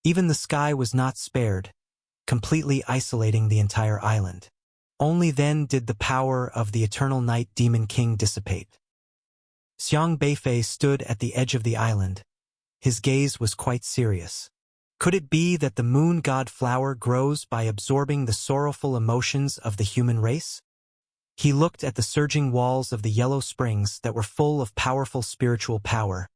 Even the sky was not spared, completely isolating the entire island. Only then did the power of the Eternal Night Demon King dissipate. Xiang Beifei stood at the edge of the island. His gaze was quite serious. Could it be that the moon god flower grows by absorbing the sorrowful emotions of the human race? He looked at the surging walls of the Yellow Springs that were full of powerful spiritual power,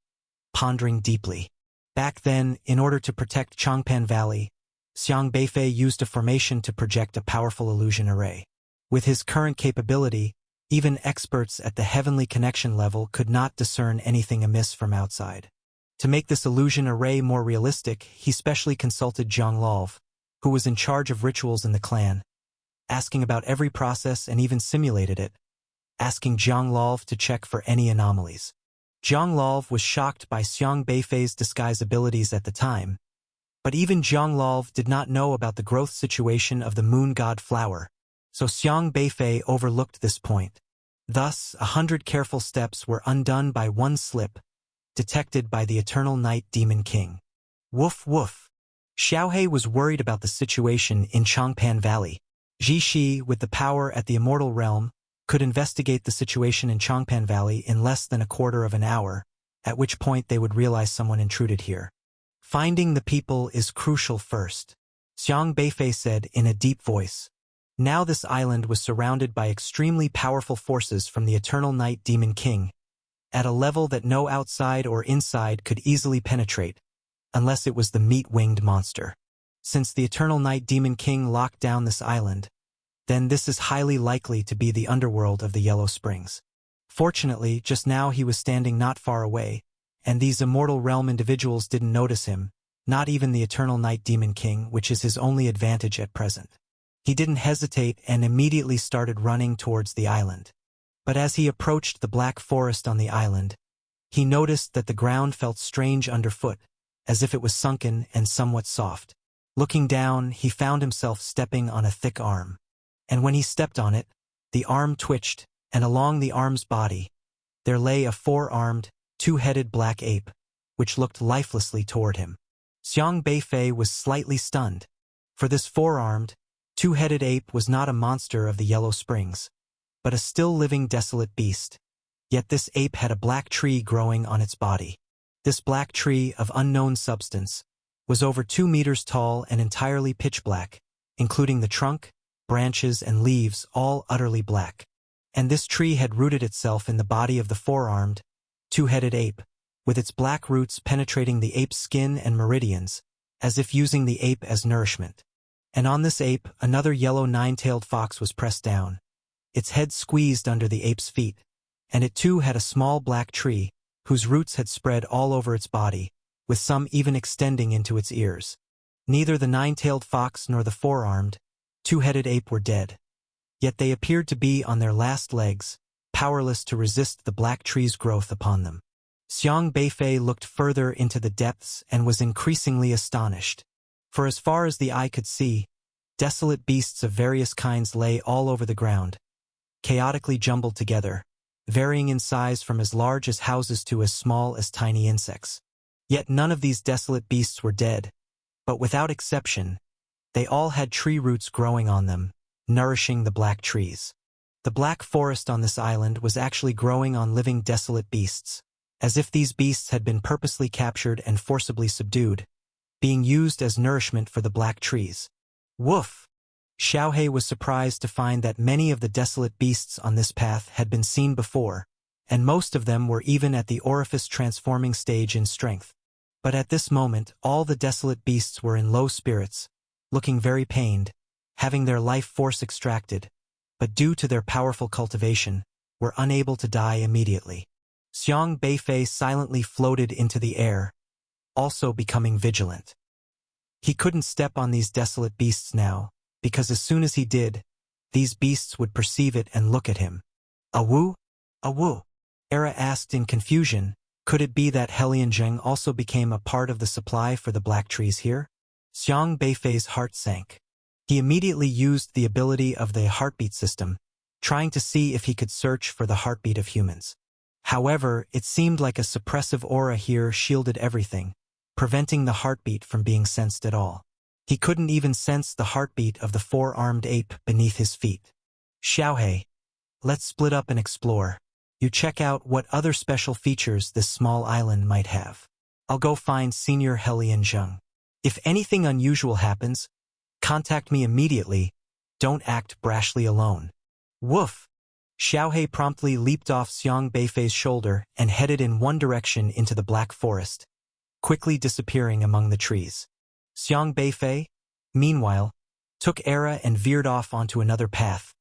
pondering deeply. Back then, in order to protect Changpan Valley, Xiang Beifei used a formation to project a powerful illusion array. With his current capability, even experts at the heavenly connection level could not discern anything amiss from outside. To make this illusion array more realistic, he specially consulted Zhang Lolv, who was in charge of rituals in the clan, asking about every process and even simulated it, asking Zhang Lolv to check for any anomalies. Zhang Lolv was shocked by Xiang Beifei's disguise abilities at the time, but even Zhang Lolv did not know about the growth situation of the moon god flower, so Xiang Beifei overlooked this point. Thus, 100 careful steps were undone by one slip, detected by the Eternal Night Demon King. Woof woof. Xiaohe was worried about the situation in Changpan Valley. Ji Shi, with the power at the Immortal Realm, could investigate the situation in Changpan Valley in less than a quarter of an hour, at which point they would realize someone intruded here. Finding the people is crucial first, Xiang Beifei said in a deep voice. Now this island was surrounded by extremely powerful forces from the Eternal Night Demon King, at a level that no outside or inside could easily penetrate, unless it was the meat-winged monster. Since the Eternal Night Demon King locked down this island, then this is highly likely to be the underworld of the Yellow Springs. Fortunately, just now he was standing not far away, and these Immortal Realm individuals didn't notice him, not even the Eternal Night Demon King, which is his only advantage at present. He didn't hesitate and immediately started running towards the island. But as he approached the black forest on the island, he noticed that the ground felt strange underfoot, as if it was sunken and somewhat soft. Looking down, he found himself stepping on a thick arm. And when he stepped on it, the arm twitched, and along the arm's body, there lay a four-armed, two-headed black ape, which looked lifelessly toward him. Xiang Beifei was slightly stunned, for this four-armed, two-headed ape was not a monster of the Yellow Springs, but a still-living desolate beast. Yet this ape had a black tree growing on its body. This black tree of unknown substance was over 2 meters tall and entirely pitch black, including the trunk, branches, and leaves, all utterly black. And this tree had rooted itself in the body of the four-armed, two-headed ape, with its black roots penetrating the ape's skin and meridians, as if using the ape as nourishment. And on this ape, another yellow nine-tailed fox was pressed down, its head squeezed under the ape's feet, and it too had a small black tree, whose roots had spread all over its body, with some even extending into its ears. Neither the nine-tailed fox nor the four-armed, two-headed ape were dead. Yet they appeared to be on their last legs, powerless to resist the black tree's growth upon them. Xiang Beifei looked further into the depths and was increasingly astonished. For as far as the eye could see, desolate beasts of various kinds lay all over the ground, chaotically jumbled together, varying in size from as large as houses to as small as tiny insects. Yet none of these desolate beasts were dead, but without exception, they all had tree roots growing on them, nourishing the black trees. The black forest on this island was actually growing on living desolate beasts, as if these beasts had been purposely captured and forcibly subdued, being used as nourishment for the black trees. Woof! Xiaohe was surprised to find that many of the desolate beasts on this path had been seen before, and most of them were even at the orifice transforming stage in strength. But at this moment, all the desolate beasts were in low spirits, looking very pained, having their life force extracted, but due to their powerful cultivation, were unable to die immediately. Xiang Beifei silently floated into the air, also becoming vigilant. He couldn't step on these desolate beasts now, because as soon as he did, these beasts would perceive it and look at him. Awu? Awu? Era asked in confusion, could it be that Helian Zheng also became a part of the supply for the black trees here? Xiang Beifei's heart sank. He immediately used the ability of the heartbeat system, trying to see if he could search for the heartbeat of humans. However, it seemed like a suppressive aura here shielded everything, preventing the heartbeat from being sensed at all. He couldn't even sense the heartbeat of the four-armed ape beneath his feet. Xiaohei, let's split up and explore. You check out what other special features this small island might have. I'll go find Senior Helian Zheng. If anything unusual happens, contact me immediately. Don't act brashly alone. Woof! Xiaohei promptly leaped off Xiang Beifei's shoulder and headed in one direction into the Black Forest, quickly disappearing among the trees. Xiang Beifei, meanwhile, took Era and veered off onto another path,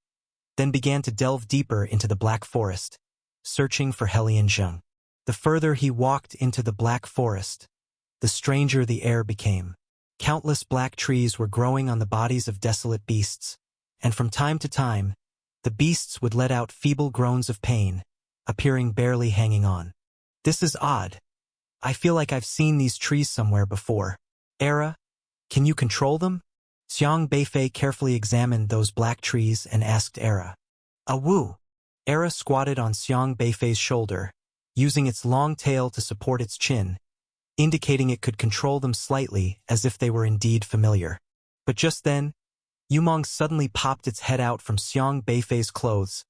then began to delve deeper into the Black Forest, searching for Helian Zheng. The further he walked into the Black Forest, the stranger the air became. Countless black trees were growing on the bodies of desolate beasts, and from time to time, the beasts would let out feeble groans of pain, appearing barely hanging on. This is odd. I feel like I've seen these trees somewhere before. Era, can you control them? Xiang Beifei carefully examined those black trees and asked Era. Awoo! Era squatted on Xiang Beifei's shoulder, using its long tail to support its chin, indicating it could control them slightly as if they were indeed familiar. But just then, Yumong suddenly popped its head out from Xiang Beifei's clothes,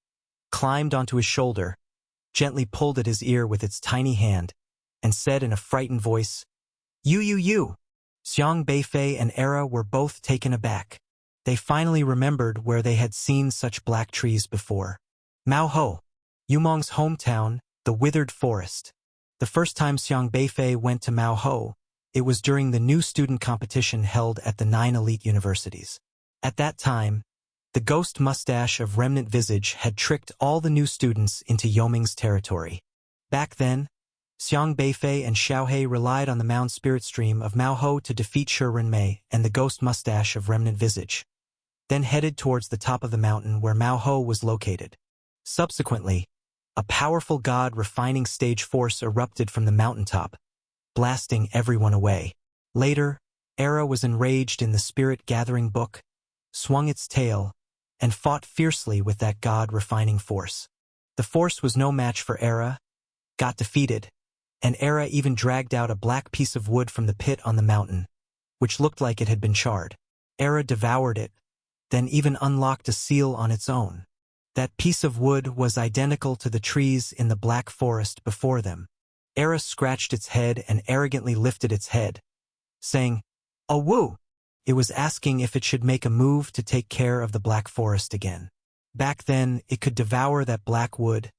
climbed onto his shoulder, gently pulled at his ear with its tiny hand, and said in a frightened voice, You! Xiang Beifei and Era were both taken aback. They finally remembered where they had seen such black trees before. Mao Ho, Yumong's hometown, the Withered Forest. The first time Xiang Beifei went to Mao Ho, it was during the new student competition held at the 9 elite universities. At that time, the ghost mustache of Remnant Visage had tricked all the new students into Yoming's territory. Back then, Xiang Beifei and Xiaohei relied on the Mound Spirit Stream of Mao Ho to defeat Shi Renmei and the ghost mustache of Remnant Visage, then headed towards the top of the mountain where Mao Ho was located. Subsequently, a powerful god-refining stage force erupted from the mountaintop, blasting everyone away. Later, Era was enraged in the spirit-gathering book, swung its tail, and fought fiercely with that god-refining force. The force was no match for Era, got defeated, and Era even dragged out a black piece of wood from the pit on the mountain, which looked like it had been charred. Era devoured it, then even unlocked a seal on its own. That piece of wood was identical to the trees in the Black Forest before them. Era scratched its head and arrogantly lifted its head, saying, Awoo! It was asking if it should make a move to take care of the Black Forest again. Back then, it could devour that black wood,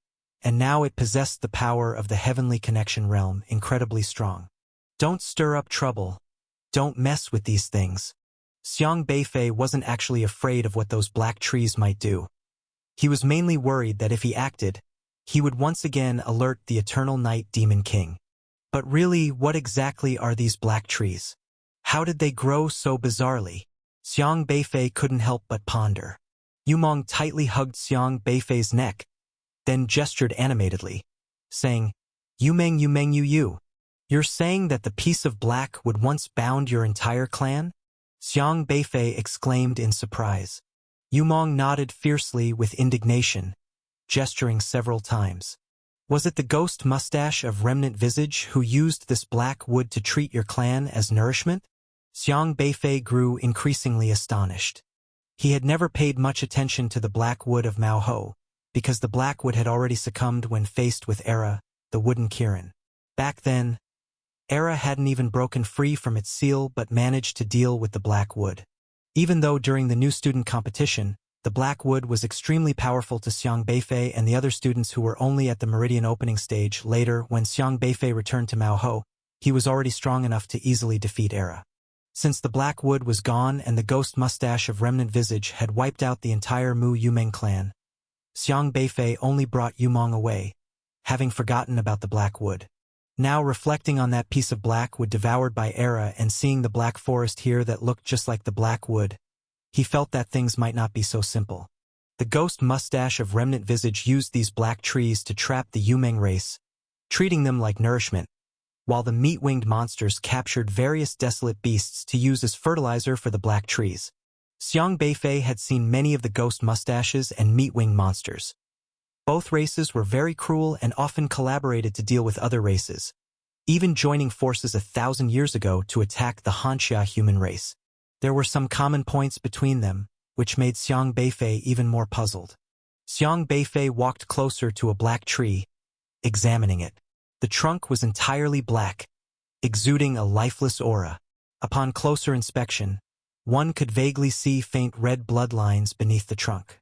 and now it possessed the power of the Heavenly Connection realm, incredibly strong. Don't stir up trouble. Don't mess with these things. Xiang Beifei wasn't actually afraid of what those black trees might do. He was mainly worried that if he acted, he would once again alert the Eternal Night Demon King. But really, what exactly are these black trees? How did they grow so bizarrely? Xiang Beifei couldn't help but ponder. Yumong tightly hugged Xiang Beifei's neck, then gestured animatedly, saying, Yumeng you. You're saying that the piece of black would once bound your entire clan? Xiang Beifei exclaimed in surprise. Yumong nodded fiercely with indignation, gesturing several times. Was it the ghost mustache of Remnant Visage who used this black wood to treat your clan as nourishment? Xiang Beifei grew increasingly astonished. He had never paid much attention to the black wood of Mao Ho, because the black wood had already succumbed when faced with Era, the wooden Kirin. Back then, Era hadn't even broken free from its seal but managed to deal with the black wood. Even though during the new student competition, the black wood was extremely powerful to Xiang Beifei and the other students who were only at the Meridian opening stage, later, when Xiang Beifei returned to Mao Ho, he was already strong enough to easily defeat Era. Since the black wood was gone and the ghost mustache of Remnant Visage had wiped out the entire Mu Yumeng clan, Xiang Beifei only brought Yumong away, having forgotten about the black wood. Now reflecting on that piece of black wood devoured by Era and seeing the black forest here that looked just like the black wood, he felt that things might not be so simple. The ghost mustache of Remnant Visage used these black trees to trap the Yumeng race, treating them like nourishment, while the meat-winged monsters captured various desolate beasts to use as fertilizer for the black trees. Xiang Beifei had seen many of the ghost mustaches and meat-winged monsters. Both races were very cruel and often collaborated to deal with other races, even joining forces 1,000 years ago to attack the Hanxia human race. There were some common points between them, which made Xiang Beifei even more puzzled. Xiang Beifei walked closer to a black tree, examining it. The trunk was entirely black, exuding a lifeless aura. Upon closer inspection, one could vaguely see faint red bloodlines beneath the trunk.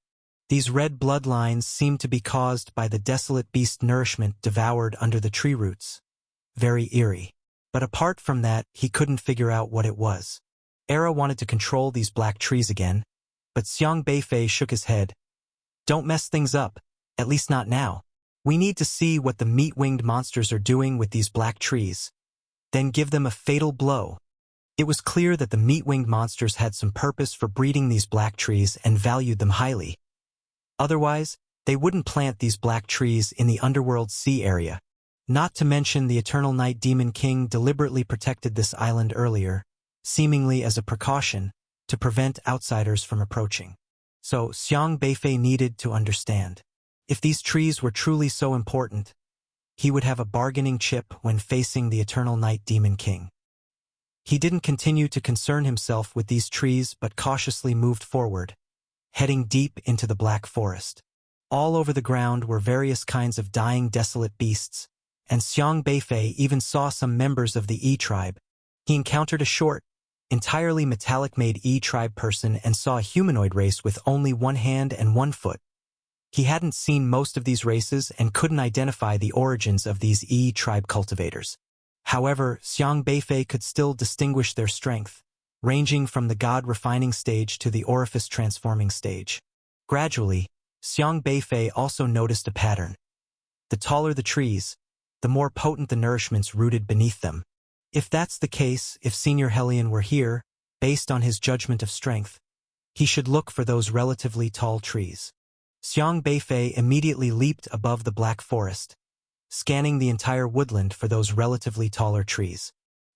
These red bloodlines seemed to be caused by the desolate beast nourishment devoured under the tree roots. Very eerie. But apart from that, he couldn't figure out what it was. Era wanted to control these black trees again, but Xiang Beifei shook his head. Don't mess things up, at least not now. We need to see what the meat-winged monsters are doing with these black trees. Then give them a fatal blow. It was clear that the meat-winged monsters had some purpose for breeding these black trees and valued them highly. Otherwise, they wouldn't plant these black trees in the underworld sea area. Not to mention the Eternal Night Demon King deliberately protected this island earlier, seemingly as a precaution, to prevent outsiders from approaching. So Xiang Beifei needed to understand. If these trees were truly so important, he would have a bargaining chip when facing the Eternal Night Demon King. He didn't continue to concern himself with these trees but cautiously moved forward, heading deep into the black forest. All over the ground were various kinds of dying desolate beasts, and Xiang Beifei even saw some members of the E-tribe. He encountered a short, entirely metallic-made E-tribe person and saw a humanoid race with only one hand and one foot. He hadn't seen most of these races and couldn't identify the origins of these E-tribe cultivators. However, Xiang Beifei could still distinguish their strength, ranging from the god-refining stage to the orifice-transforming stage. Gradually, Xiang Beifei also noticed a pattern. The taller the trees, the more potent the nourishments rooted beneath them. If that's the case, if Senior Hellion were here, based on his judgment of strength, he should look for those relatively tall trees. Xiang Beifei immediately leaped above the black forest, scanning the entire woodland for those relatively taller trees.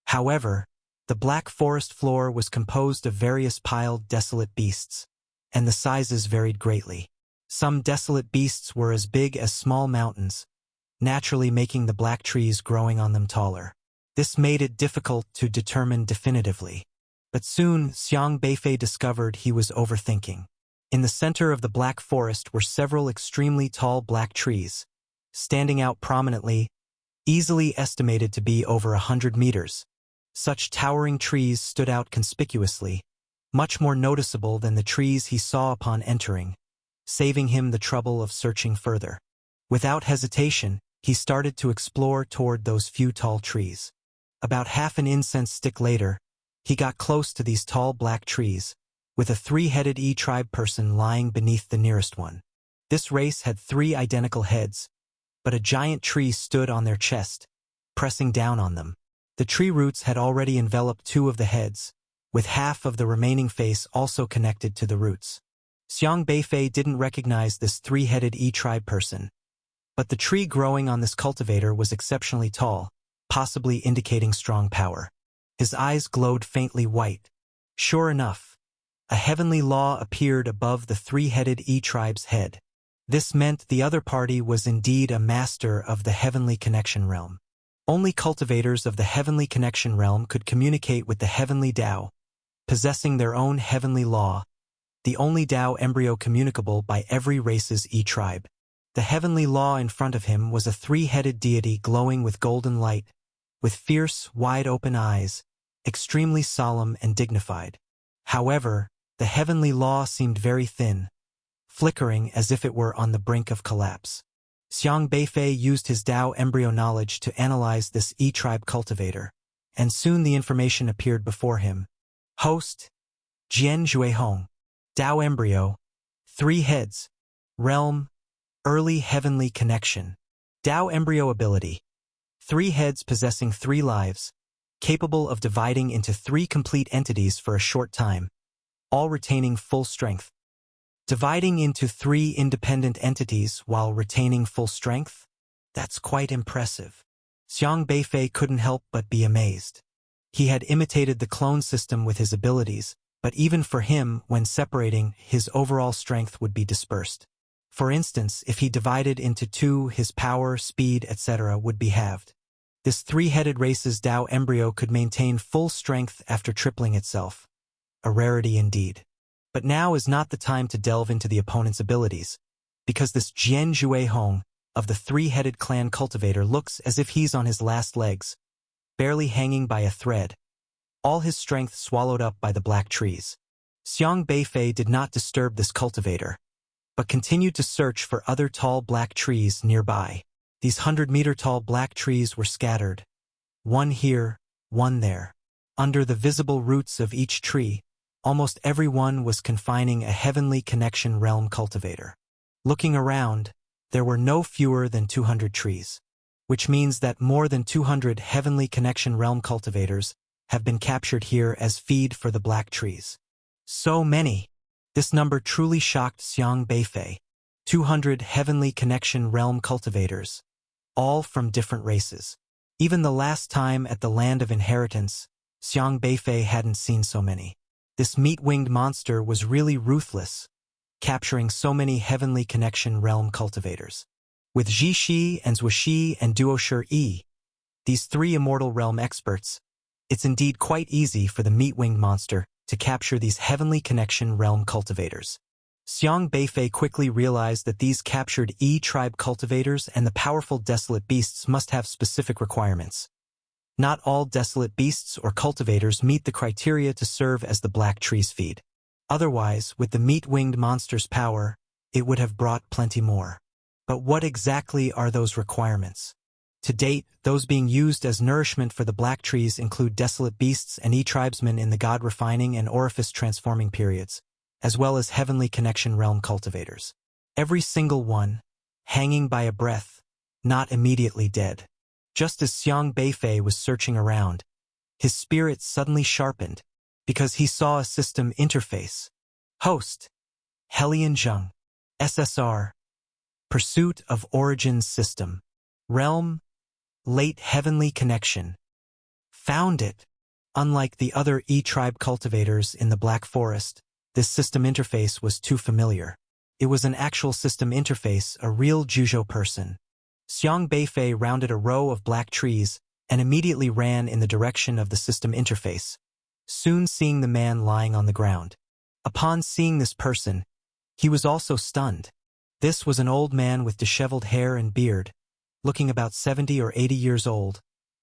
However, the black forest floor was composed of various piled desolate beasts, and the sizes varied greatly. Some desolate beasts were as big as small mountains, naturally making the black trees growing on them taller. This made it difficult to determine definitively. But soon, Xiang Beifei discovered he was overthinking. In the center of the black forest were several extremely tall black trees, standing out prominently, easily estimated to be over 100 meters. Such towering trees stood out conspicuously, much more noticeable than the trees he saw upon entering, saving him the trouble of searching further. Without hesitation, he started to explore toward those few tall trees. About half an incense stick later, he got close to these tall black trees, with a three-headed E-tribe person lying beneath the nearest one. This race had 3 identical heads, but a giant tree stood on their chest, pressing down on them. The tree roots had already enveloped 2 of the heads, with half of the remaining face also connected to the roots. Xiang Beifei didn't recognize this 3-headed E-tribe person, but the tree growing on this cultivator was exceptionally tall, possibly indicating strong power. His eyes glowed faintly white. Sure enough, a heavenly law appeared above the 3-headed E-tribe's head. This meant the other party was indeed a master of the Heavenly Connection Realm. Only cultivators of the Heavenly Connection Realm could communicate with the Heavenly Tao, possessing their own heavenly law, the only Tao embryo communicable by every race's E-tribe. The heavenly law in front of him was a 3-headed deity glowing with golden light, with fierce, wide-open eyes, extremely solemn and dignified. However, the heavenly law seemed very thin, flickering as if it were on the brink of collapse. Xiang Beifei used his Tao embryo knowledge to analyze this E-tribe cultivator, and soon the information appeared before him. Host, Jian Juehong. Tao embryo, 3 heads. Realm, early heavenly connection. Tao embryo ability, 3 heads possessing 3 lives, capable of dividing into 3 complete entities for a short time, all retaining full strength. Dividing into 3 independent entities while retaining full strength? That's quite impressive. Xiang Beifei couldn't help but be amazed. He had imitated the clone system with his abilities, but even for him, when separating, his overall strength would be dispersed. For instance, if he divided into 2, his power, speed, etc. would be halved. This three-headed race's Dao embryo could maintain full strength after tripling itself. A rarity indeed. But now is not the time to delve into the opponent's abilities, because this Jian Zhuihong of the three-headed clan cultivator looks as if he's on his last legs, barely hanging by a thread, all his strength swallowed up by the black trees. Xiang Beifei did not disturb this cultivator, but continued to search for other tall black trees nearby. These 100-meter-tall black trees were scattered, one here, one there. Under the visible roots of each tree, almost every one was confining a heavenly connection realm cultivator. Looking around, there were no fewer than 200 trees, which means that more than 200 heavenly connection realm cultivators have been captured here as feed for the black trees. So many! This number truly shocked Xiang Beifei. 200 heavenly connection realm cultivators, all from different races. Even the last time at the Land of Inheritance, Xiang Beifei hadn't seen so many. This meat-winged monster was really ruthless, capturing so many heavenly connection realm cultivators. With Zhishi and Zhuishi and Duoshi Yi, these three immortal realm experts, it's indeed quite easy for the meat-winged monster to capture these heavenly connection realm cultivators. Xiang Beifei quickly realized that these captured E-tribe cultivators and the powerful desolate beasts must have specific requirements. Not all desolate beasts or cultivators meet the criteria to serve as the black tree's feed. Otherwise, with the meat-winged monster's power, it would have brought plenty more. But what exactly are those requirements? To date, those being used as nourishment for the black trees include desolate beasts and E-tribesmen in the god-refining and orifice-transforming periods, as well as heavenly connection realm cultivators. Every single one, hanging by a breath, not immediately dead. Just as Xiang Beifei was searching around, his spirit suddenly sharpened, because he saw a system interface. Host, Helian Zheng. SSR. Pursuit of Origins System. Realm, Late Heavenly Connection. Found it. Unlike the other E-tribe cultivators in the Black Forest, this system interface was too familiar. It was an actual system interface, a real Zhuzhou person. Xiang Beifei rounded a row of black trees and immediately ran in the direction of the system interface, soon seeing the man lying on the ground. Upon seeing this person, he was also stunned. This was an old man with disheveled hair and beard, looking about 70 or 80 years old,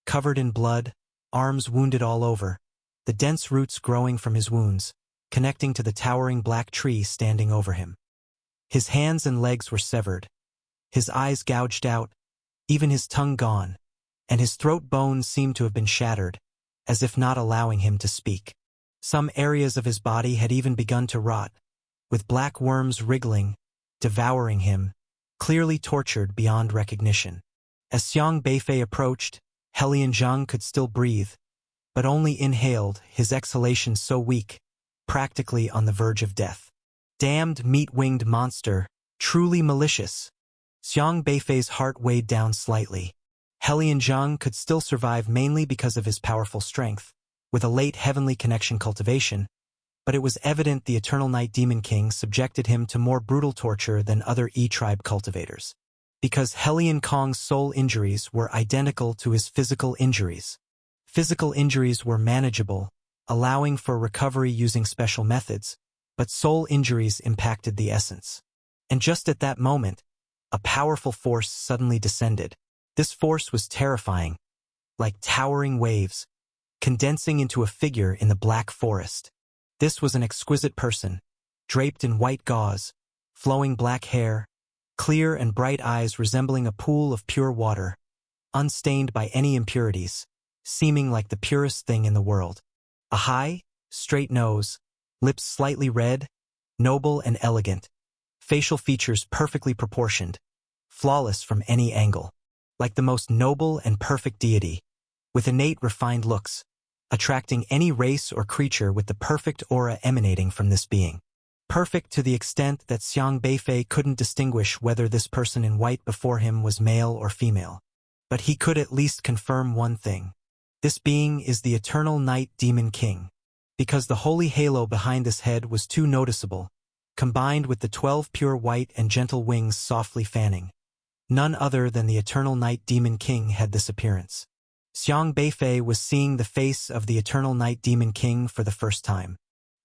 covered in blood, arms wounded all over, the dense roots growing from his wounds, connecting to the towering black tree standing over him. His hands and legs were severed, his eyes gouged out, even his tongue gone, and his throat bones seemed to have been shattered, as if not allowing him to speak. Some areas of his body had even begun to rot, with black worms wriggling, devouring him, clearly tortured beyond recognition. As Xiang Beifei approached, Helian Zheng could still breathe, but only inhaled, his exhalation so weak, practically on the verge of death. Damned meat-winged monster, truly malicious. Xiang Beifei's heart weighed down slightly. Helian Zheng could still survive mainly because of his powerful strength, with a late heavenly connection cultivation, but it was evident the Eternal Night Demon King subjected him to more brutal torture than other E-tribe cultivators. Because Helian Kong's soul injuries were identical to his physical injuries. Physical injuries were manageable, allowing for recovery using special methods, but soul injuries impacted the essence. And just at that moment, a powerful force suddenly descended. This force was terrifying, like towering waves, condensing into a figure in the Black Forest. This was an exquisite person, draped in white gauze, flowing black hair, clear and bright eyes resembling a pool of pure water, unstained by any impurities, seeming like the purest thing in the world. A high, straight nose, lips slightly red, noble and elegant, facial features perfectly proportioned, flawless from any angle, like the most noble and perfect deity, with innate refined looks, attracting any race or creature with the perfect aura emanating from this being. Perfect to the extent that Xiang Beifei couldn't distinguish whether this person in white before him was male or female. But he could at least confirm one thing. This being is the Eternal Night Demon King. Because the holy halo behind this head was too noticeable, combined with the 12 pure white and gentle wings softly fanning. None other than the Eternal Night Demon King had this appearance. Xiang Beifei was seeing the face of the Eternal Night Demon King for the first time.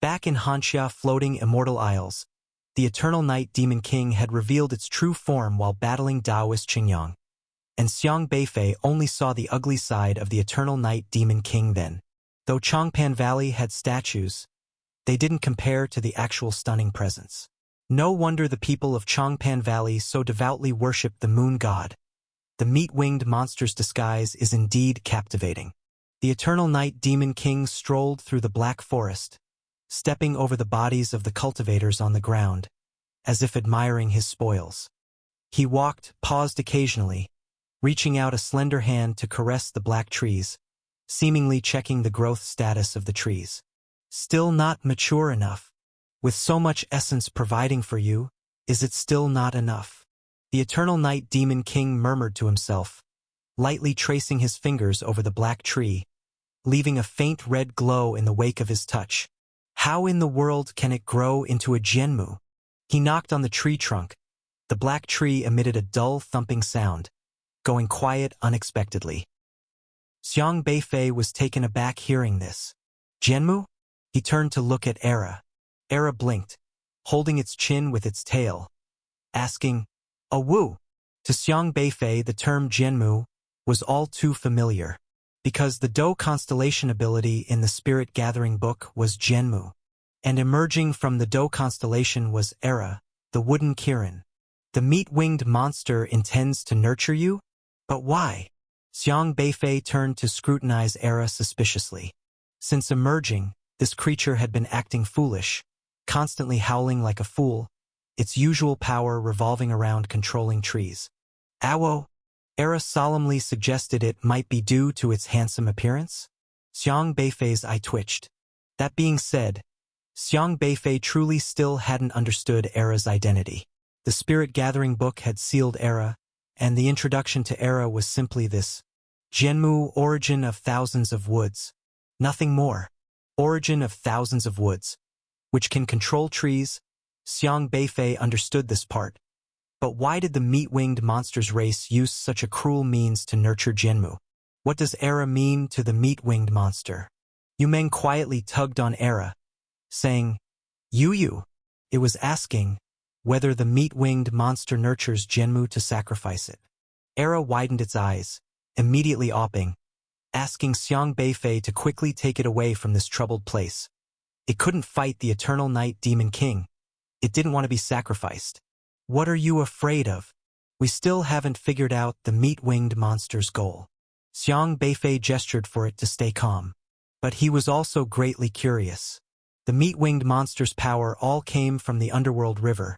Back in Hanxia floating Immortal Isles, the Eternal Night Demon King had revealed its true form while battling Taoist Qingyang. And Xiang Beifei only saw the ugly side of the Eternal Night Demon King then. Though Changpan Valley had statues, they didn't compare to the actual stunning presence. No wonder the people of Changpan Valley so devoutly worshipped the moon god. The meat-winged monster's disguise is indeed captivating. The Eternal Night Demon King strolled through the Black Forest, stepping over the bodies of the cultivators on the ground, as if admiring his spoils. He walked, paused occasionally, reaching out a slender hand to caress the black trees, seemingly checking the growth status of the trees. Still not mature enough. With so much essence providing for you, is it still not enough? The Eternal Night Demon King murmured to himself, lightly tracing his fingers over the black tree, leaving a faint red glow in the wake of his touch. How in the world can it grow into a Zhenmu? He knocked on the tree trunk. The black tree emitted a dull thumping sound, going quiet unexpectedly. Xiang Beifei was taken aback hearing this. Zhenmu? He turned to look at Era. Era blinked, holding its chin with its tail, asking, "A wu?" To Xiang Beifei the term Zhenmu was all too familiar, because the Dou constellation ability in the Spirit Gathering book was Zhenmu, and emerging from the Dou constellation was Era, the wooden Kirin. The meat-winged monster intends to nurture you? But why? Xiang Beifei turned to scrutinize Era suspiciously. Since emerging, this creature had been acting foolish, constantly howling like a fool, its usual power revolving around controlling trees. Awo? Era solemnly suggested it might be due to its handsome appearance? Xiang Beifei's eye twitched. That being said, Xiang Beifei truly still hadn't understood Era's identity. The Spirit Gathering book had sealed Era, and the introduction to Era was simply this: Zhenmu, origin of thousands of woods. Nothing more. Origin of thousands of woods, which can control trees. Xiang Beifei understood this part. But why did the meat-winged monster's race use such a cruel means to nurture Zhenmu? What does Era mean to the meat-winged monster? Yu Meng quietly tugged on Era, saying, Yu. It was asking whether the meat-winged monster nurtures Zhenmu to sacrifice it. Era widened its eyes, immediately opping, asking Xiang Beifei to quickly take it away from this troubled place. It couldn't fight the Eternal Night Demon King. It didn't want to be sacrificed. What are you afraid of? We still haven't figured out the meat-winged monster's goal. Xiang Beifei gestured for it to stay calm. But he was also greatly curious. The meat-winged monster's power all came from the underworld river.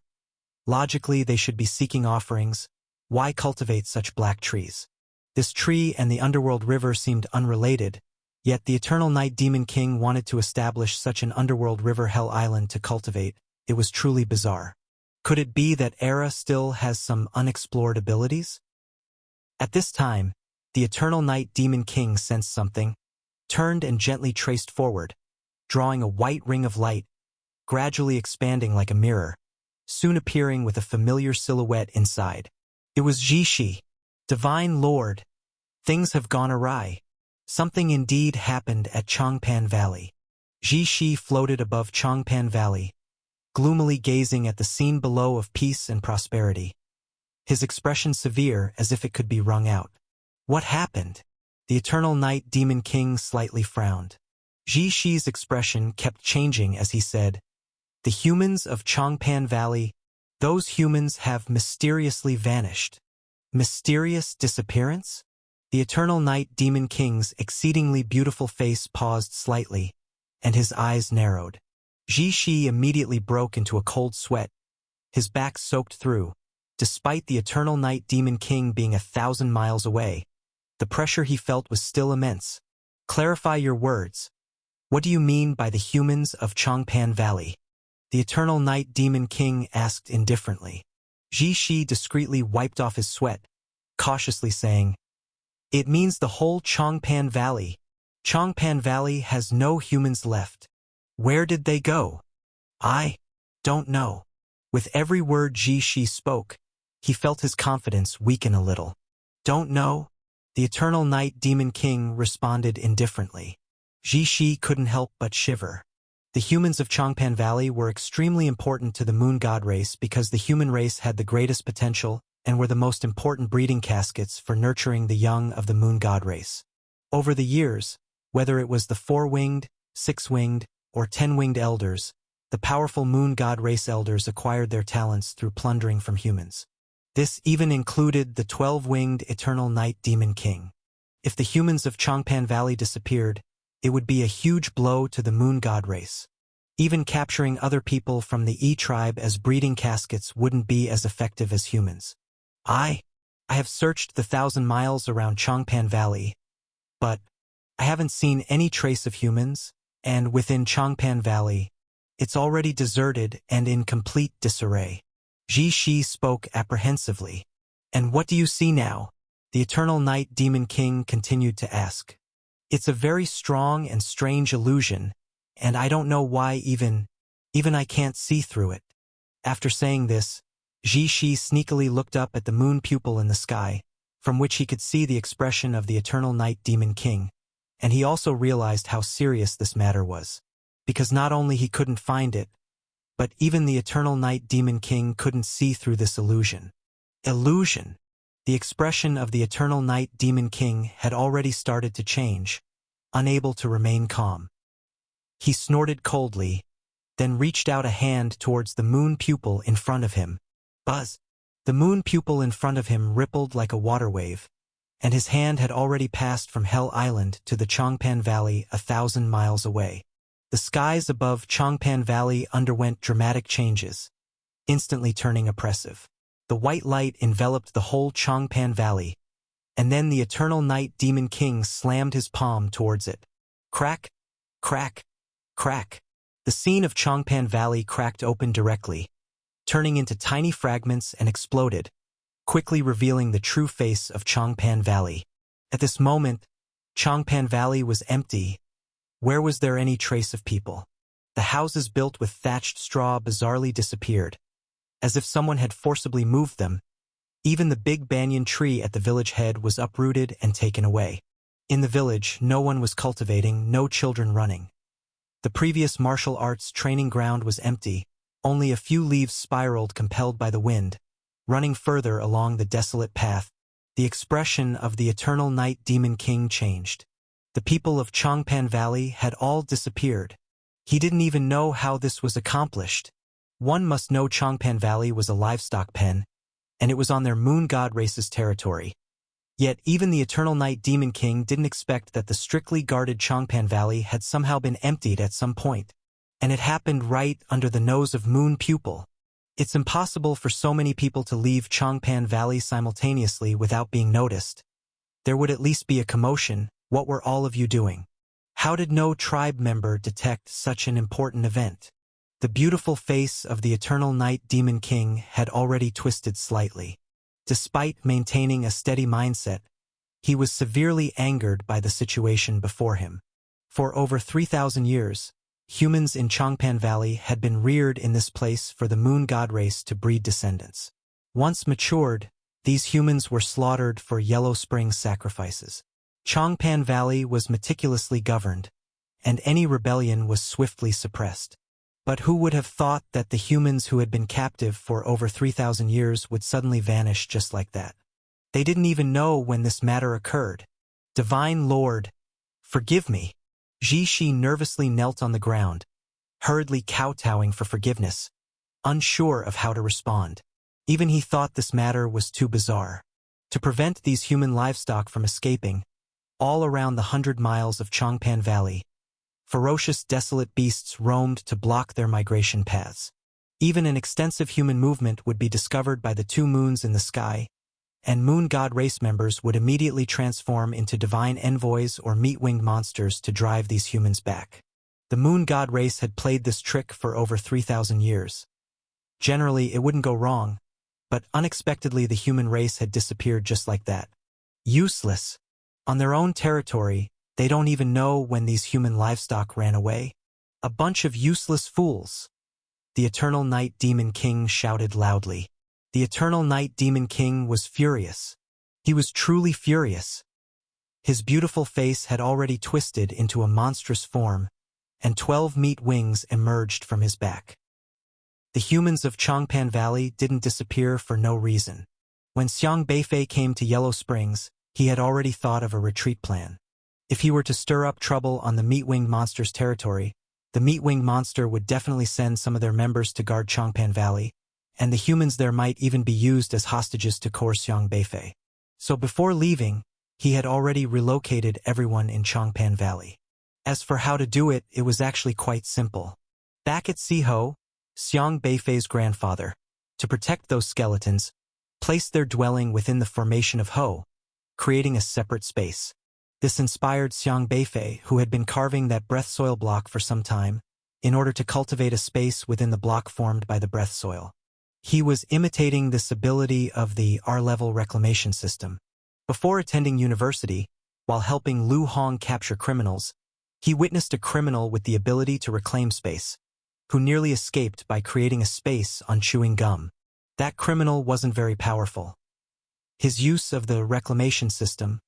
Logically, they should be seeking offerings. Why cultivate such black trees? This tree and the underworld river seemed unrelated, yet the Eternal Night Demon King wanted to establish such an underworld river Hell Island to cultivate. It was truly bizarre. Could it be that Era still has some unexplored abilities? At this time, the Eternal Night Demon King sensed something, turned and gently traced forward, drawing a white ring of light, gradually expanding like a mirror, soon appearing with a familiar silhouette inside. It was Zhishi. Divine Lord. Things have gone awry. Something indeed happened at Changpan Valley. Zhishi floated above Changpan Valley, gloomily gazing at the scene below of peace and prosperity. His expression severe as if it could be wrung out. What happened? The Eternal Night Demon King slightly frowned. Zhishi's expression kept changing as he said, The humans of Changpan Valley, those humans have mysteriously vanished. Mysterious disappearance? The Eternal Night Demon King's exceedingly beautiful face paused slightly, and his eyes narrowed. Zhishi immediately broke into a cold sweat, his back soaked through. Despite the Eternal Night Demon King being 1,000 miles away, the pressure he felt was still immense. Clarify your words. What do you mean by the humans of Changpan Valley? The Eternal Night Demon King asked indifferently. Zhishi discreetly wiped off his sweat, cautiously saying, It means the whole Changpan Valley. Changpan Valley has no humans left. Where did they go? I don't know. With every word Zhishi spoke, he felt his confidence weaken a little. Don't know? The Eternal Night Demon King responded indifferently. Ji Shi couldn't help but shiver. The humans of Changpan Valley were extremely important to the Moon God race because the human race had the greatest potential and were the most important breeding caskets for nurturing the young of the Moon God race. Over the years, whether it was the 4-winged, 6-winged, or 10-winged elders, the powerful Moon God race elders acquired their talents through plundering from humans. This even included the 12-winged Eternal Night Demon King. If the humans of Changpan Valley disappeared, it would be a huge blow to the Moon God race. Even capturing other people from the E tribe as breeding caskets wouldn't be as effective as humans. I have searched the 1,000 miles around Changpan Valley, but I haven't seen any trace of humans, and within Changpan Valley, it's already deserted and in complete disarray. Ji Shi spoke apprehensively. And what do you see now? The Eternal Night Demon King continued to ask. It's a very strong and strange illusion, and I don't know why even I can't see through it. After saying this, Ji Shi sneakily looked up at the moon pupil in the sky, from which he could see the expression of the Eternal Night Demon King, and he also realized how serious this matter was. Because not only he couldn't find it, but even the Eternal Night Demon King couldn't see through this illusion. Illusion! The expression of the Eternal Night Demon King had already started to change, unable to remain calm. He snorted coldly, then reached out a hand towards the moon pupil in front of him. Buzz! The moon pupil in front of him rippled like a water wave, and his hand had already passed from Hell Island to the Changpan Valley 1,000 miles away. The skies above Changpan Valley underwent dramatic changes, instantly turning oppressive. The white light enveloped the whole Changpan Valley, and then the Eternal Night Demon King slammed his palm towards it. Crack, crack, crack. The scene of Changpan Valley cracked open directly, turning into tiny fragments and exploded, quickly revealing the true face of Changpan Valley. At this moment, Changpan Valley was empty. Where was there any trace of people? The houses built with thatched straw bizarrely disappeared, as if someone had forcibly moved them. Even the big banyan tree at the village head was uprooted and taken away. In the village, no one was cultivating, no children running. The previous martial arts training ground was empty, only a few leaves spiraled compelled by the wind, running further along the desolate path. The expression of the Eternal Night Demon King changed. The people of Changpan Valley had all disappeared. He didn't even know how this was accomplished. One must know Changpan Valley was a livestock pen, and it was on their Moon God race's territory. Yet even the Eternal Night Demon King didn't expect that the strictly guarded Changpan Valley had somehow been emptied at some point. And it happened right under the nose of Moon Pupil. It's impossible for so many people to leave Changpan Valley simultaneously without being noticed. There would at least be a commotion. What were all of you doing? How did no tribe member detect such an important event? The beautiful face of the Eternal Night Demon King had already twisted slightly. Despite maintaining a steady mindset, he was severely angered by the situation before him. For over 3,000 years, humans in Changpan Valley had been reared in this place for the Moon God race to breed descendants. Once matured, these humans were slaughtered for Yellow Spring sacrifices. Changpan Valley was meticulously governed, and any rebellion was swiftly suppressed. But who would have thought that the humans who had been captive for over 3,000 years would suddenly vanish just like that? They didn't even know when this matter occurred. Divine Lord, forgive me. Ji Shi nervously knelt on the ground, hurriedly kowtowing for forgiveness, unsure of how to respond. Even he thought this matter was too bizarre. To prevent these human livestock from escaping, all around the 100 miles of Changpan Valley, ferocious desolate beasts roamed to block their migration paths. Even an extensive human movement would be discovered by the 2 moons in the sky, and Moon God race members would immediately transform into divine envoys or meat-winged monsters to drive these humans back. The Moon God race had played this trick for over 3,000 years. Generally, it wouldn't go wrong, but unexpectedly the human race had disappeared just like that. Useless. On their own territory, they don't even know when these human livestock ran away. A bunch of useless fools. The Eternal Night Demon King shouted loudly. The Eternal Night Demon King was furious. He was truly furious. His beautiful face had already twisted into a monstrous form, and 12 meat wings emerged from his back. The humans of Changpan Valley didn't disappear for no reason. When Xiang Beifei came to Yellow Springs, he had already thought of a retreat plan. If he were to stir up trouble on the meat-winged monster's territory, the meat-winged monster would definitely send some of their members to guard Changpan Valley, and the humans there might even be used as hostages to coerce Xiang Beifei. So before leaving, he had already relocated everyone in Changpan Valley. As for how to do it, it was actually quite simple. Back at Siho, Xiang Beifei's grandfather, to protect those skeletons, placed their dwelling within the formation of Ho, creating a separate space. This inspired Xiang Beifei, who had been carving that breath soil block for some time, in order to cultivate a space within the block formed by the breath soil. He was imitating this ability of the R-level reclamation system. Before attending university, while helping Lu Hong capture criminals, he witnessed a criminal with the ability to reclaim space, who nearly escaped by creating a space on chewing gum. That criminal wasn't very powerful. His use of the reclamation system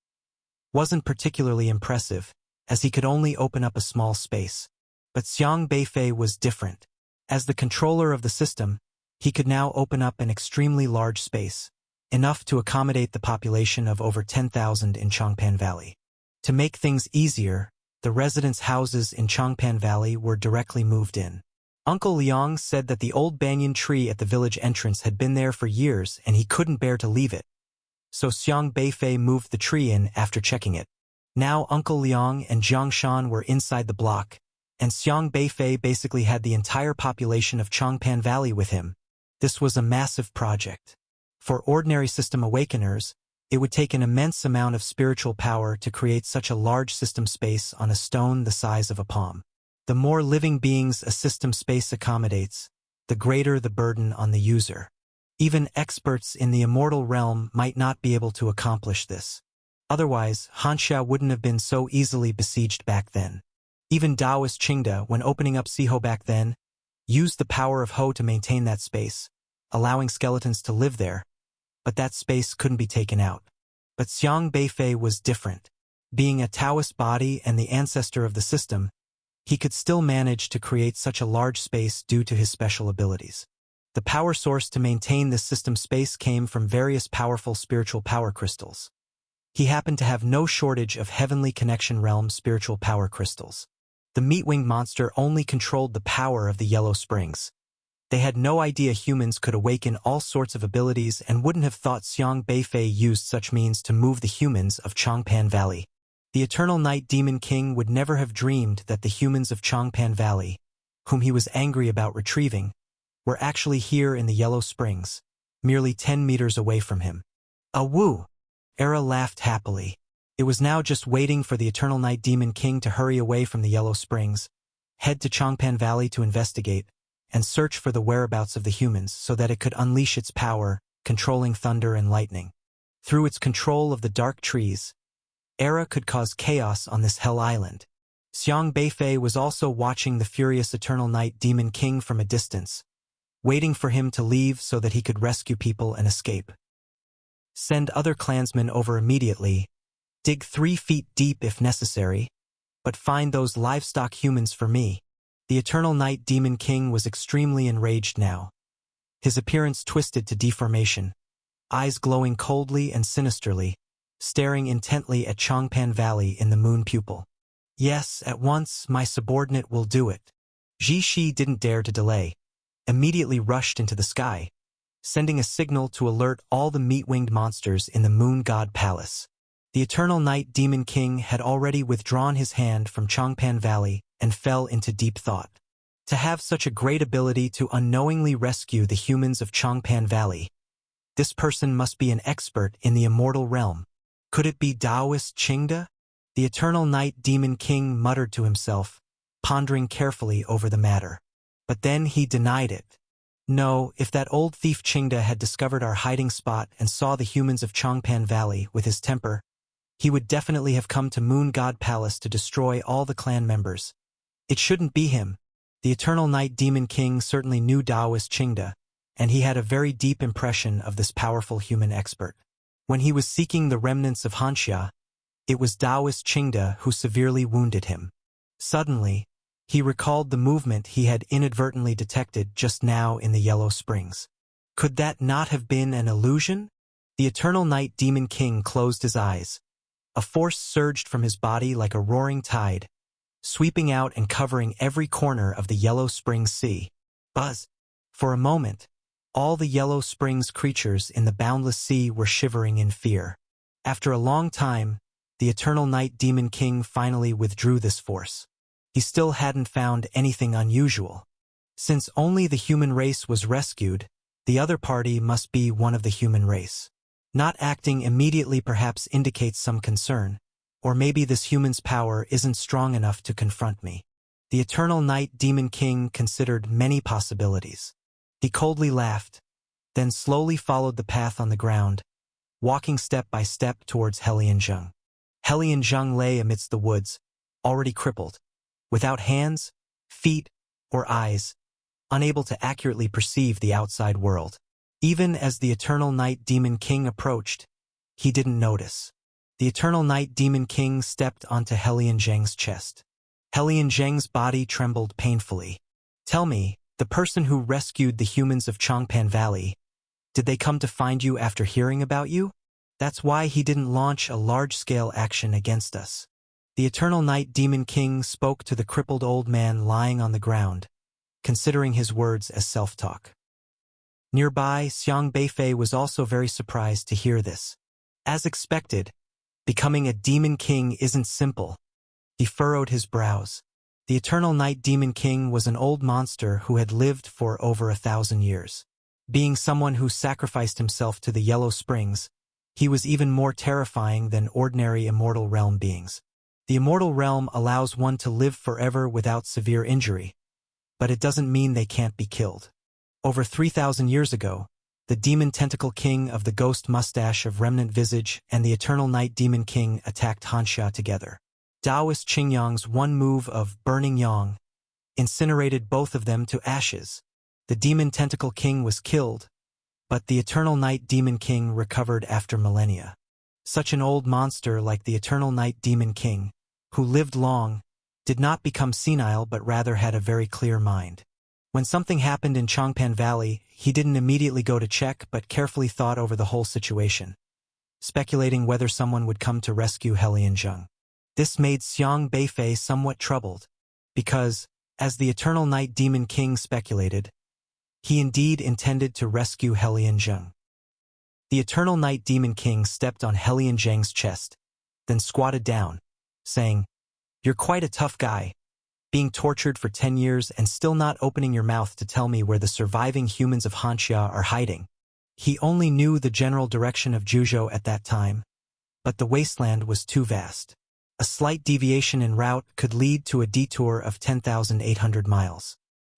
wasn't particularly impressive, as he could only open up a small space. But Xiang Beifei was different. As the controller of the system, he could now open up an extremely large space, enough to accommodate the population of over 10,000 in Changpan Valley. To make things easier, the residents' houses in Changpan Valley were directly moved in. Uncle Liang said that the old banyan tree at the village entrance had been there for years and he couldn't bear to leave it. So Xiang Beifei moved the tree in after checking it. Now Uncle Liang and Jiang Shan were inside the block, and Xiang Beifei basically had the entire population of Changpan Valley with him. This was a massive project. For ordinary system awakeners, it would take an immense amount of spiritual power to create such a large system space on a stone the size of a palm. The more living beings a system space accommodates, the greater the burden on the user. Even experts in the immortal realm might not be able to accomplish this. Otherwise, Hanxia wouldn't have been so easily besieged back then. Even Taoist Qingda, when opening up Siho back then, used the power of Ho to maintain that space, allowing skeletons to live there, but that space couldn't be taken out. But Xiang Beifei was different. Being a Taoist body and the ancestor of the system, he could still manage to create such a large space due to his special abilities. The power source to maintain this system space came from various powerful spiritual power crystals. He happened to have no shortage of Heavenly Connection Realm spiritual power crystals. The meat-winged monster only controlled the power of the Yellow Springs. They had no idea humans could awaken all sorts of abilities and wouldn't have thought Xiang Beifei used such means to move the humans of Changpan Valley. The Eternal Night Demon King would never have dreamed that the humans of Changpan Valley, whom he was angry about retrieving, were actually here in the Yellow Springs, merely 10 meters away from him. Awoo! Era laughed happily. It was now just waiting for the Eternal Night Demon King to hurry away from the Yellow Springs, head to Changpan Valley to investigate, and search for the whereabouts of the humans so that it could unleash its power, controlling thunder and lightning. Through its control of the dark trees, Era could cause chaos on this Hell Island. Xiang Beifei was also watching the furious Eternal Night Demon King from a distance, waiting for him to leave so that he could rescue people and escape. Send other clansmen over immediately, dig 3 feet deep if necessary, but find those livestock humans for me. The Eternal Night Demon King was extremely enraged now. His appearance twisted to deformation, eyes glowing coldly and sinisterly, staring intently at Changpan Valley in the moon pupil. Yes, at once, my subordinate will do it. Ji Shi didn't dare to delay, immediately rushed into the sky, sending a signal to alert all the meat-winged monsters in the Moon God Palace. The Eternal Night Demon King had already withdrawn his hand from Changpan Valley and fell into deep thought. To have such a great ability to unknowingly rescue the humans of Changpan Valley, this person must be an expert in the immortal realm. Could it be Taoist Qingda? The Eternal Night Demon King muttered to himself, pondering carefully over the matter. But then he denied it. No, if that old thief Qingda had discovered our hiding spot and saw the humans of Changpan Valley with his temper, he would definitely have come to Moon God Palace to destroy all the clan members. It shouldn't be him. The Eternal Night Demon King certainly knew Taoist Qingda, and he had a very deep impression of this powerful human expert. When he was seeking the remnants of Hanxia, It was Taoist Qingde who severely wounded him. Suddenly, he recalled the movement he had inadvertently detected just now in the Yellow Springs. Could that not have been an illusion? The Eternal Night Demon King closed his eyes. A force surged from his body like a roaring tide, sweeping out and covering every corner of the Yellow Springs Sea. Buzz! For a moment, all the Yellow Springs creatures in the boundless sea were shivering in fear. After a long time, the Eternal Night Demon King finally withdrew this force. He still hadn't found anything unusual. Since only the human race was rescued, the other party must be one of the human race. Not acting immediately perhaps indicates some concern, or maybe this human's power isn't strong enough to confront me. The Eternal Night Demon King considered many possibilities. He coldly laughed, then slowly followed the path on the ground, walking step by step towards Helianzheng. Helianzheng lay amidst the woods, already crippled, without hands, feet, or eyes, unable to accurately perceive the outside world. Even as the Eternal Night Demon King approached, he didn't notice. The Eternal Night Demon King stepped onto Helianzheng's chest. Helianzheng's body trembled painfully. Tell me, the person who rescued the humans of Changpan Valley, did they come to find you after hearing about you? That's why he didn't launch a large-scale action against us. The Eternal Night Demon King spoke to the crippled old man lying on the ground, considering his words as self-talk. Nearby, Xiang Beifei was also very surprised to hear this. As expected, becoming a Demon King isn't simple. He furrowed his brows. The Eternal Night Demon King was an old monster who had lived for over 1,000 years. Being someone who sacrificed himself to the Yellow Springs, he was even more terrifying than ordinary Immortal Realm beings. The Immortal Realm allows one to live forever without severe injury, but it doesn't mean they can't be killed. Over 3,000 years ago, the Demon Tentacle King of the Ghost Mustache of Remnant Visage and the Eternal Night Demon King attacked Hanxia together. Taoist Qingyang's one move of Burning Yang incinerated both of them to ashes. The Demon Tentacle King was killed, but the Eternal Night Demon King recovered after millennia. Such an old monster like the Eternal Night Demon King, who lived long, did not become senile but rather had a very clear mind. When something happened in Changpan Valley, he didn't immediately go to check but carefully thought over the whole situation, speculating whether someone would come to rescue Helianzheng. This made Xiang Beifei somewhat troubled, because, as the Eternal Night Demon King speculated, he indeed intended to rescue Helianzheng. The Eternal Night Demon King stepped on Helianzheng's chest, then squatted down, saying, "You're quite a tough guy, being tortured for 10 years and still not opening your mouth to tell me where the surviving humans of Hanxia are hiding." He only knew the general direction of Juzhou at that time, but the wasteland was too vast. A slight deviation in route could lead to a detour of 10,800 miles.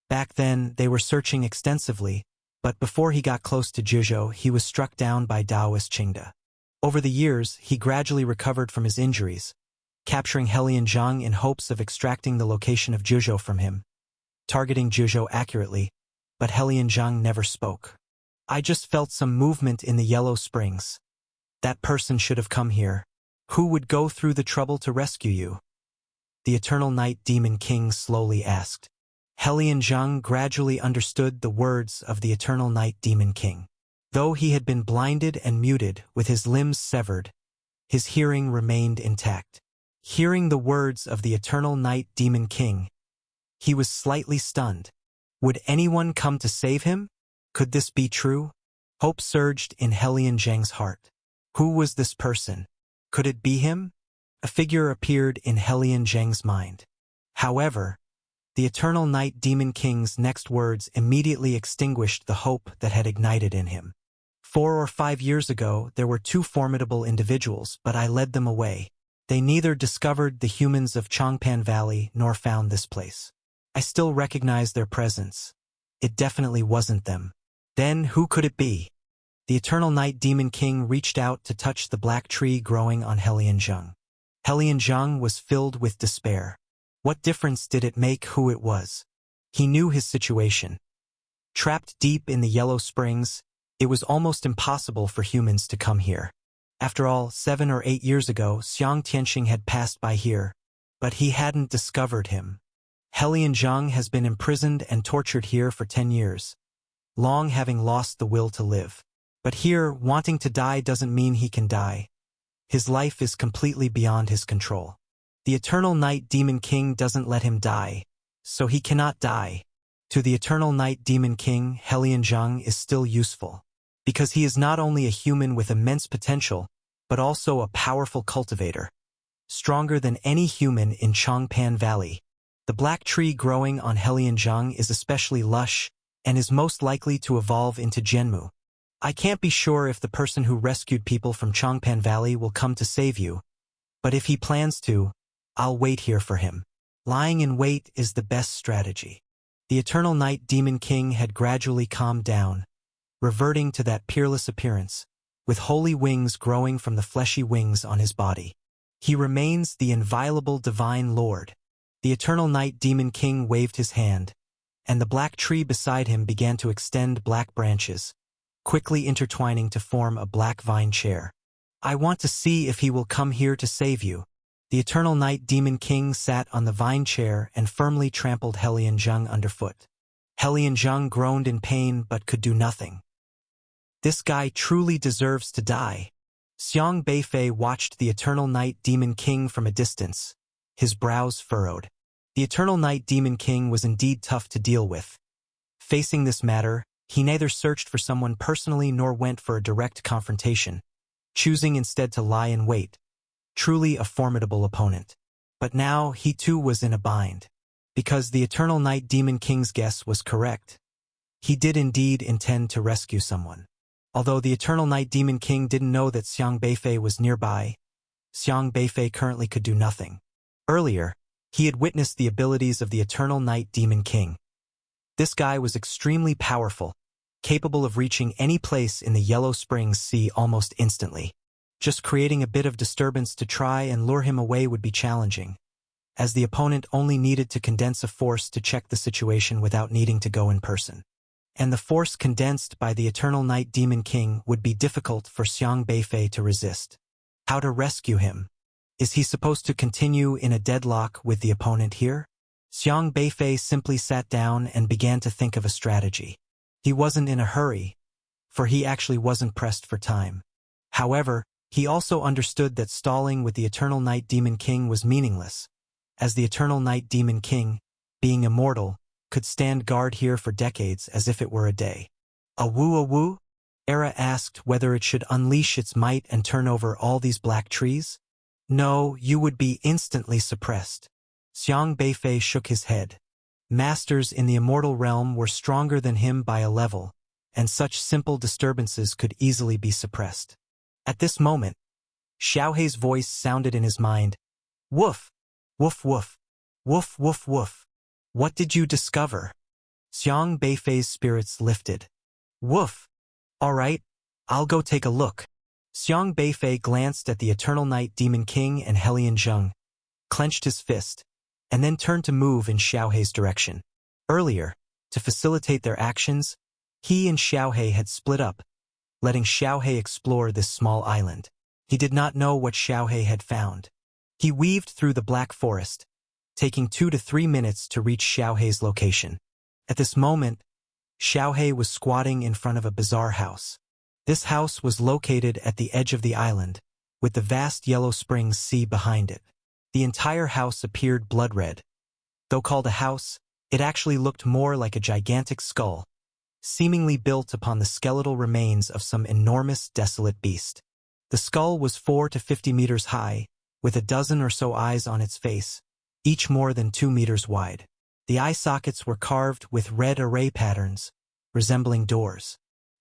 Back then, they were searching extensively, but before he got close to Juzhou, he was struck down by Taoist Qingde. Over the years, he gradually recovered from his injuries, capturing Helianzheng in hopes of extracting the location of Juzhou from him, targeting Juzhou accurately, but Helianzheng never spoke. "I just felt some movement in the Yellow Springs. That person should have come here. Who would go through the trouble to rescue you?" The Eternal Night Demon King slowly asked. Helianzheng gradually understood the words of the Eternal Night Demon King. Though he had been blinded and muted with his limbs severed, his hearing remained intact. Hearing the words of the Eternal Night Demon King, he was slightly stunned. Would anyone come to save him? Could this be true? Hope surged in Helianzheng's heart. Who was this person? Could it be him? A figure appeared in Helianzheng's mind. However, the Eternal Night Demon King's next words immediately extinguished the hope that had ignited in him. 4 or 5 years ago, there were 2 formidable individuals, but I led them away. They neither discovered the humans of Changpan Valley nor found this place. I still recognize their presence. It definitely wasn't them. Then who could it be? The Eternal Night Demon King reached out to touch the black tree growing on Helianzheng. Helianzheng was filled with despair. What difference did it make who it was? He knew his situation. Trapped deep in the Yellow Springs, it was almost impossible for humans to come here. After all, 7 or 8 years ago, Xiang Tianxing had passed by here, but he hadn't discovered him. Helian Zheng has been imprisoned and tortured here for 10 years, long having lost the will to live. But here, wanting to die doesn't mean he can die. His life is completely beyond his control. The Eternal Night Demon King doesn't let him die, so he cannot die. To the Eternal Night Demon King, Helian Zheng is still useful, because he is not only a human with immense potential, but also a powerful cultivator, stronger than any human in Chongpan Valley. The black tree growing on Helian Zheng is especially lush and is most likely to evolve into Zhenmu. I can't be sure if the person who rescued people from Chongpan Valley will come to save you, but if he plans to, I'll wait here for him. Lying in wait is the best strategy. The Eternal Night Demon King had gradually calmed down, reverting to that peerless appearance, with holy wings growing from the fleshy wings on his body. He remains the inviolable divine lord. The Eternal Night Demon King waved his hand, and the black tree beside him began to extend black branches, quickly intertwining to form a black vine chair. I want to see if he will come here to save you. The Eternal Night Demon King sat on the vine chair and firmly trampled Helian Zheng underfoot. Helian Zheng groaned in pain but could do nothing. This guy truly deserves to die. Xiang Beifei watched the Eternal Night Demon King from a distance, his brows furrowed. The Eternal Night Demon King was indeed tough to deal with. Facing this matter, he neither searched for someone personally nor went for a direct confrontation, choosing instead to lie in wait. Truly a formidable opponent. But now he too was in a bind, because the Eternal Night Demon King's guess was correct. He did indeed intend to rescue someone. Although the Eternal Night Demon King didn't know that Xiang Beifei was nearby, Xiang Beifei currently could do nothing. Earlier, he had witnessed the abilities of the Eternal Night Demon King. This guy was extremely powerful, capable of reaching any place in the Yellow Springs Sea almost instantly. Just creating a bit of disturbance to try and lure him away would be challenging, as the opponent only needed to condense a force to check the situation without needing to go in person. And the force condensed by the Eternal Night Demon King would be difficult for Xiang Beifei to resist. How to rescue him? Is he supposed to continue in a deadlock with the opponent here? Xiang Beifei simply sat down and began to think of a strategy. He wasn't in a hurry, for he actually wasn't pressed for time. However, he also understood that stalling with the Eternal Night Demon King was meaningless, as the Eternal Night Demon King, being immortal, could stand guard here for decades as if it were a day. A woo? Era asked whether it should unleash its might and turn over all these black trees. No, you would be instantly suppressed. Xiang Beifei shook his head. Masters in the immortal realm were stronger than him by a level, and such simple disturbances could easily be suppressed. At this moment, Xiaohei's voice sounded in his mind. Woof! Woof woof! Woof woof woof! What did you discover? Xiang Beifei's spirits lifted. Woof! All right, I'll go take a look. Xiang Beifei glanced at the Eternal Night Demon King and Helian Zheng, clenched his fist, and then turned to move in Xiaohei's direction. Earlier, to facilitate their actions, he and Xiaohei had split up, letting Xiaohei explore this small island. He did not know what Xiaohei had found. He weaved through the black forest, taking 2 to 3 minutes to reach Xiaohei's location. At this moment, Xiaohei was squatting in front of a bizarre house. This house was located at the edge of the island, with the vast Yellow Springs Sea behind it. The entire house appeared blood-red. Though called a house, it actually looked more like a gigantic skull, seemingly built upon the skeletal remains of some enormous, desolate beast. The skull was 4 to 50 meters high, with a dozen or so eyes on its face, each more than 2 meters wide. The eye sockets were carved with red array patterns, resembling doors.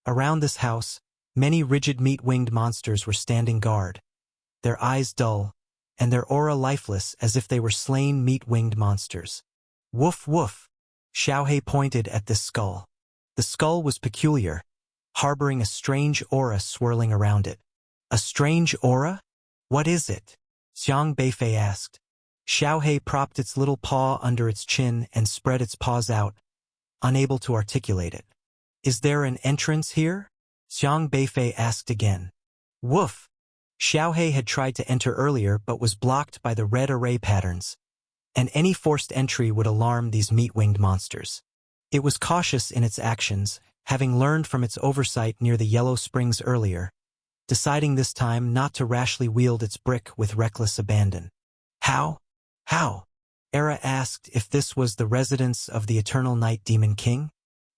Around this house, many rigid meat-winged monsters were standing guard, their eyes dull, and their aura lifeless as if they were slain meat-winged monsters. Woof woof! Xiaohei pointed at this skull. The skull was peculiar, harboring a strange aura swirling around it. A strange aura? What is it? Xiang Beifei asked. Xiaohei propped its little paw under its chin and spread its paws out, unable to articulate it. Is there an entrance here? Xiang Beifei asked again. Woof! Xiaohe had tried to enter earlier but was blocked by the red array patterns, and any forced entry would alarm these meat-winged monsters. It was cautious in its actions, having learned from its oversight near the Yellow Springs earlier, deciding this time not to rashly wield its brick with reckless abandon. How? How? Era asked if this was the residence of the Eternal Night Demon King.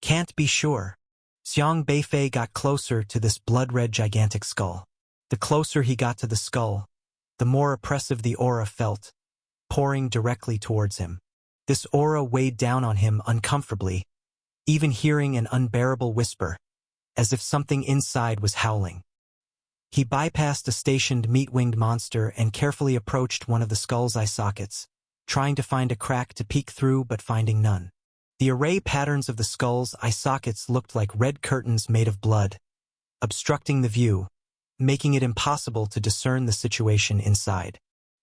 Can't be sure. Xiang Beifei got closer to this blood-red gigantic skull. The closer he got to the skull, the more oppressive the aura felt, pouring directly towards him. This aura weighed down on him uncomfortably, even hearing an unbearable whisper, as if something inside was howling. He bypassed a stationed meat-winged monster and carefully approached one of the skull's eye sockets, trying to find a crack to peek through but finding none. The array patterns of the skull's eye sockets looked like red curtains made of blood, obstructing the view, making it impossible to discern the situation inside.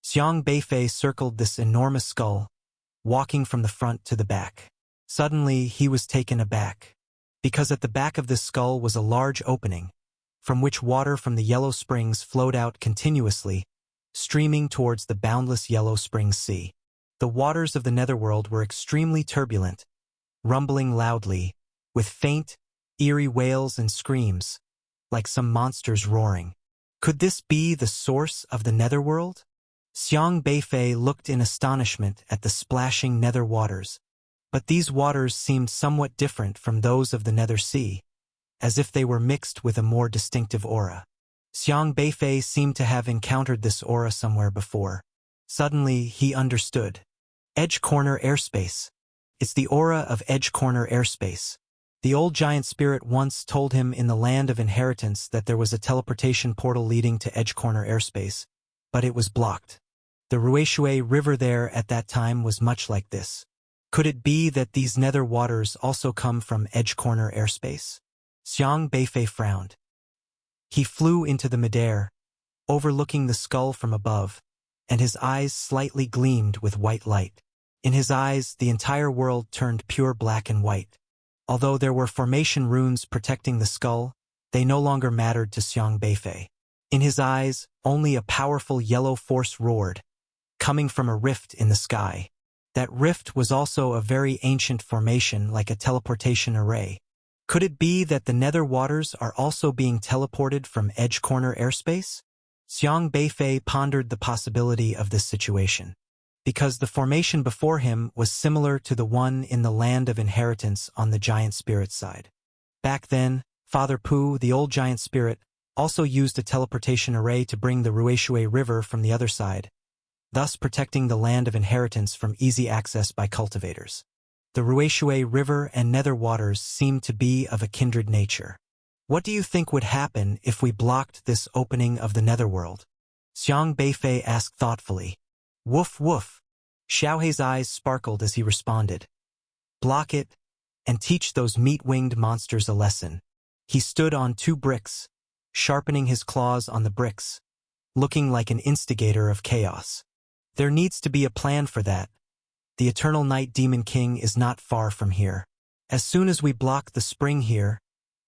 Xiang Beifei circled this enormous skull, walking from the front to the back. Suddenly, he was taken aback, because at the back of this skull was a large opening, from which water from the Yellow Springs flowed out continuously, streaming towards the boundless Yellow Springs Sea. The waters of the netherworld were extremely turbulent, rumbling loudly, with faint, eerie wails and screams, like some monsters roaring. Could this be the source of the netherworld? Xiang Beifei looked in astonishment at the splashing nether waters, but these waters seemed somewhat different from those of the nether sea, as if they were mixed with a more distinctive aura. Xiang Beifei seemed to have encountered this aura somewhere before. Suddenly, he understood. Edge Corner Airspace. It's the aura of Edge Corner Airspace. The old giant spirit once told him in the Land of Inheritance that there was a teleportation portal leading to Edge Corner Airspace, but it was blocked. The Ruishui River there at that time was much like this. Could it be that these nether waters also come from Edge Corner Airspace? Xiang Beifei frowned. He flew into the midair, overlooking the skull from above, and his eyes slightly gleamed with white light. In his eyes, the entire world turned pure black and white. Although there were formation runes protecting the skull, they no longer mattered to Xiang Beifei. In his eyes, only a powerful yellow force roared, coming from a rift in the sky. That rift was also a very ancient formation like a teleportation array. Could it be that the nether waters are also being teleported from Edge Corner Airspace? Xiang Beifei pondered the possibility of this situation, because the formation before him was similar to the one in the Land of Inheritance on the giant spirit side. Back then, Father Pu, the old giant spirit, also used a teleportation array to bring the Ruishui River from the other side, thus protecting the Land of Inheritance from easy access by cultivators. The Ruishui River and nether waters seemed to be of a kindred nature. What do you think would happen if we blocked this opening of the netherworld? Xiang Beifei asked thoughtfully. Woof woof. Xiaohe's eyes sparkled as he responded. Block it, and teach those meat-winged monsters a lesson. He stood on 2 bricks, sharpening his claws on the bricks, looking like an instigator of chaos. There needs to be a plan for that. The Eternal Night Demon King is not far from here. As soon as we block the spring here,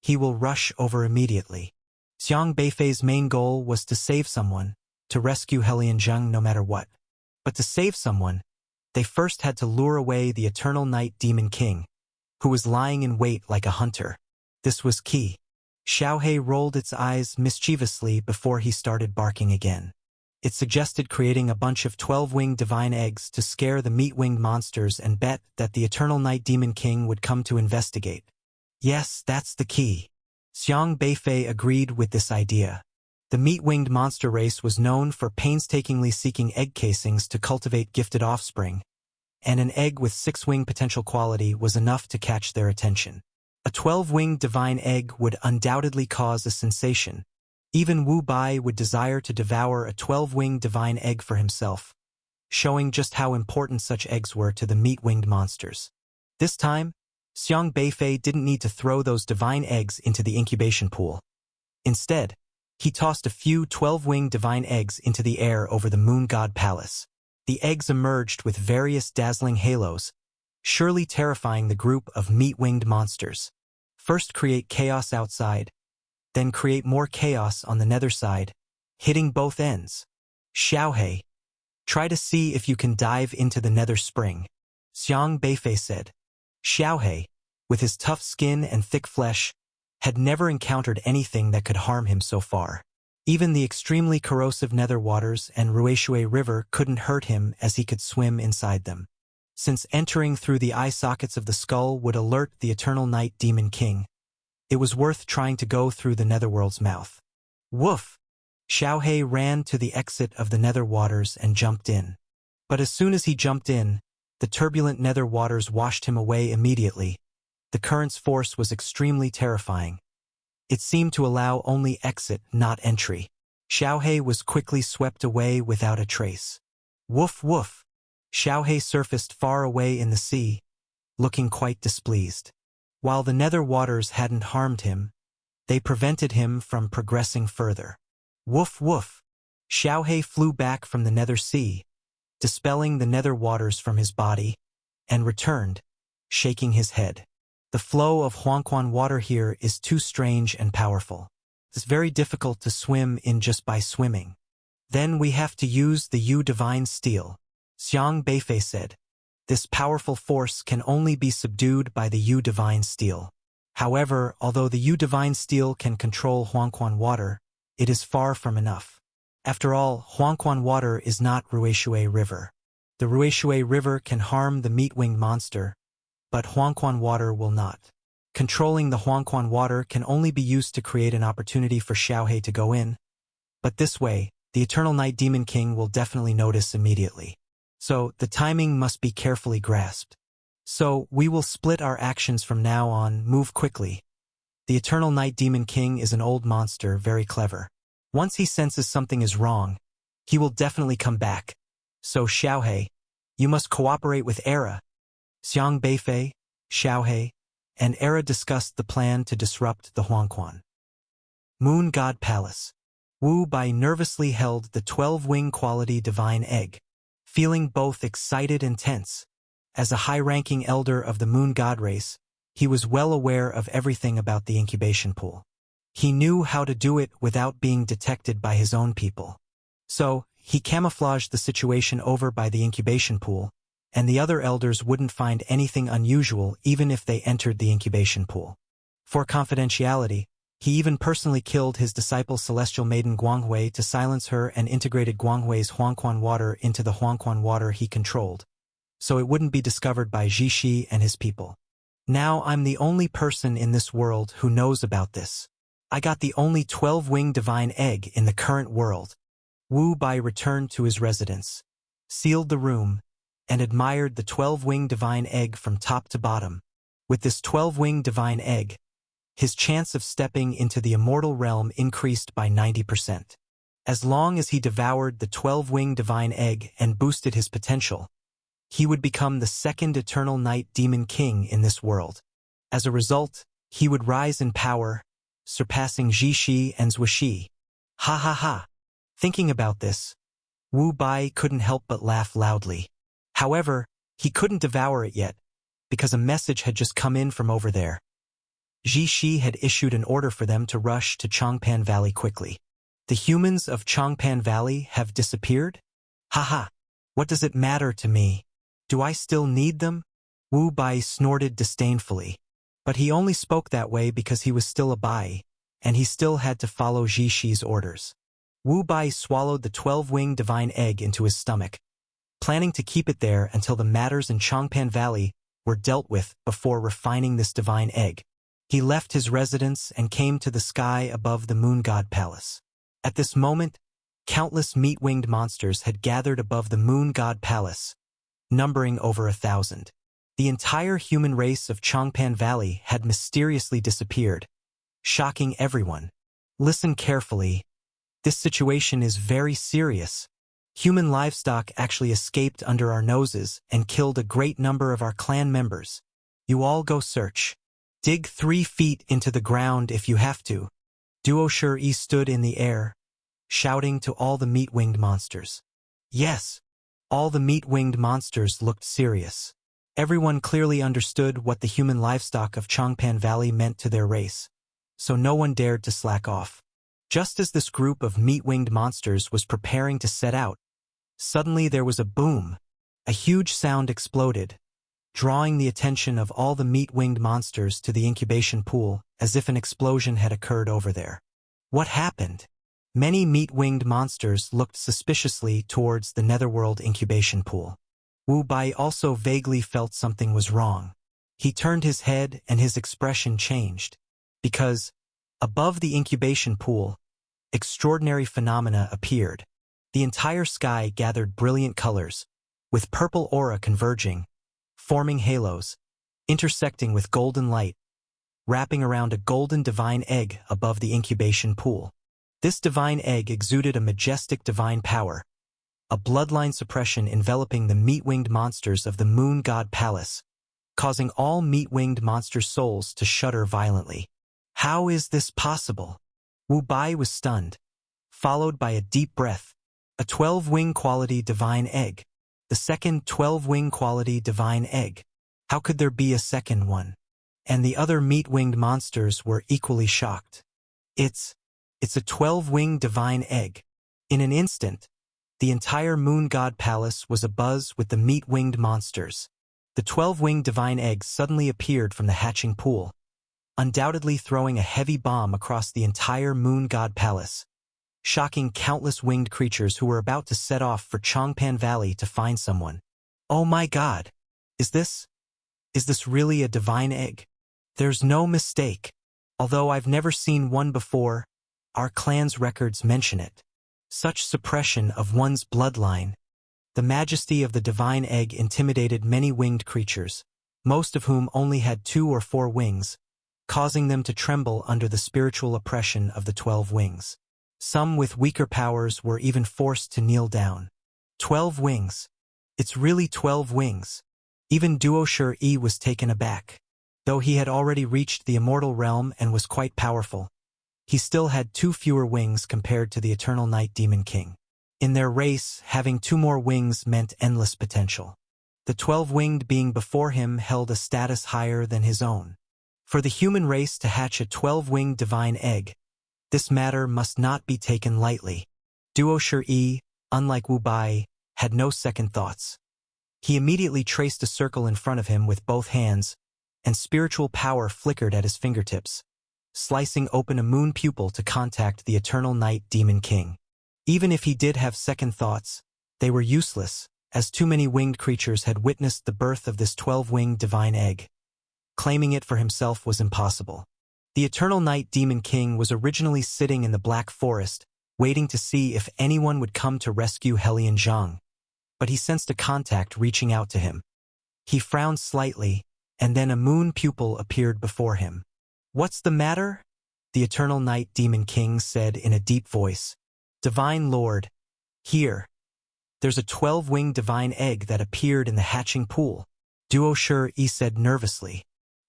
he will rush over immediately. Xiang Beifei's main goal was to save someone, to rescue Helian Zheng no matter what. But to save someone, they first had to lure away the Eternal Night Demon King, who was lying in wait like a hunter. This was key. Xiaohe rolled its eyes mischievously before he started barking again. It suggested creating a bunch of 12-winged divine eggs to scare the meat-winged monsters and bet that the Eternal Night Demon King would come to investigate. Yes, that's the key. Xiang Beifei agreed with this idea. The meat-winged monster race was known for painstakingly seeking egg casings to cultivate gifted offspring, and an egg with 6-wing potential quality was enough to catch their attention. A 12-winged divine egg would undoubtedly cause a sensation. Even Wu Bai would desire to devour a 12-winged divine egg for himself, showing just how important such eggs were to the meat-winged monsters. This time, Xiang Beifei didn't need to throw those divine eggs into the incubation pool. Instead, he tossed a few 12-winged divine eggs into the air over the Moon God Palace. The eggs emerged with various dazzling halos, surely terrifying the group of meat-winged monsters. First create chaos outside, then create more chaos on the nether side, hitting both ends. Xiaohei, try to see if you can dive into the nether spring, Xiang Beifei said. Xiaohei, with his tough skin and thick flesh, had never encountered anything that could harm him so far. Even the extremely corrosive nether waters and Ruishui River couldn't hurt him as he could swim inside them. Since entering through the eye sockets of the skull would alert the Eternal Night Demon King, it was worth trying to go through the netherworld's mouth. Woof! Xiaohei ran to the exit of the nether waters and jumped in. But as soon as he jumped in, the turbulent nether waters washed him away immediately. The current's force was extremely terrifying. It seemed to allow only exit, not entry. Xiaohei was quickly swept away without a trace. Woof woof! Xiaohei surfaced far away in the sea, looking quite displeased. While the nether waters hadn't harmed him, they prevented him from progressing further. Woof woof! Xiaohei flew back from the nether sea, dispelling the nether waters from his body, and returned, shaking his head. The flow of Huangquan water here is too strange and powerful. It's very difficult to swim in just by swimming. Then we have to use the Yu Divine Steel, Xiang Beifei said. This powerful force can only be subdued by the Yu Divine Steel. However, although the Yu Divine Steel can control Huangquan water, it is far from enough. After all, Huangquan water is not Ruishui River. The Ruishui River can harm the meat-winged monster, but Huangquan water will not. Controlling the Huangquan water can only be used to create an opportunity for Xiaohei to go in, but this way, the Eternal Night Demon King will definitely notice immediately. So, the timing must be carefully grasped. So, we will split our actions from now on, move quickly. The Eternal Night Demon King is an old monster, very clever. Once he senses something is wrong, he will definitely come back. So Xiaohei, you must cooperate with Era. Xiang Beifei, Xiaohei, and Era discussed the plan to disrupt the Huangquan Moon God Palace. Wu Bai nervously held the 12-wing quality divine egg, feeling both excited and tense. As a high-ranking elder of the Moon God race, he was well aware of everything about the incubation pool. He knew how to do it without being detected by his own people. So, he camouflaged the situation over by the incubation pool, and the other elders wouldn't find anything unusual even if they entered the incubation pool. For confidentiality, he even personally killed his disciple Celestial Maiden Guanghui to silence her and integrated Guanghui's Huangquan water into the Huangquan water he controlled, so it wouldn't be discovered by Zhishi and his people. Now I'm the only person in this world who knows about this. I got the only 12-wing divine egg in the current world. Wu Bai returned to his residence, sealed the room, and admired the 12-wing divine egg from top to bottom. With this 12-wing divine egg, his chance of stepping into the immortal realm increased by 90%. As long as he devoured the 12-wing divine egg and boosted his potential, he would become the second Eternal Night Demon King in this world. As a result, he would rise in power, surpassing Zhishi and Zhuishi. Ha ha ha! Thinking about this, Wu Bai couldn't help but laugh loudly. However, he couldn't devour it yet, because a message had just come in from over there. Zhishi had issued an order for them to rush to Changpan Valley quickly. The humans of Changpan Valley have disappeared? Haha, what does it matter to me? Do I still need them? Wu Bai snorted disdainfully. But he only spoke that way because he was still a Bai, and he still had to follow Zhishi's orders. Wu Bai swallowed the 12-wing divine egg into his stomach, planning to keep it there until the matters in Changpan Valley were dealt with before refining this divine egg. He left his residence and came to the sky above the Moon God Palace. At this moment, countless meat-winged monsters had gathered above the Moon God Palace, numbering over 1,000. The entire human race of Changpan Valley had mysteriously disappeared, shocking everyone. Listen carefully. This situation is very serious. Human livestock actually escaped under our noses and killed a great number of our clan members. You all go search. Dig 3 feet into the ground if you have to. Duo Shi stood in the air, shouting to all the meat-winged monsters. Yes, all the meat-winged monsters looked serious. Everyone clearly understood what the human livestock of Changpan Valley meant to their race, so no one dared to slack off. Just as this group of meat-winged monsters was preparing to set out, suddenly there was a boom. A huge sound exploded, drawing the attention of all the meat-winged monsters to the incubation pool, as if an explosion had occurred over there. What happened? Many meat-winged monsters looked suspiciously towards the netherworld incubation pool. Wu Bai also vaguely felt something was wrong. He turned his head and his expression changed, because, above the incubation pool, extraordinary phenomena appeared. The entire sky gathered brilliant colors, with purple aura converging, forming halos, intersecting with golden light, wrapping around a golden divine egg above the incubation pool. This divine egg exuded a majestic divine power, a bloodline suppression enveloping the meat-winged monsters of the Moon God Palace, causing all meat-winged monster souls to shudder violently. How is this possible? Wu Bai was stunned, followed by a deep breath. A 12-wing quality divine egg. The second 12-wing quality divine egg. How could there be a second one? And the other meat-winged monsters were equally shocked. It's a 12-wing divine egg. In an instant, the entire Moon God Palace was abuzz with the meat-winged monsters. The 12-wing divine egg suddenly appeared from the hatching pool, undoubtedly throwing a heavy bomb across the entire Moon God Palace, shocking countless winged creatures who were about to set off for Changpan Valley to find someone. Oh my God! Is this really a divine egg? There's no mistake. Although I've never seen one before, our clan's records mention it. Such suppression of one's bloodline. The majesty of the divine egg intimidated many winged creatures, most of whom only had 2 or 4 wings, causing them to tremble under the spiritual oppression of the 12 wings. Some with weaker powers were even forced to kneel down. 12 wings. It's really 12 wings. Even Duo-Shi Yi was taken aback. Though he had already reached the immortal realm and was quite powerful, he still had 2 fewer wings compared to the Eternal Night Demon King. In their race, having 2 more wings meant endless potential. The 12-winged being before him held a status higher than his own. For the human race to hatch a 12-winged divine egg, this matter must not be taken lightly. Duo-Shi Yi, unlike Wu Bai, had no second thoughts. He immediately traced a circle in front of him with both hands, and spiritual power flickered at his fingertips, slicing open a moon pupil to contact the Eternal Night Demon King. Even if he did have second thoughts, they were useless, as too many winged creatures had witnessed the birth of this 12-winged divine egg. Claiming it for himself was impossible. The Eternal Night Demon King was originally sitting in the Black Forest, waiting to see if anyone would come to rescue Helian Zhang. But he sensed a contact reaching out to him. He frowned slightly, and then a moon pupil appeared before him. "What's the matter?" the Eternal Night Demon King said in a deep voice. "Divine Lord, here. There's a 12-winged divine egg that appeared in the hatching pool," Duo-Shi Yi said nervously.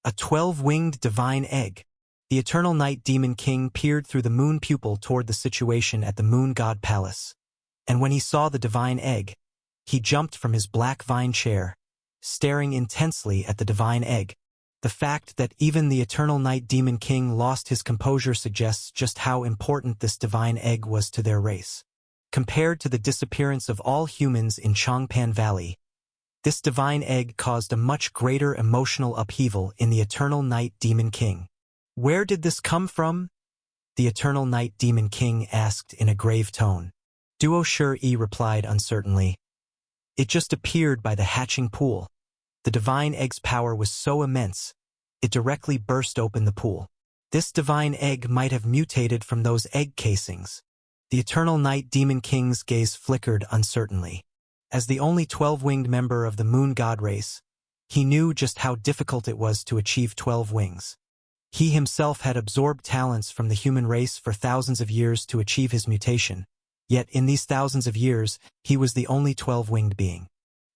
A 12-winged divine egg. The Eternal Night Demon King peered through the moon pupil toward the situation at the Moon God Palace. And when he saw the divine egg, he jumped from his black vine chair, staring intensely at the divine egg. The fact that even the Eternal Night Demon King lost his composure suggests just how important this divine egg was to their race. Compared to the disappearance of all humans in Changpan Valley, this divine egg caused a much greater emotional upheaval in the Eternal Night Demon King. "Where did this come from?" the Eternal Night Demon King asked in a grave tone. Duo-Shi Yi replied uncertainly. "It just appeared by the hatching pool. The divine egg's power was so immense, it directly burst open the pool. This divine egg might have mutated from those egg casings." The Eternal Night Demon King's gaze flickered uncertainly. As the only 12-winged member of the Moon God race, he knew just how difficult it was to achieve 12 wings. He himself had absorbed talents from the human race for thousands of years to achieve his mutation. Yet in these thousands of years, he was the only 12-winged being.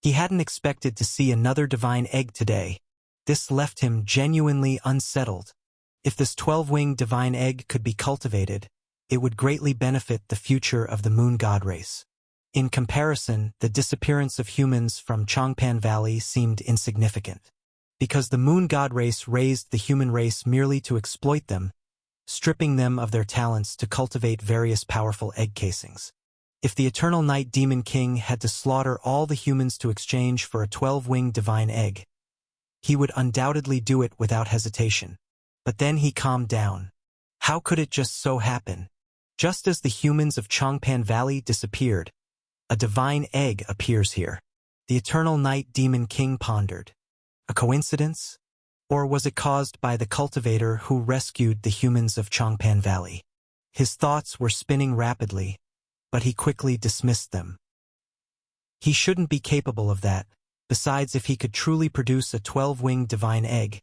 He hadn't expected to see another divine egg today. This left him genuinely unsettled. If this 12-winged divine egg could be cultivated, it would greatly benefit the future of the Moon God race. In comparison, the disappearance of humans from Changpan Valley seemed insignificant. Because the Moon God race raised the human race merely to exploit them, stripping them of their talents to cultivate various powerful egg casings. If the Eternal Night Demon King had to slaughter all the humans to exchange for a 12-winged divine egg, he would undoubtedly do it without hesitation. But then he calmed down. How could it just so happen? Just as the humans of Changpan Valley disappeared, a divine egg appears here. The Eternal Night Demon King pondered. A coincidence? Or was it caused by the cultivator who rescued the humans of Changpan Valley? His thoughts were spinning rapidly, but he quickly dismissed them. He shouldn't be capable of that. Besides, if he could truly produce a 12-winged divine egg,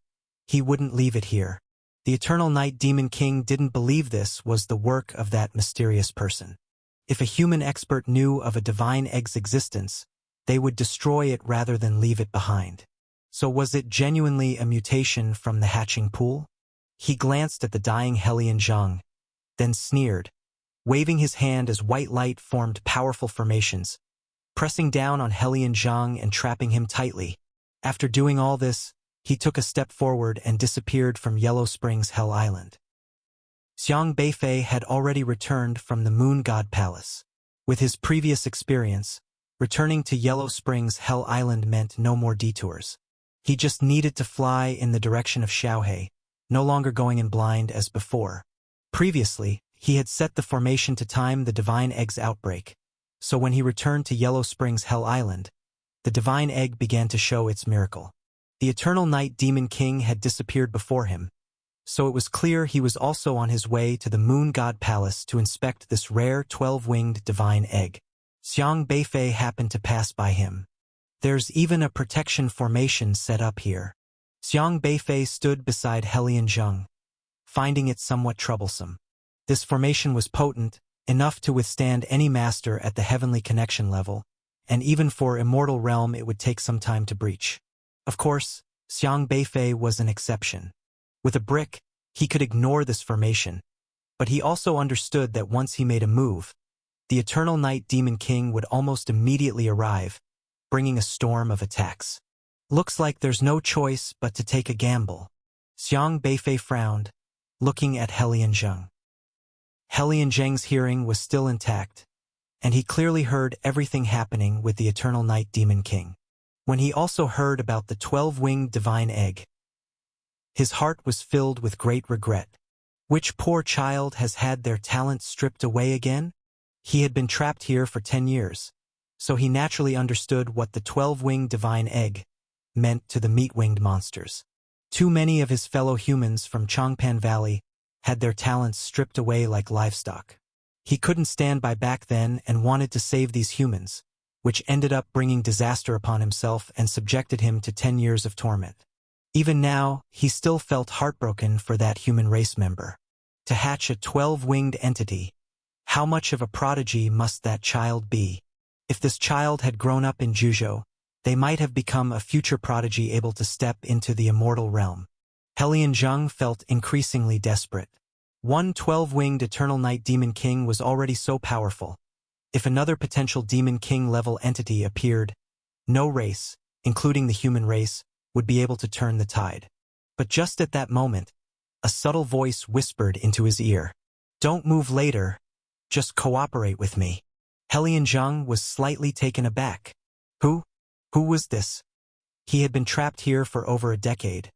he wouldn't leave it here. The Eternal Night Demon King didn't believe this was the work of that mysterious person. If a human expert knew of a divine egg's existence, they would destroy it rather than leave it behind. So was it genuinely a mutation from the hatching pool? He glanced at the dying Helian Zhang, then sneered, waving his hand as white light formed powerful formations, pressing down on Helian Zhang and trapping him tightly. After doing all this, he took a step forward and disappeared from Yellow Springs Hell Island. Xiang Beifei had already returned from the Moon God Palace. With his previous experience, returning to Yellow Springs Hell Island meant no more detours. He just needed to fly in the direction of Xiaohe, no longer going in blind as before. Previously, he had set the formation to time the divine egg's outbreak, so when he returned to Yellow Springs Hell Island, the divine egg began to show its miracle. The Eternal Night Demon King had disappeared before him, so it was clear he was also on his way to the Moon God Palace to inspect this rare 12-winged divine egg. Xiang Beifei happened to pass by him. There's even a protection formation set up here. Xiang Beifei stood beside Helian Zhang, finding it somewhat troublesome. This formation was potent, enough to withstand any master at the heavenly connection level, and even for Immortal Realm it would take some time to breach. Of course, Xiang Beifei was an exception. With a brick, he could ignore this formation, but he also understood that once he made a move, the Eternal Night Demon King would almost immediately arrive, bringing a storm of attacks. Looks like there's no choice but to take a gamble. Xiang Beifei frowned, looking at Helian Zhang. Helian Zhang's hearing was still intact, and he clearly heard everything happening with the Eternal Night Demon King. When he also heard about the 12-winged divine egg, his heart was filled with great regret. Which poor child has had their talent stripped away again? He had been trapped here for 10 years, so he naturally understood what the 12-winged divine egg meant to the meat-winged monsters. Too many of his fellow humans from Changpan Valley had their talents stripped away like livestock. He couldn't stand by back then and wanted to save these humans, which ended up bringing disaster upon himself and subjected him to 10 years of torment. Even now, he still felt heartbroken for that human race member. To hatch a 12-winged entity, how much of a prodigy must that child be? If this child had grown up in Juzhou, they might have become a future prodigy able to step into the immortal realm. Helian Zhang felt increasingly desperate. One 12-winged Eternal Night Demon King was already so powerful. If another potential Demon King-level entity appeared, no race, including the human race, would be able to turn the tide. But just at that moment, a subtle voice whispered into his ear. "Don't move later, just cooperate with me." Helian Zhang was slightly taken aback. Who was this? He had been trapped here for over a decade,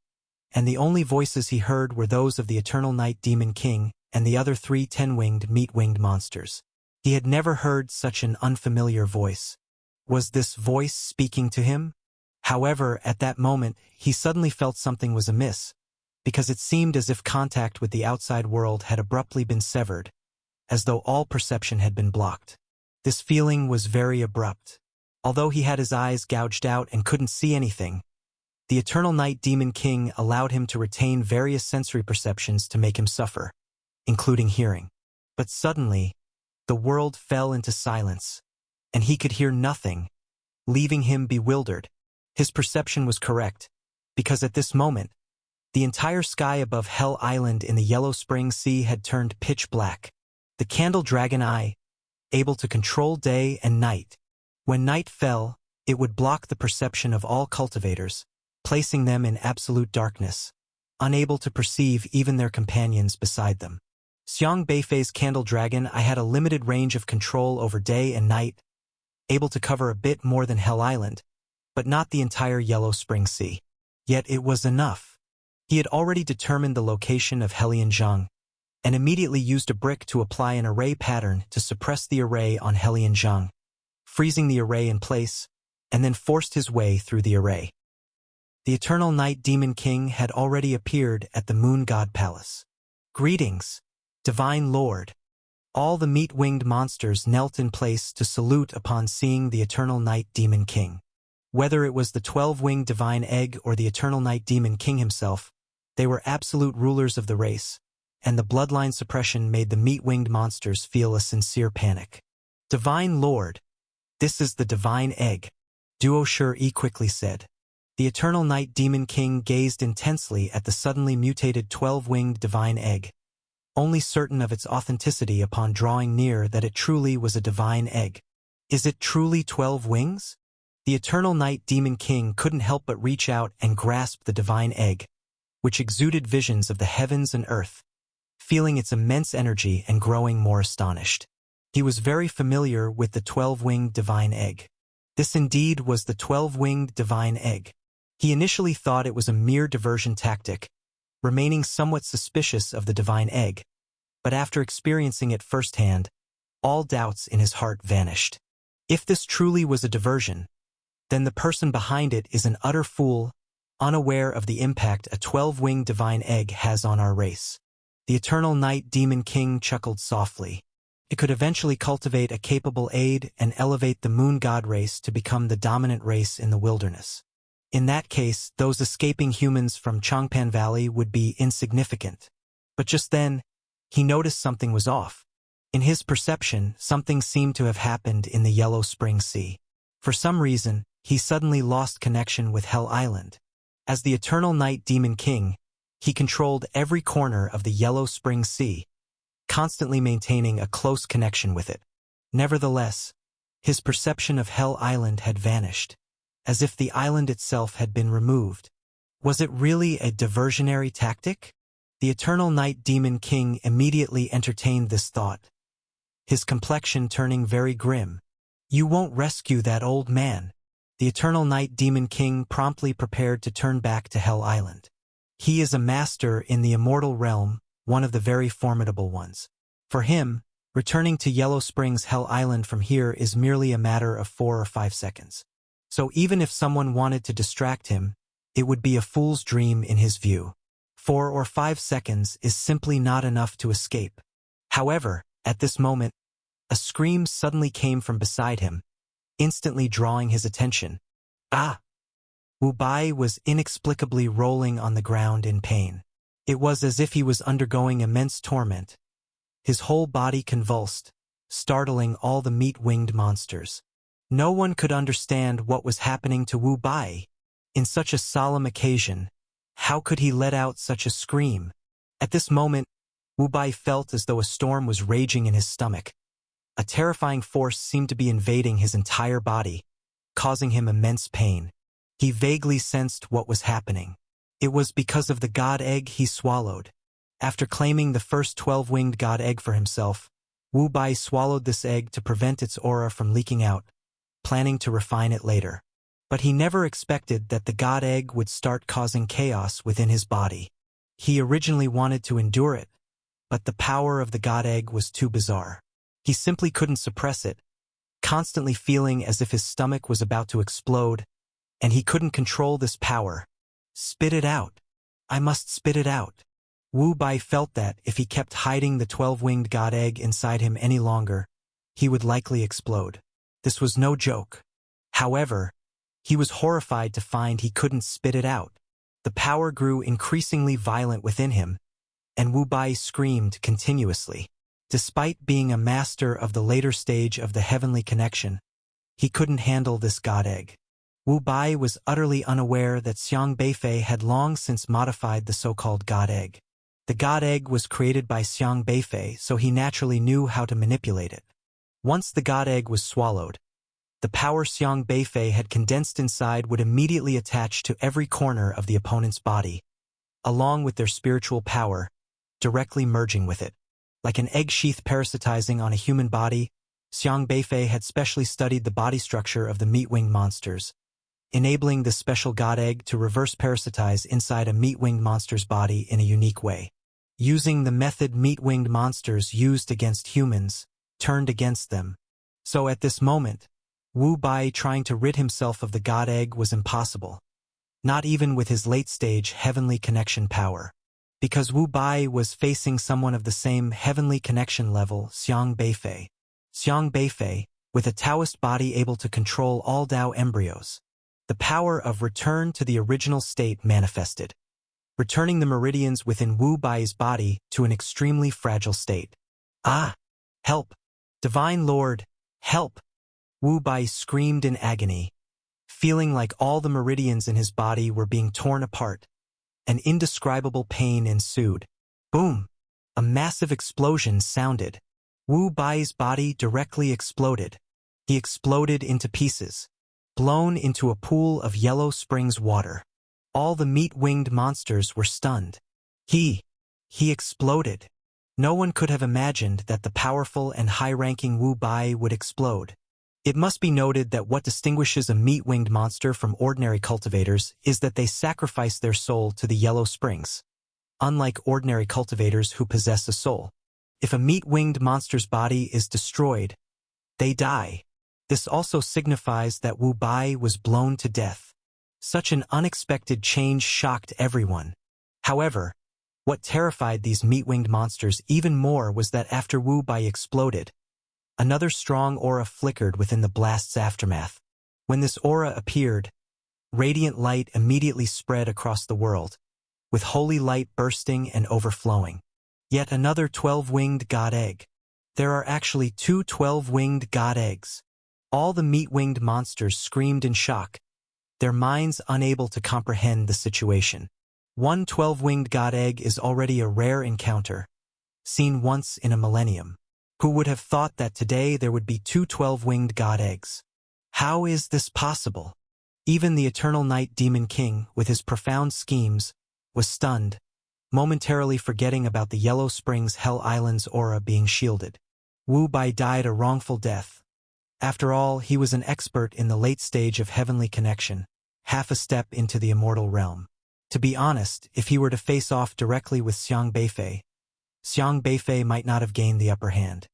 and the only voices he heard were those of the Eternal Night Demon King and the other 3 10-winged meat-winged monsters. He had never heard such an unfamiliar voice. Was this voice speaking to him? However, at that moment, he suddenly felt something was amiss, because it seemed as if contact with the outside world had abruptly been severed, as though all perception had been blocked. This feeling was very abrupt. Although he had his eyes gouged out and couldn't see anything, the Eternal Night Demon King allowed him to retain various sensory perceptions to make him suffer, including hearing. But suddenly, the world fell into silence, and he could hear nothing, leaving him bewildered. His perception was correct, because at this moment, the entire sky above Hell Island in the Yellow Spring Sea had turned pitch black. The Candle Dragon Eye, able to control day and night. When night fell, it would block the perception of all cultivators, placing them in absolute darkness. unable to perceive even their companions beside them. Xiang Beifei's candle dragon, I had a limited range of control over day and night, able to cover a bit more than Hell Island, but not the entire Yellow Spring Sea. Yet it was enough. He had already determined the location of Helianzhang, and immediately used a brick to apply an array pattern to suppress the array on Helianzhang, freezing the array in place, and then forced his way through the array. The Eternal Night Demon King had already appeared at the Moon God Palace. "Greetings, Divine Lord." All the meat-winged monsters knelt in place to salute upon seeing the Eternal Night Demon King. Whether it was the 12-winged Divine Egg or the Eternal Night Demon King himself, they were absolute rulers of the race, and the bloodline suppression made the meat-winged monsters feel a sincere panic. "Divine Lord, this is the Divine Egg," Duo-Shi quickly said. The Eternal Night Demon King gazed intensely at the suddenly mutated 12-winged Divine Egg, only certain of its authenticity upon drawing near that it truly was a Divine Egg. "Is it truly 12 wings?" The Eternal Night Demon King couldn't help but reach out and grasp the Divine Egg, which exuded visions of the heavens and earth, feeling its immense energy and growing more astonished. He was very familiar with the 12-winged Divine Egg. This indeed was the 12-winged Divine Egg. He initially thought it was a mere diversion tactic, remaining somewhat suspicious of the Divine Egg, but after experiencing it firsthand, all doubts in his heart vanished. If this truly was a diversion, then the person behind it is an utter fool, unaware of the impact a 12-winged Divine Egg has on our race. The Eternal Night Demon King chuckled softly. It could eventually cultivate a capable aid and elevate the Moon God race to become the dominant race in the wilderness. In that case, those escaping humans from Changpan Valley would be insignificant. But just then, he noticed something was off. In his perception, something seemed to have happened in the Yellow Spring Sea. For some reason, he suddenly lost connection with Hell Island. As the Eternal Night Demon King, he controlled every corner of the Yellow Spring Sea, constantly maintaining a close connection with it. Nevertheless, his perception of Hell Island had vanished, as if the island itself had been removed. Was it really a diversionary tactic? The Eternal Night Demon King immediately entertained this thought, his complexion turning very grim. "You won't rescue that old man." The Eternal Night Demon King promptly prepared to turn back to Hell Island. He is a master in the immortal realm, one of the very formidable ones. For him, returning to Yellow Springs Hell Island from here is merely a matter of 4 or 5 seconds. So even if someone wanted to distract him, it would be a fool's dream in his view. 4 or 5 seconds is simply not enough to escape. However, at this moment, a scream suddenly came from beside him, instantly drawing his attention. "Ah!" Wu Bai was inexplicably rolling on the ground in pain. It was as if he was undergoing immense torment. His whole body convulsed, startling all the meat-winged monsters. No one could understand what was happening to Wu Bai. In such a solemn occasion, how could he let out such a scream? At this moment, Wu Bai felt as though a storm was raging in his stomach. A terrifying force seemed to be invading his entire body, causing him immense pain. He vaguely sensed what was happening. It was because of the God Egg he swallowed. After claiming the first 12-winged God Egg for himself, Wu Bai swallowed this egg to prevent its aura from leaking out, planning to refine it later. But he never expected that the God Egg would start causing chaos within his body. He originally wanted to endure it, but the power of the God Egg was too bizarre. He simply couldn't suppress it, constantly feeling as if his stomach was about to explode, and he couldn't control this power. "Spit it out. I must spit it out." Wu Bai felt that if he kept hiding the 12-winged God Egg inside him any longer, he would likely explode. This was no joke. However, he was horrified to find he couldn't spit it out. The power grew increasingly violent within him, and Wu Bai screamed continuously. Despite being a master of the later stage of the heavenly connection, he couldn't handle this God Egg. Wu Bai was utterly unaware that Xiang Beifei had long since modified the so-called God Egg. The God Egg was created by Xiang Beifei, so he naturally knew how to manipulate it. Once the God Egg was swallowed, the power Xiang Beifei had condensed inside would immediately attach to every corner of the opponent's body, along with their spiritual power, directly merging with it. Like an egg sheath parasitizing on a human body, Xiang Beifei had specially studied the body structure of the meat-winged monsters, enabling this special god egg to reverse parasitize inside a meat-winged monster's body in a unique way. Using the method meat-winged monsters used against humans, turned against them. So at this moment, Wu Bai trying to rid himself of the god egg was impossible. Not even with his late-stage heavenly connection power. Because Wu Bai was facing someone of the same heavenly connection level, Xiang Beifei. Xiang Beifei, with a Taoist body able to control all Tao embryos. The power of return to the original state manifested, returning the meridians within Wu Bai's body to an extremely fragile state. Ah! Help! Divine Lord, help! Wu Bai screamed in agony, feeling like all the meridians in his body were being torn apart. An indescribable pain ensued. Boom! A massive explosion sounded. Wu Bai's body directly exploded. He exploded into pieces, blown into a pool of Yellow Springs water. All the meat-winged monsters were stunned. He exploded. No one could have imagined that the powerful and high-ranking Wu Bai would explode. It must be noted that what distinguishes a meat-winged monster from ordinary cultivators is that they sacrifice their soul to the Yellow Springs. Unlike ordinary cultivators who possess a soul, if a meat-winged monster's body is destroyed, they die. This also signifies that Wu Bai was blown to death. Such an unexpected change shocked everyone. However, what terrified these meat-winged monsters even more was that after Wu Bai exploded, another strong aura flickered within the blast's aftermath. When this aura appeared, radiant light immediately spread across the world, with holy light bursting and overflowing. Yet another 12-winged god egg. There are actually two 12-winged god eggs. All the meat-winged monsters screamed in shock, their minds unable to comprehend the situation. One 12-winged god egg is already a rare encounter, seen once in a millennium. Who would have thought that today there would be two 12-winged god eggs? How is this possible? Even the Eternal Night Demon King, with his profound schemes, was stunned, momentarily forgetting about the Yellow Springs Hell Island's aura being shielded. Wu Bai died a wrongful death. After all, he was an expert in the late stage of heavenly connection, half a step into the immortal realm. To be honest, if he were to face off directly with Xiang Beifei might not have gained the upper hand.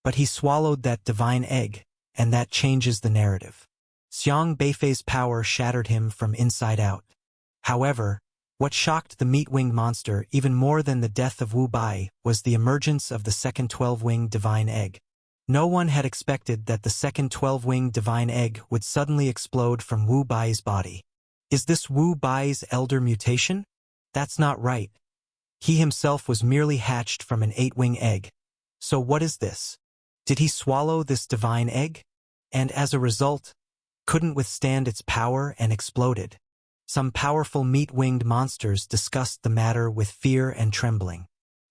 But he swallowed that divine egg, and that changes the narrative. Xiang Beifei's power shattered him from inside out. However, what shocked the meat-winged monster even more than the death of Wu Bai was the emergence of the second 12-winged divine egg. No one had expected that the second 12-winged divine egg would suddenly explode from Wu Bai's body. Is this Wu Bai's elder mutation? That's not right. He himself was merely hatched from an 8-wing egg. So what is this? Did he swallow this divine egg? And as a result, couldn't withstand its power and exploded. Some powerful meat-winged monsters discussed the matter with fear and trembling.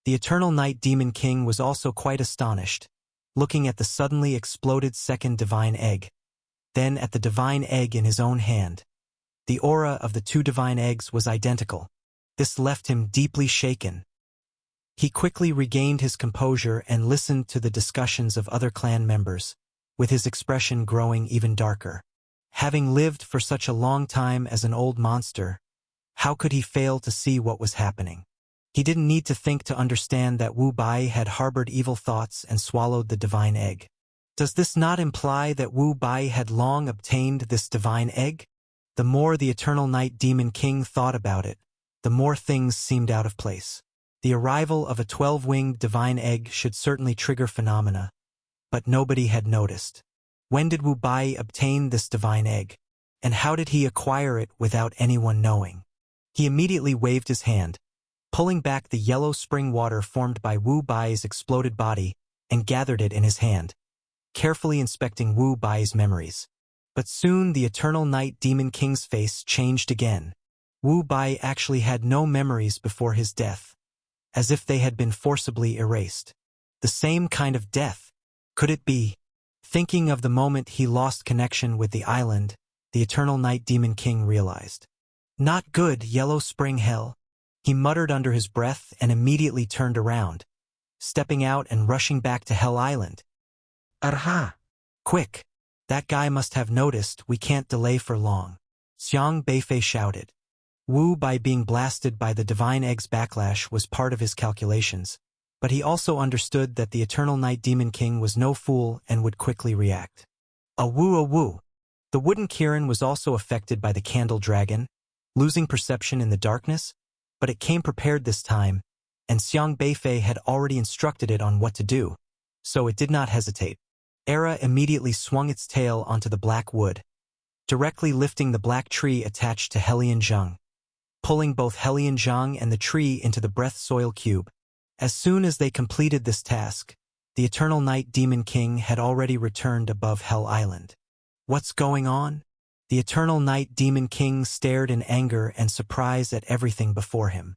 The Eternal Night Demon King was also quite astonished, looking at the suddenly exploded second divine egg, then at the divine egg in his own hand. The aura of the two divine eggs was identical. This left him deeply shaken. He quickly regained his composure and listened to the discussions of other clan members, with his expression growing even darker. Having lived for such a long time as an old monster, how could he fail to see what was happening? He didn't need to think to understand that Wu Bai had harbored evil thoughts and swallowed the divine egg. Does this not imply that Wu Bai had long obtained this divine egg? The more the Eternal Night Demon King thought about it, the more things seemed out of place. The arrival of a 12-winged divine egg should certainly trigger phenomena, but nobody had noticed. When did Wu Bai obtain this divine egg? And how did he acquire it without anyone knowing? He immediately waved his hand, pulling back the yellow spring water formed by Wu Bai's exploded body, and gathered it in his hand, carefully inspecting Wu Bai's memories. But soon the Eternal Night Demon King's face changed again. Wu Bai actually had no memories before his death, as if they had been forcibly erased. The same kind of death. Could it be? Thinking of the moment he lost connection with the island, the Eternal Night Demon King realized. Not good, Yellow Spring Hell. He muttered under his breath and immediately turned around, stepping out and rushing back to Hell Island. Arha! Quick! That guy must have noticed we can't delay for long. Xiang Beifei shouted. Wu Bai being blasted by the Divine Egg's backlash was part of his calculations, but he also understood that the Eternal Night Demon King was no fool and would quickly react. A woo! The wooden Kirin was also affected by the Candle Dragon, losing perception in the darkness, but it came prepared this time, and Xiang Beifei had already instructed it on what to do, so it did not hesitate. Era immediately swung its tail onto the black wood, directly lifting the black tree attached to Helion Zhang, pulling both Helion Zhang and the tree into the breath soil cube. As soon as they completed this task, the Eternal Night Demon King had already returned above Hell Island. What's going on? The Eternal Night Demon King stared in anger and surprise at everything before him.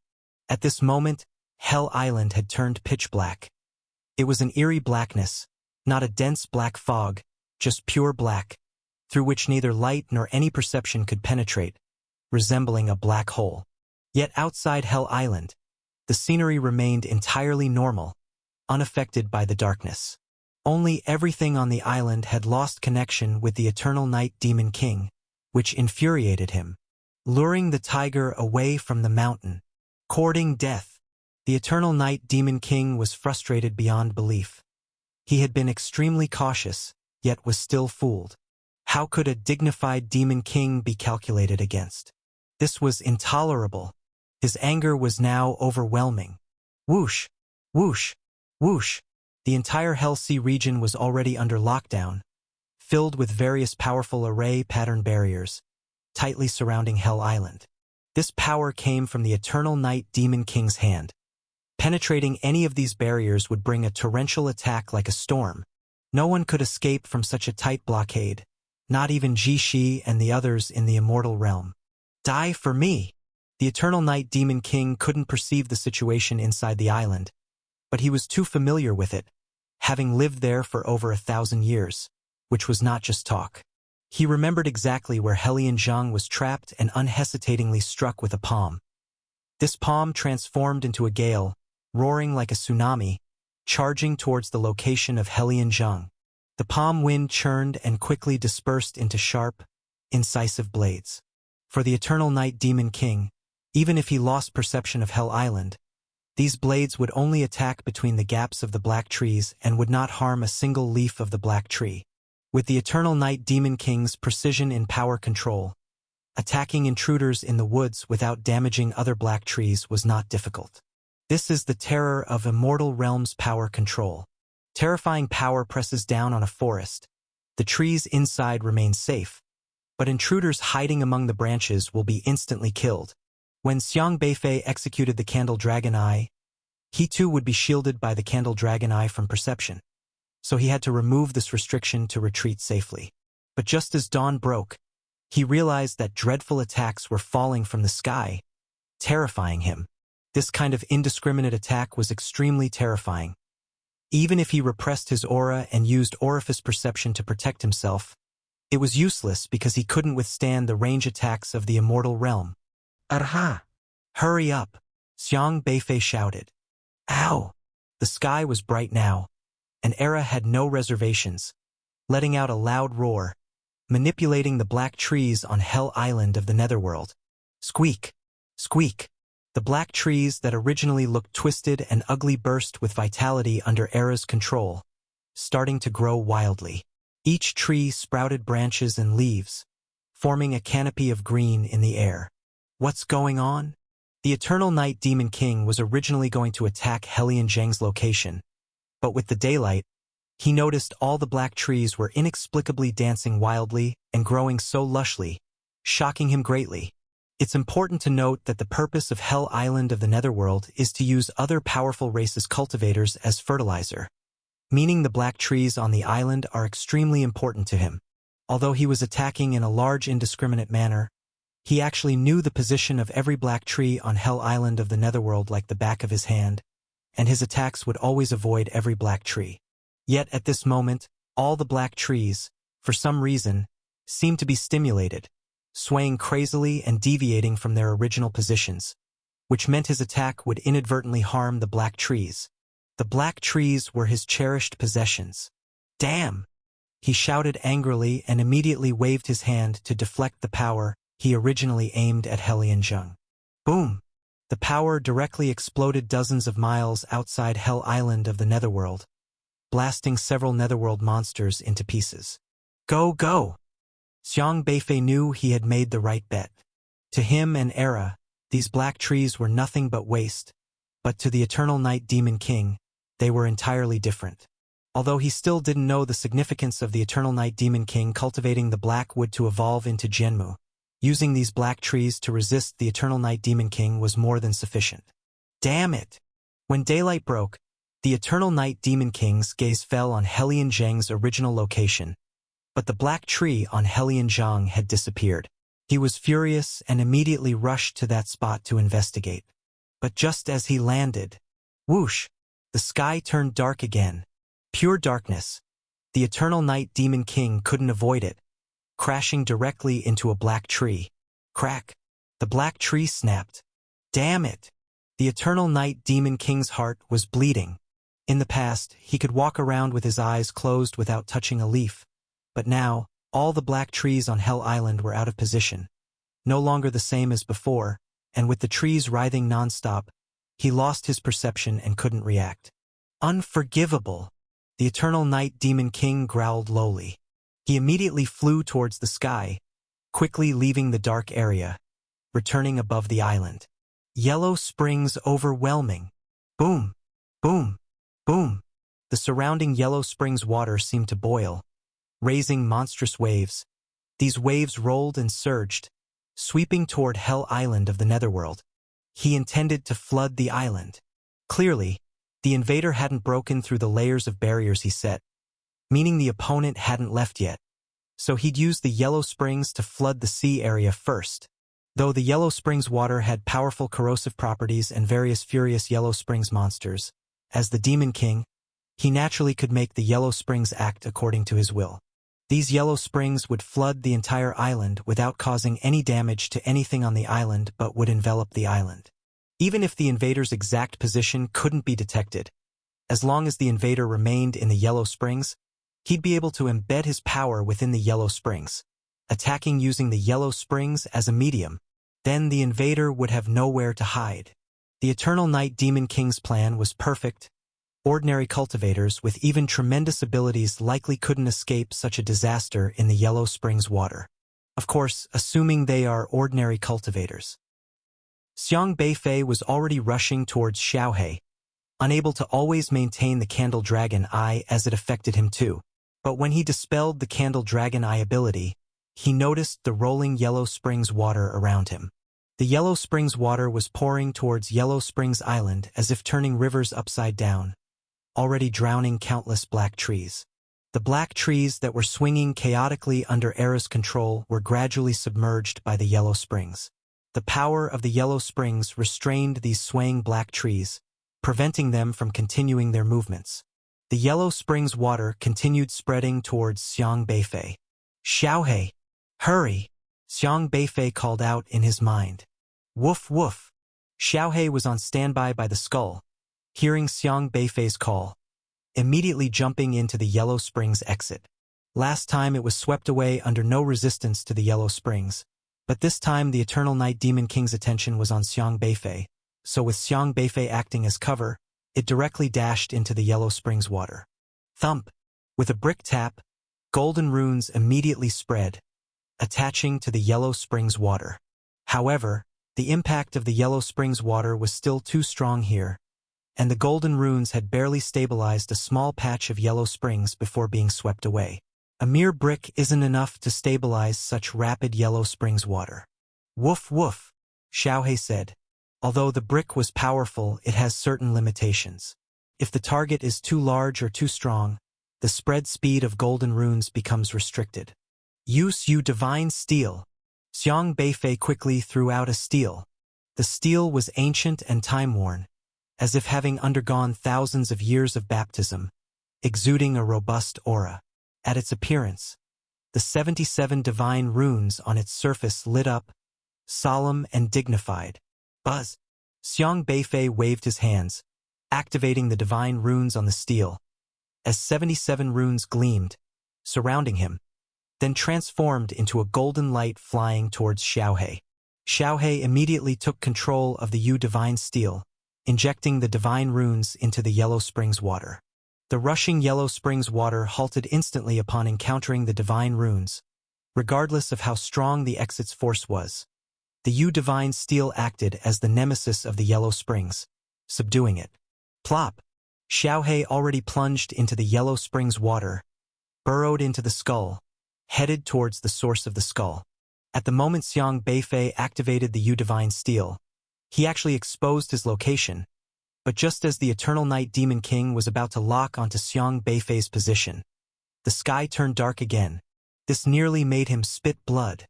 At this moment, Hell Island had turned pitch black. It was an eerie blackness, not a dense black fog, just pure black, through which neither light nor any perception could penetrate, resembling a black hole. Yet outside Hell Island, the scenery remained entirely normal, unaffected by the darkness. Only everything on the island had lost connection with the Eternal Night Demon King, which infuriated him. Luring the tiger away from the mountain, courting death, the Eternal Night Demon King was frustrated beyond belief. He had been extremely cautious, yet was still fooled. How could a dignified Demon King be calculated against? This was intolerable. His anger was now overwhelming. Whoosh! Whoosh! Whoosh! The entire Hell Sea region was already under lockdown, filled with various powerful array pattern barriers, tightly surrounding Hell Island. This power came from the Eternal Night Demon King's hand. Penetrating any of these barriers would bring a torrential attack like a storm. No one could escape from such a tight blockade, not even Ji Shi and the others in the immortal realm. Die for me! The Eternal Night Demon King couldn't perceive the situation inside the island, but he was too familiar with it, having lived there for over 1,000 years, which was not just talk. He remembered exactly where Helion Zhang was trapped and unhesitatingly struck with a palm. This palm transformed into a gale, roaring like a tsunami, charging towards the location of Helion Zhang. The palm wind churned and quickly dispersed into sharp, incisive blades. For the Eternal Night Demon King, even if he lost perception of Hell Island, these blades would only attack between the gaps of the black trees and would not harm a single leaf of the black tree. With the Eternal Night Demon King's precision in power control, attacking intruders in the woods without damaging other black trees was not difficult. This is the terror of Immortal Realm's power control. Terrifying power presses down on a forest. The trees inside remain safe, but intruders hiding among the branches will be instantly killed. When Xiang Beifei executed the Candle Dragon Eye, he too would be shielded by the Candle Dragon Eye from perception, so he had to remove this restriction to retreat safely. But just as dawn broke, he realized that dreadful attacks were falling from the sky, terrifying him. This kind of indiscriminate attack was extremely terrifying. Even if he repressed his aura and used orifice perception to protect himself, it was useless because he couldn't withstand the range attacks of the Immortal Realm. Arha! Hurry up! Xiang Beifei shouted. Ow! The sky was bright now, and Era had no reservations, letting out a loud roar, manipulating the black trees on Hell Island of the Netherworld. Squeak! Squeak! The black trees that originally looked twisted and ugly burst with vitality under Era's control, starting to grow wildly. Each tree sprouted branches and leaves, forming a canopy of green in the air. What's going on? The Eternal Night Demon King was originally going to attack Helion Zhang's location, but with the daylight, he noticed all the black trees were inexplicably dancing wildly and growing so lushly, shocking him greatly. It's important to note that the purpose of Hell Island of the Netherworld is to use other powerful races' cultivators as fertilizer, meaning the black trees on the island are extremely important to him. Although he was attacking in a large indiscriminate manner, he actually knew the position of every black tree on Hell Island of the Netherworld like the back of his hand, and his attacks would always avoid every black tree. Yet at this moment, all the black trees, for some reason, seemed to be stimulated, swaying crazily and deviating from their original positions. which meant his attack would inadvertently harm the black trees. The black trees were his cherished possessions. Damn! He shouted angrily and immediately waved his hand to deflect the power he originally aimed at Hellion Zheng. Boom! The power directly exploded dozens of miles outside Hell Island of the Netherworld, blasting several Netherworld monsters into pieces. Go, go! Xiang Beifei knew he had made the right bet. To him and Era, these black trees were nothing but waste, but to the Eternal Night Demon King, they were entirely different. Although he still didn't know the significance of the Eternal Night Demon King cultivating the black wood to evolve into Jianmu, using these black trees to resist the Eternal Night Demon King was more than sufficient. Damn it! When daylight broke, the Eternal Night Demon King's gaze fell on Hellion Zheng's original location, but the black tree on Hellion Zheng had disappeared. He was furious and immediately rushed to that spot to investigate. But just as he landed, whoosh, the sky turned dark again. Pure darkness. The Eternal Night Demon King couldn't avoid it, crashing directly into a black tree. Crack! The black tree snapped. Damn it! The Eternal Night Demon King's heart was bleeding. In the past, he could walk around with his eyes closed without touching a leaf, but now, all the black trees on Hell Island were out of position, no longer the same as before, and with the trees writhing non-stop, he lost his perception and couldn't react. Unforgivable! The Eternal Night Demon King growled lowly. He immediately flew towards the sky, quickly leaving the dark area, returning above the island. Yellow Springs overwhelming. Boom! Boom! Boom! The surrounding Yellow Springs water seemed to boil, raising monstrous waves. These waves rolled and surged, sweeping toward Hell Island of the Netherworld. He intended to flood the island. Clearly, the invader hadn't broken through the layers of barriers he set, meaning the opponent hadn't left yet. So he'd use the Yellow Springs to flood the sea area first. Though the Yellow Springs water had powerful corrosive properties and various furious Yellow Springs monsters, as the Demon King, he naturally could make the Yellow Springs act according to his will. These Yellow Springs would flood the entire island without causing any damage to anything on the island but would envelop the island. Even if the invader's exact position couldn't be detected, as long as the invader remained in the Yellow Springs, he'd be able to embed his power within the Yellow Springs, attacking using the Yellow Springs as a medium. Then the invader would have nowhere to hide. The Eternal Night Demon King's plan was perfect. Ordinary cultivators with even tremendous abilities likely couldn't escape such a disaster in the Yellow Springs water. Of course, assuming they are ordinary cultivators. Xiang Beifei was already rushing towards Xiaohe, unable to always maintain the Candle Dragon Eye as it affected him too. But when he dispelled the Candle Dragon Eye ability, he noticed the rolling Yellow Springs water around him. The Yellow Springs water was pouring towards Yellow Springs Island as if turning rivers upside down, already drowning countless black trees. The black trees that were swinging chaotically under Era's control were gradually submerged by the Yellow Springs. The power of the Yellow Springs restrained these swaying black trees, preventing them from continuing their movements. The Yellow Springs water continued spreading towards Xiang Beifei. Xiaohe! Hurry! Xiang Beifei called out in his mind. Woof woof! Xiaohe was on standby by the skull, hearing Xiang Beifei's call, immediately jumping into the Yellow Springs exit. Last time it was swept away under no resistance to the Yellow Springs, but this time the Eternal Night Demon King's attention was on Xiang Beifei, so with Xiang Beifei acting as cover, it directly dashed into the Yellow Springs water. Thump! With a brick tap, golden runes immediately spread, attaching to the Yellow Springs water. However, the impact of the Yellow Springs water was still too strong here, and the golden runes had barely stabilized a small patch of Yellow Springs before being swept away. A mere brick isn't enough to stabilize such rapid Yellow Springs water. Woof woof, Xiaohe said. Although the brick was powerful, it has certain limitations. If the target is too large or too strong, the spread speed of golden runes becomes restricted. Use you divine steel. Xiang Beifei quickly threw out a steel. The steel was ancient and time-worn, as if having undergone thousands of years of baptism, exuding a robust aura. At its appearance, the 77 divine runes on its surface lit up, solemn and dignified. Buzz! Xiang Beifei waved his hands, activating the divine runes on the steel, as 77 runes gleamed, surrounding him, then transformed into a golden light flying towards Xiaohe. Xiaohe immediately took control of the Yu divine steel, injecting the divine runes into the Yellow Springs water. The rushing Yellow Springs water halted instantly upon encountering the divine runes, regardless of how strong the exit's force was. The Yu divine steel acted as the nemesis of the Yellow Springs, subduing it. Plop! Xiaohe already plunged into the Yellow Springs water, burrowed into the skull, headed towards the source of the skull. At the moment Xiang Beifei activated the Yu divine steel, he actually exposed his location, but just as the Eternal Night Demon King was about to lock onto Xiang Beifei's position, the sky turned dark again. This nearly made him spit blood.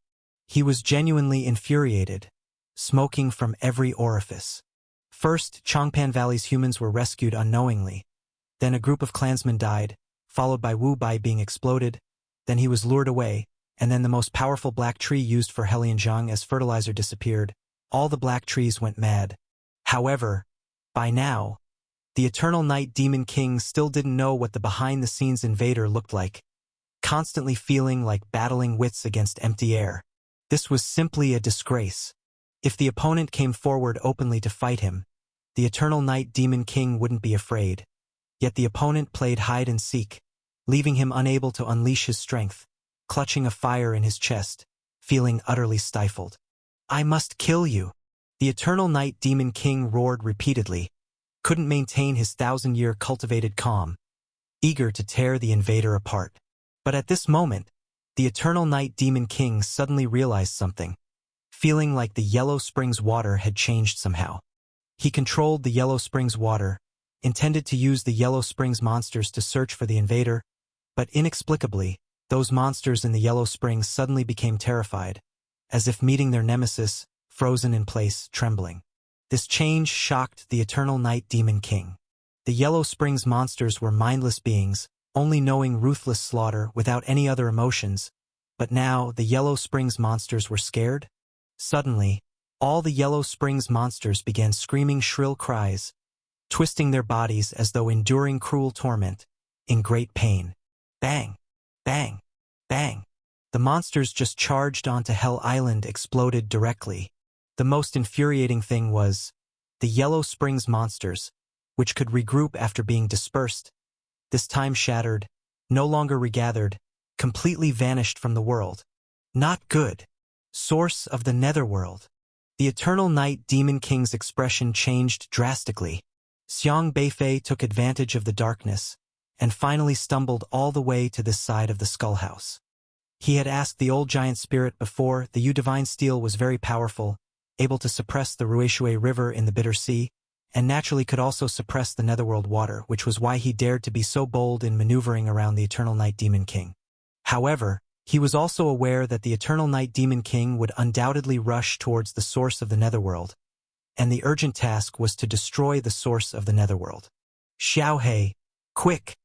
He was genuinely infuriated, smoking from every orifice. First, Chongpan Valley's humans were rescued unknowingly. Then a group of clansmen died, followed by Wu Bai being exploded. Then he was lured away, and then the most powerful black tree used for Helianzhang as fertilizer disappeared. All the black trees went mad. However, by now, the Eternal Night Demon King still didn't know what the behind-the-scenes invader looked like, constantly feeling like battling wits against empty air. This was simply a disgrace. If the opponent came forward openly to fight him, the Eternal Night Demon King wouldn't be afraid. Yet the opponent played hide-and-seek, leaving him unable to unleash his strength, clutching a fire in his chest, feeling utterly stifled. "I must kill you!" The Eternal Night Demon King roared repeatedly, couldn't maintain his 1,000-year cultivated calm, eager to tear the invader apart. But at this moment, the Eternal Night Demon King suddenly realized something, feeling like the Yellow Springs water had changed somehow. He controlled the Yellow Springs water, intended to use the Yellow Springs monsters to search for the invader, but inexplicably, those monsters in the Yellow Springs suddenly became terrified, as if meeting their nemesis, frozen in place, trembling. This change shocked the Eternal Night Demon King. The Yellow Springs monsters were mindless beings, only knowing ruthless slaughter without any other emotions, but now the Yellow Springs monsters were scared? Suddenly, all the Yellow Springs monsters began screaming shrill cries, twisting their bodies as though enduring cruel torment, in great pain. Bang! Bang! Bang! The monsters just charged onto Hell Island exploded directly. The most infuriating thing was, the Yellow Springs monsters, which could regroup after being dispersed, this time shattered, no longer regathered, completely vanished from the world. Not good. Source of the Netherworld. The Eternal Night Demon King's expression changed drastically. Xiang Beifei took advantage of the darkness, and finally stumbled all the way to this side of the Skull House. He had asked the old giant spirit before. The Yu Divine Steel was very powerful, able to suppress the Ruishui River in the Bitter Sea, and naturally could also suppress the Netherworld water, which was why he dared to be so bold in maneuvering around the Eternal Night Demon King. However, he was also aware that the Eternal Night Demon King would undoubtedly rush towards the source of the Netherworld, and the urgent task was to destroy the source of the Netherworld. Xiaohe, quick!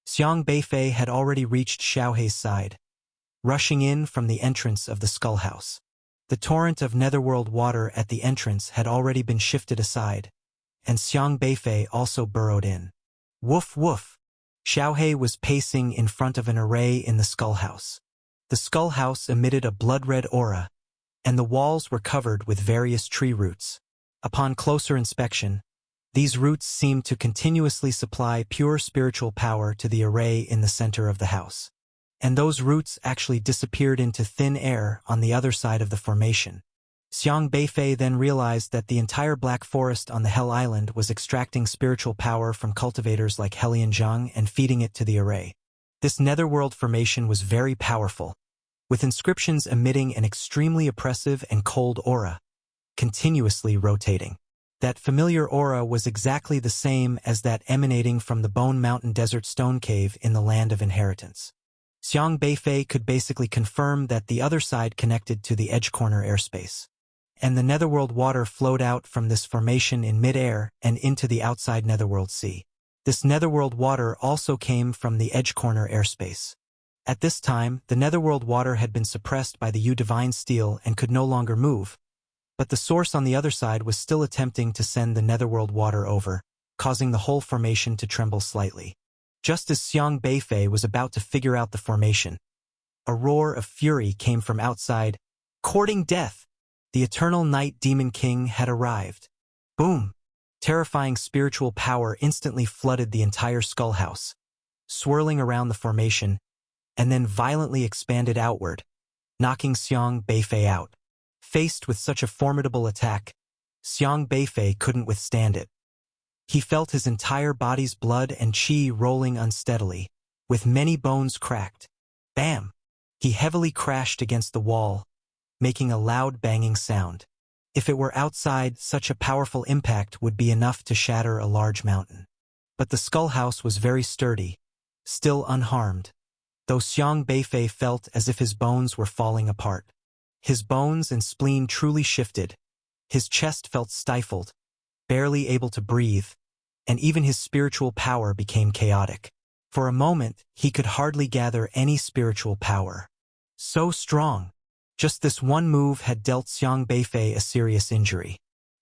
Xiang Beifei had already reached Xiaohe's side, rushing in from the entrance of the Skull House. The torrent of Netherworld water at the entrance had already been shifted aside, and Xiang Beifei also burrowed in. Woof woof! Xiaohe was pacing in front of an array in the Skull House. The Skull House emitted a blood-red aura, and the walls were covered with various tree roots. Upon closer inspection, these roots seemed to continuously supply pure spiritual power to the array in the center of the house. And those roots actually disappeared into thin air on the other side of the formation. Xiang Beifei then realized that the entire Black Forest on the Hell Island was extracting spiritual power from cultivators like Helianzhang and feeding it to the array. This netherworld formation was very powerful, with inscriptions emitting an extremely oppressive and cold aura, continuously rotating. That familiar aura was exactly the same as that emanating from the Bone Mountain Desert Stone Cave in the Land of Inheritance. Xiang Beifei could basically confirm that the other side connected to the Edge Corner airspace, and the Netherworld water flowed out from this formation in mid-air and into the outside Netherworld Sea. This Netherworld water also came from the Edge Corner airspace. At this time, the Netherworld water had been suppressed by the Yu Divine Steel and could no longer move, But the source on the other side was still attempting to send the netherworld water over, causing the whole formation to tremble slightly. Just as Xiang Beifei was about to figure out the formation, a roar of fury came from outside. Courting death! The Eternal Night Demon King had arrived. Boom! Terrifying spiritual power instantly flooded the entire skull house, swirling around the formation, and then violently expanded outward, knocking Xiang Beifei out. Faced with such a formidable attack, Xiang Beifei couldn't withstand it. He felt his entire body's blood and qi rolling unsteadily, with many bones cracked. Bam! He heavily crashed against the wall, making a loud banging sound. If it were outside, such a powerful impact would be enough to shatter a large mountain. But the skull house was very sturdy, still unharmed, though Xiang Beifei felt as if his bones were falling apart. His bones and spleen truly shifted. His chest felt stifled, barely able to breathe, and even his spiritual power became chaotic. For a moment, he could hardly gather any spiritual power. So strong! Just this one move had dealt Xiang Beifei a serious injury.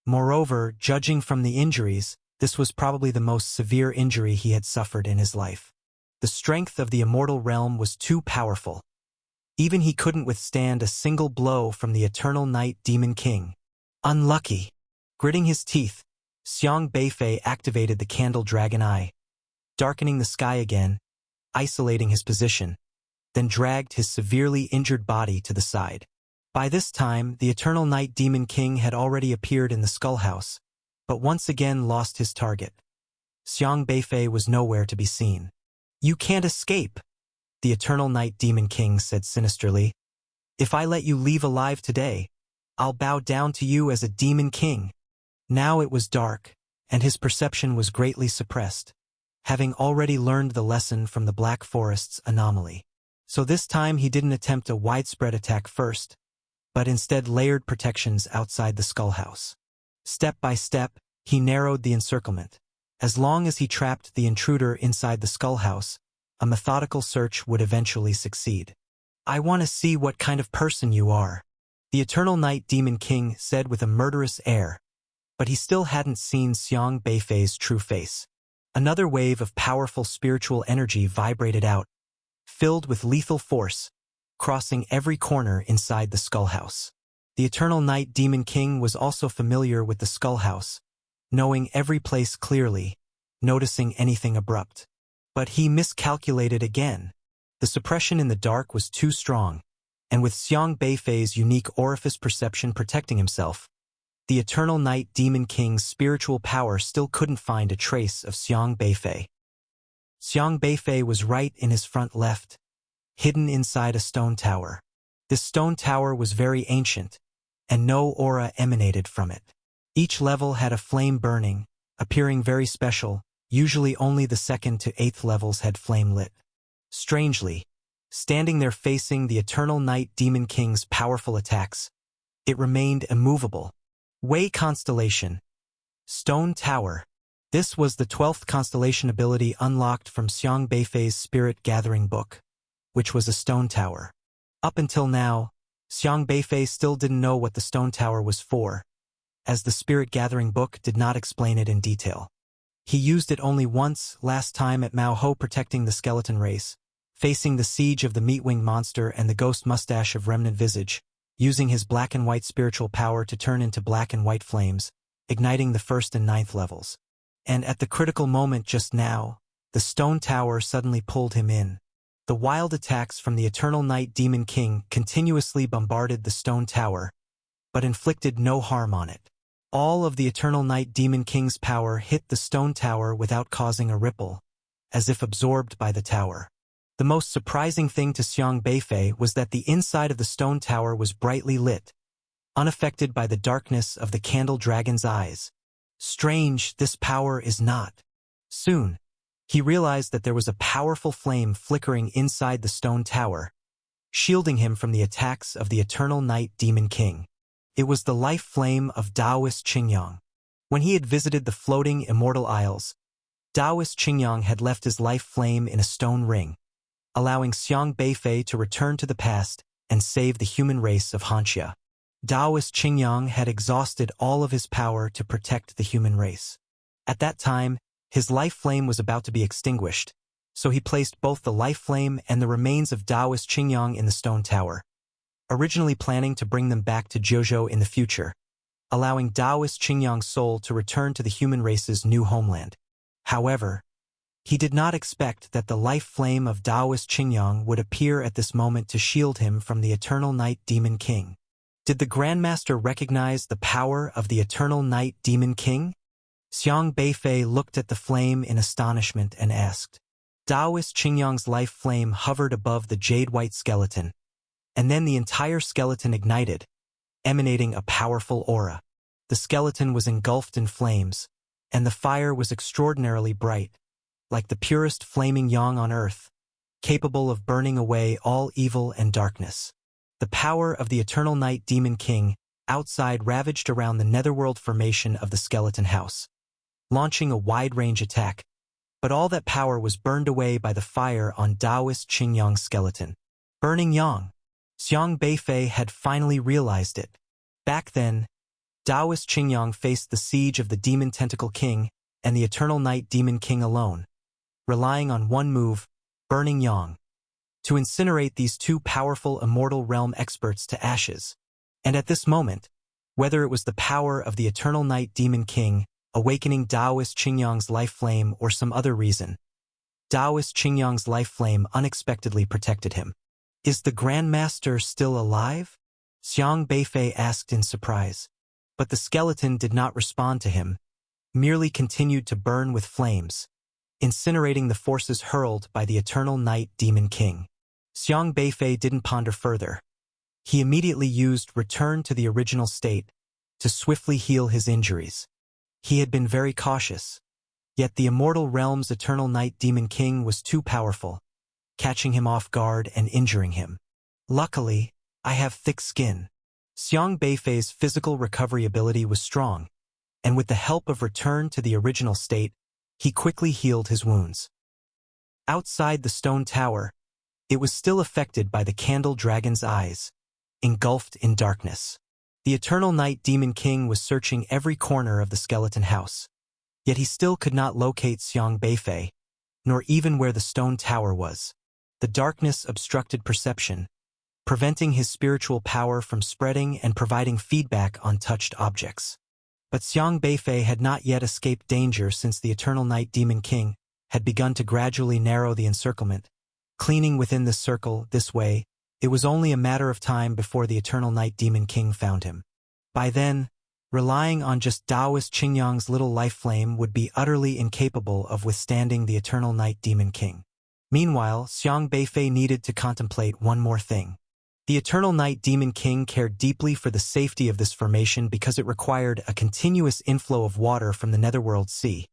Moreover, judging from the injuries, this was probably the most severe injury he had suffered in his life. The strength of the immortal realm was too powerful. Even he couldn't withstand a single blow from the Eternal Night Demon King. Unlucky! Gritting his teeth, Xiang Beifei activated the Candle Dragon Eye, darkening the sky again, isolating his position, then dragged his severely injured body to the side. By this time, the Eternal Night Demon King had already appeared in the skull house, but once again lost his target. Xiang Beifei was nowhere to be seen. "You can't escape," the Eternal Night Demon King said sinisterly. "If I let you leave alive today, I'll bow down to you as a Demon King." Now it was dark, and his perception was greatly suppressed, having already learned the lesson from the Black Forest's anomaly. So this time he didn't attempt a widespread attack first, but instead layered protections outside the skull house. Step by step, he narrowed the encirclement. As long as he trapped the intruder inside the skull house, a methodical search would eventually succeed. "I want to see what kind of person you are," the Eternal Night Demon King said with a murderous air, but he still hadn't seen Xiang Beifei's true face. Another wave of powerful spiritual energy vibrated out, filled with lethal force, crossing every corner inside the skull house. The Eternal Night Demon King was also familiar with the skull house, knowing every place clearly, noticing anything abrupt. But he miscalculated again. The suppression in the dark was too strong, and with Xiang Beifei's unique orifice perception protecting himself, the Eternal Night Demon King's spiritual power still couldn't find a trace of Xiang Beifei. Xiang Beifei was right in his front left, hidden inside a stone tower. This stone tower was very ancient, and no aura emanated from it. Each level had a flame burning, appearing very special. Usually only the 2nd to 8th levels had flame lit. Strangely, standing there facing the Eternal Night Demon King's powerful attacks, it remained immovable. Wei Constellation. Stone Tower. This was the 12th constellation ability unlocked from Xiang Beifei's Spirit Gathering Book, which was a stone tower. Up until now, Xiang Beifei still didn't know what the stone tower was for, as the Spirit Gathering Book did not explain it in detail. He used it only once, last time at Mao Ho protecting the skeleton race, facing the siege of the Meatwing monster and the ghost mustache of Remnant Visage, using his black and white spiritual power to turn into black and white flames, igniting the 1st and 9th levels. And at the critical moment just now, the stone tower suddenly pulled him in. The wild attacks from the Eternal Night Demon King continuously bombarded the stone tower, but inflicted no harm on it. All of the Eternal Night Demon King's power hit the stone tower without causing a ripple, as if absorbed by the tower. The most surprising thing to Xiang Beifei was that the inside of the stone tower was brightly lit, unaffected by the darkness of the Candle Dragon's eyes. Strange, this power is not. Soon, he realized that there was a powerful flame flickering inside the stone tower, shielding him from the attacks of the Eternal Night Demon King. It was the life flame of Taoist Qingyang. When he had visited the floating Immortal Isles, Taoist Qingyang had left his life flame in a stone ring, allowing Xiang Beifei to return to the past and save the human race of Hanxia. Taoist Qingyang had exhausted all of his power to protect the human race. At that time, his life flame was about to be extinguished, so he placed both the life flame and the remains of Taoist Qingyang in the stone tower, originally planning to bring them back to Jiuzhou in the future, allowing Taoist Qingyang's soul to return to the human race's new homeland. However, he did not expect that the life flame of Taoist Qingyang would appear at this moment to shield him from the Eternal Night Demon King. Did the Grandmaster recognize the power of the Eternal Night Demon King? Xiang Beifei looked at the flame in astonishment and asked. Taoist Qingyang's life flame hovered above the jade-white skeleton, and then the entire skeleton ignited, emanating a powerful aura. The skeleton was engulfed in flames, and the fire was extraordinarily bright, like the purest flaming yang on earth, capable of burning away all evil and darkness. The power of the Eternal Night Demon King outside ravaged around the netherworld formation of the skeleton house, launching a wide-range attack, but all that power was burned away by the fire on Taoist Qingyang's skeleton. Burning yang. Xiang Beifei had finally realized it. Back then, Taoist Qingyang faced the siege of the Demon Tentacle King and the Eternal Night Demon King alone, relying on one move, Burning Yang, to incinerate these two powerful immortal realm experts to ashes. And at this moment, whether it was the power of the Eternal Night Demon King awakening Taoist Qingyang's life flame or some other reason, Taoist Qingyang's life flame unexpectedly protected him. Is the Grandmaster still alive? Xiang Beifei asked in surprise. But the skeleton did not respond to him, merely continued to burn with flames, incinerating the forces hurled by the Eternal Night Demon King. Xiang Beifei didn't ponder further. He immediately used Return to the Original State to swiftly heal his injuries. He had been very cautious, yet the Immortal Realm's Eternal Night Demon King was too powerful, catching him off guard and injuring him. Luckily, I have thick skin. Xiang Beifei's physical recovery ability was strong, and with the help of Return to the Original State, he quickly healed his wounds. Outside the stone tower, it was still affected by the Candle Dragon's eyes, engulfed in darkness. The Eternal Night Demon King was searching every corner of the skeleton house, yet he still could not locate Xiang Beifei, nor even where the stone tower was. The darkness obstructed perception, preventing his spiritual power from spreading and providing feedback on touched objects. But Xiang Beifei had not yet escaped danger since the Eternal Night Demon King had begun to gradually narrow the encirclement, cleaning within the circle. This way, it was only a matter of time before the Eternal Night Demon King found him. By then, relying on just Taoist Qingyang's little life flame would be utterly incapable of withstanding the Eternal Night Demon King. Meanwhile, Xiang Beifei needed to contemplate one more thing. The Eternal Night Demon King cared deeply for the safety of this formation because it required a continuous inflow of water from the Netherworld Sea.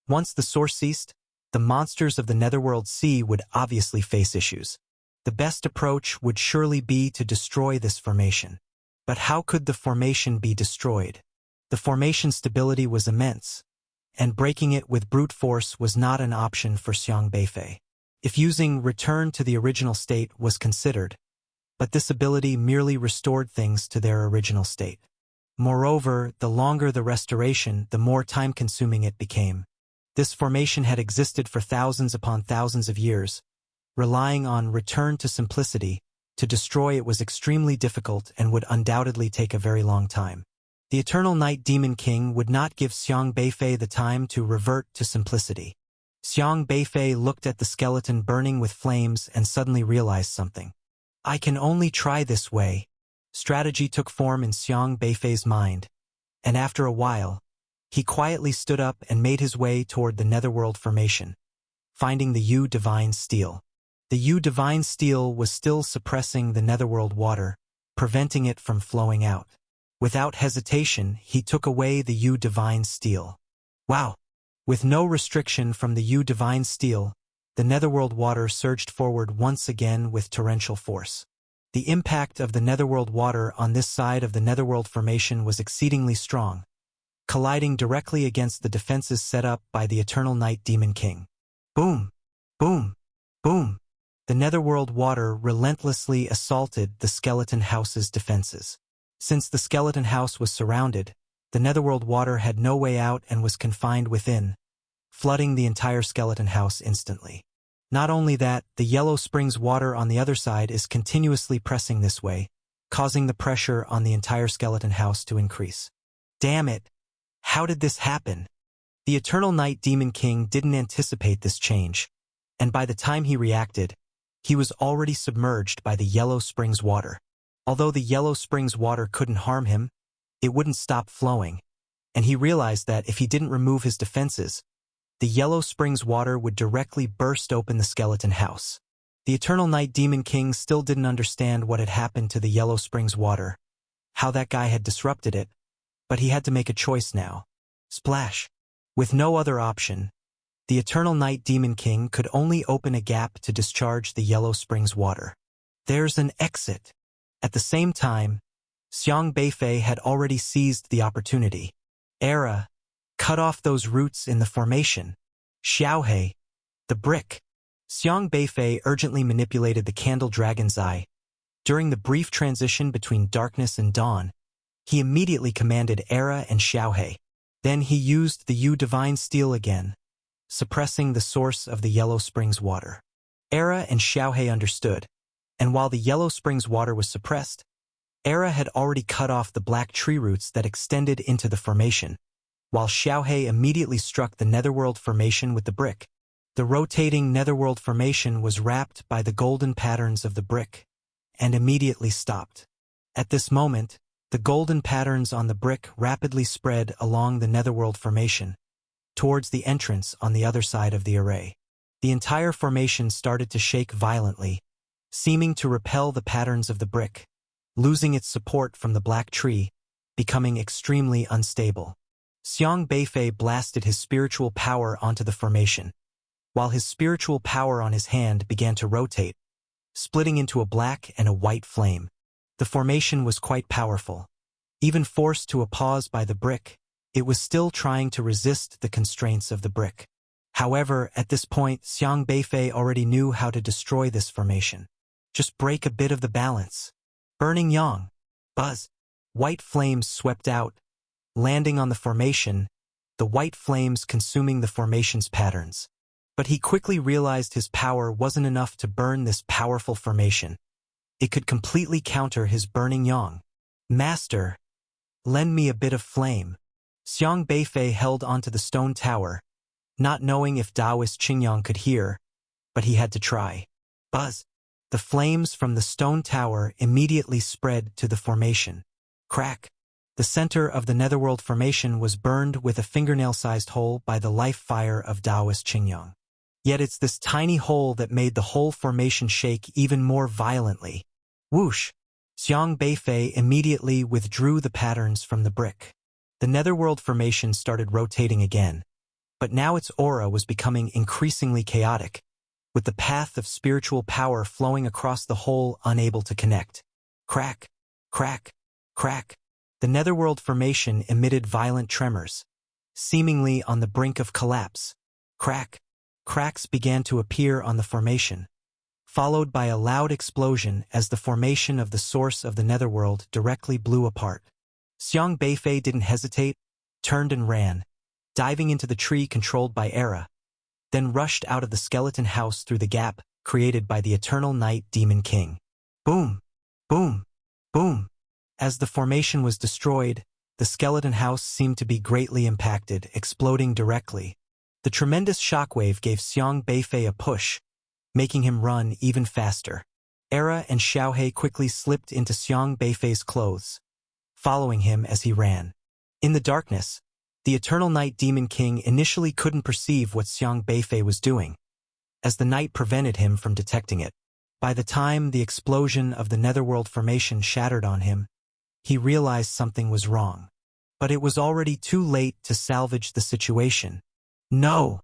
Once the source ceased, the monsters of the Netherworld Sea would obviously face issues. The best approach would surely be to destroy this formation. But how could the formation be destroyed? The formation's stability was immense, and breaking it with brute force was not an option for Xiang Beifei. If using Return to the Original State was considered, but this ability merely restored things to their original state. Moreover, the longer the restoration, the more time-consuming it became. This formation had existed for thousands upon thousands of years. Relying on Return to Simplicity to destroy it was extremely difficult and would undoubtedly take a very long time. The Eternal Night Demon King would not give Xiang Beifei the time to revert to simplicity. Xiang Beifei looked at the skeleton burning with flames and suddenly realized something. I can only try this way. Strategy took form in Xiang Beifei's mind, and after a while, he quietly stood up and made his way toward the Netherworld formation, finding the Yu Divine Steel. The Yu Divine Steel was still suppressing the Netherworld water, preventing it from flowing out. Without hesitation, he took away the Yu Divine Steel. Wow! With no restriction from the Yu Divine Steel, the Netherworld water surged forward once again with torrential force. The impact of the Netherworld water on this side of the Netherworld formation was exceedingly strong, colliding directly against the defenses set up by the Eternal Night Demon King. Boom! Boom! Boom! The Netherworld water relentlessly assaulted the skeleton house's defenses. Since the skeleton house was surrounded, the netherworld water had no way out and was confined within, flooding the entire skeleton house instantly. Not only that, the Yellow Springs water on the other side is continuously pressing this way, causing the pressure on the entire skeleton house to increase. Damn it! How did this happen? The Eternal Night Demon King didn't anticipate this change, and by the time he reacted, he was already submerged by the Yellow Springs water. Although the Yellow Springs water couldn't harm him, it wouldn't stop flowing, and he realized that if he didn't remove his defenses, the Yellow Springs water would directly burst open the skeleton house. The Eternal Night Demon King still didn't understand what had happened to the Yellow Springs water, how that guy had disrupted it, but he had to make a choice now. Splash! With no other option, the Eternal Night Demon King could only open a gap to discharge the Yellow Springs water. There's an exit. At the same time, Xiang Beifei had already seized the opportunity. Era, cut off those roots in the formation. Xiaohei, the brick. Xiang Beifei urgently manipulated the Candle Dragon's Eye. During the brief transition between darkness and dawn, he immediately commanded Era and Xiaohei. Then he used the Yu Divine Steel again, suppressing the source of the Yellow Springs water. Era and Xiaohei understood, and while the Yellow Springs water was suppressed, Era had already cut off the black tree roots that extended into the formation, while Xiaohei immediately struck the Netherworld formation with the brick. The rotating Netherworld formation was wrapped by the golden patterns of the brick, and immediately stopped. At this moment, the golden patterns on the brick rapidly spread along the Netherworld formation, towards the entrance on the other side of the array. The entire formation started to shake violently, seeming to repel the patterns of the brick, losing its support from the black tree, becoming extremely unstable. Xiang Beifei blasted his spiritual power onto the formation, while his spiritual power on his hand began to rotate, splitting into a black and a white flame. The formation was quite powerful. Even forced to a pause by the brick, it was still trying to resist the constraints of the brick. However, at this point, Xiang Beifei already knew how to destroy this formation. Just break a bit of the balance. Burning Yang. Buzz. White flames swept out, landing on the formation, the white flames consuming the formation's patterns. But he quickly realized his power wasn't enough to burn this powerful formation. It could completely counter his Burning Yang. Master, lend me a bit of flame. Xiang Beifei held onto the stone tower, not knowing if Taoist Qingyang could hear, but he had to try. Buzz. The flames from the stone tower immediately spread to the formation. Crack. The center of the Netherworld formation was burned with a fingernail-sized hole by the life fire of Taoist Qingyang. Yet it's this tiny hole that made the whole formation shake even more violently. Whoosh! Xiang Beifei immediately withdrew the patterns from the brick. The Netherworld formation started rotating again, but now its aura was becoming increasingly chaotic, with the path of spiritual power flowing across the hole unable to connect. Crack! Crack! Crack! The Netherworld formation emitted violent tremors, seemingly on the brink of collapse. Crack! Cracks began to appear on the formation, followed by a loud explosion as the formation of the source of the Netherworld directly blew apart. Xiang Beifei didn't hesitate, turned and ran, diving into the tree controlled by Era, then rushed out of the skeleton house through the gap created by the Eternal Night Demon King. Boom! Boom! Boom! As the formation was destroyed, the skeleton house seemed to be greatly impacted, exploding directly. The tremendous shockwave gave Xiang Beifei a push, making him run even faster. Era and Xiaohei quickly slipped into Xiang Beifei's clothes, following him as he ran. In the darkness, the Eternal Night Demon King initially couldn't perceive what Xiang Beifei was doing, as the night prevented him from detecting it. By the time the explosion of the Netherworld formation shattered on him, he realized something was wrong. But it was already too late to salvage the situation. No!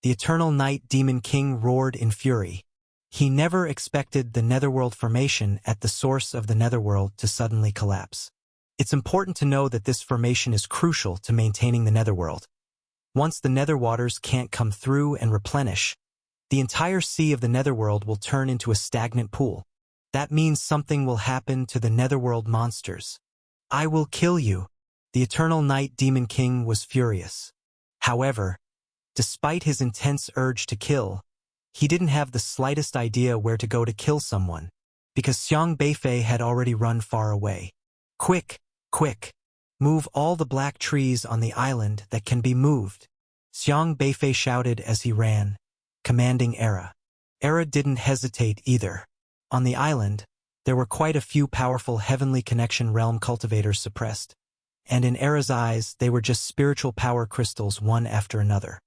The Eternal Night Demon King roared in fury. He never expected the Netherworld formation at the source of the Netherworld to suddenly collapse. It's important to know that this formation is crucial to maintaining the Netherworld. Once the Nether waters can't come through and replenish, the entire sea of the Netherworld will turn into a stagnant pool. That means something will happen to the Netherworld monsters. I will kill you. The Eternal Night Demon King was furious. However, despite his intense urge to kill, he didn't have the slightest idea where to go to kill someone, because Xiang Beifei had already run far away. Quick, quick! Move all the black trees on the island that can be moved, Xiang Beifei shouted as he ran, commanding Era. Era didn't hesitate either. On the island, there were quite a few powerful Heavenly Connection Realm cultivators suppressed, and in Era's eyes they were just spiritual power crystals one after another.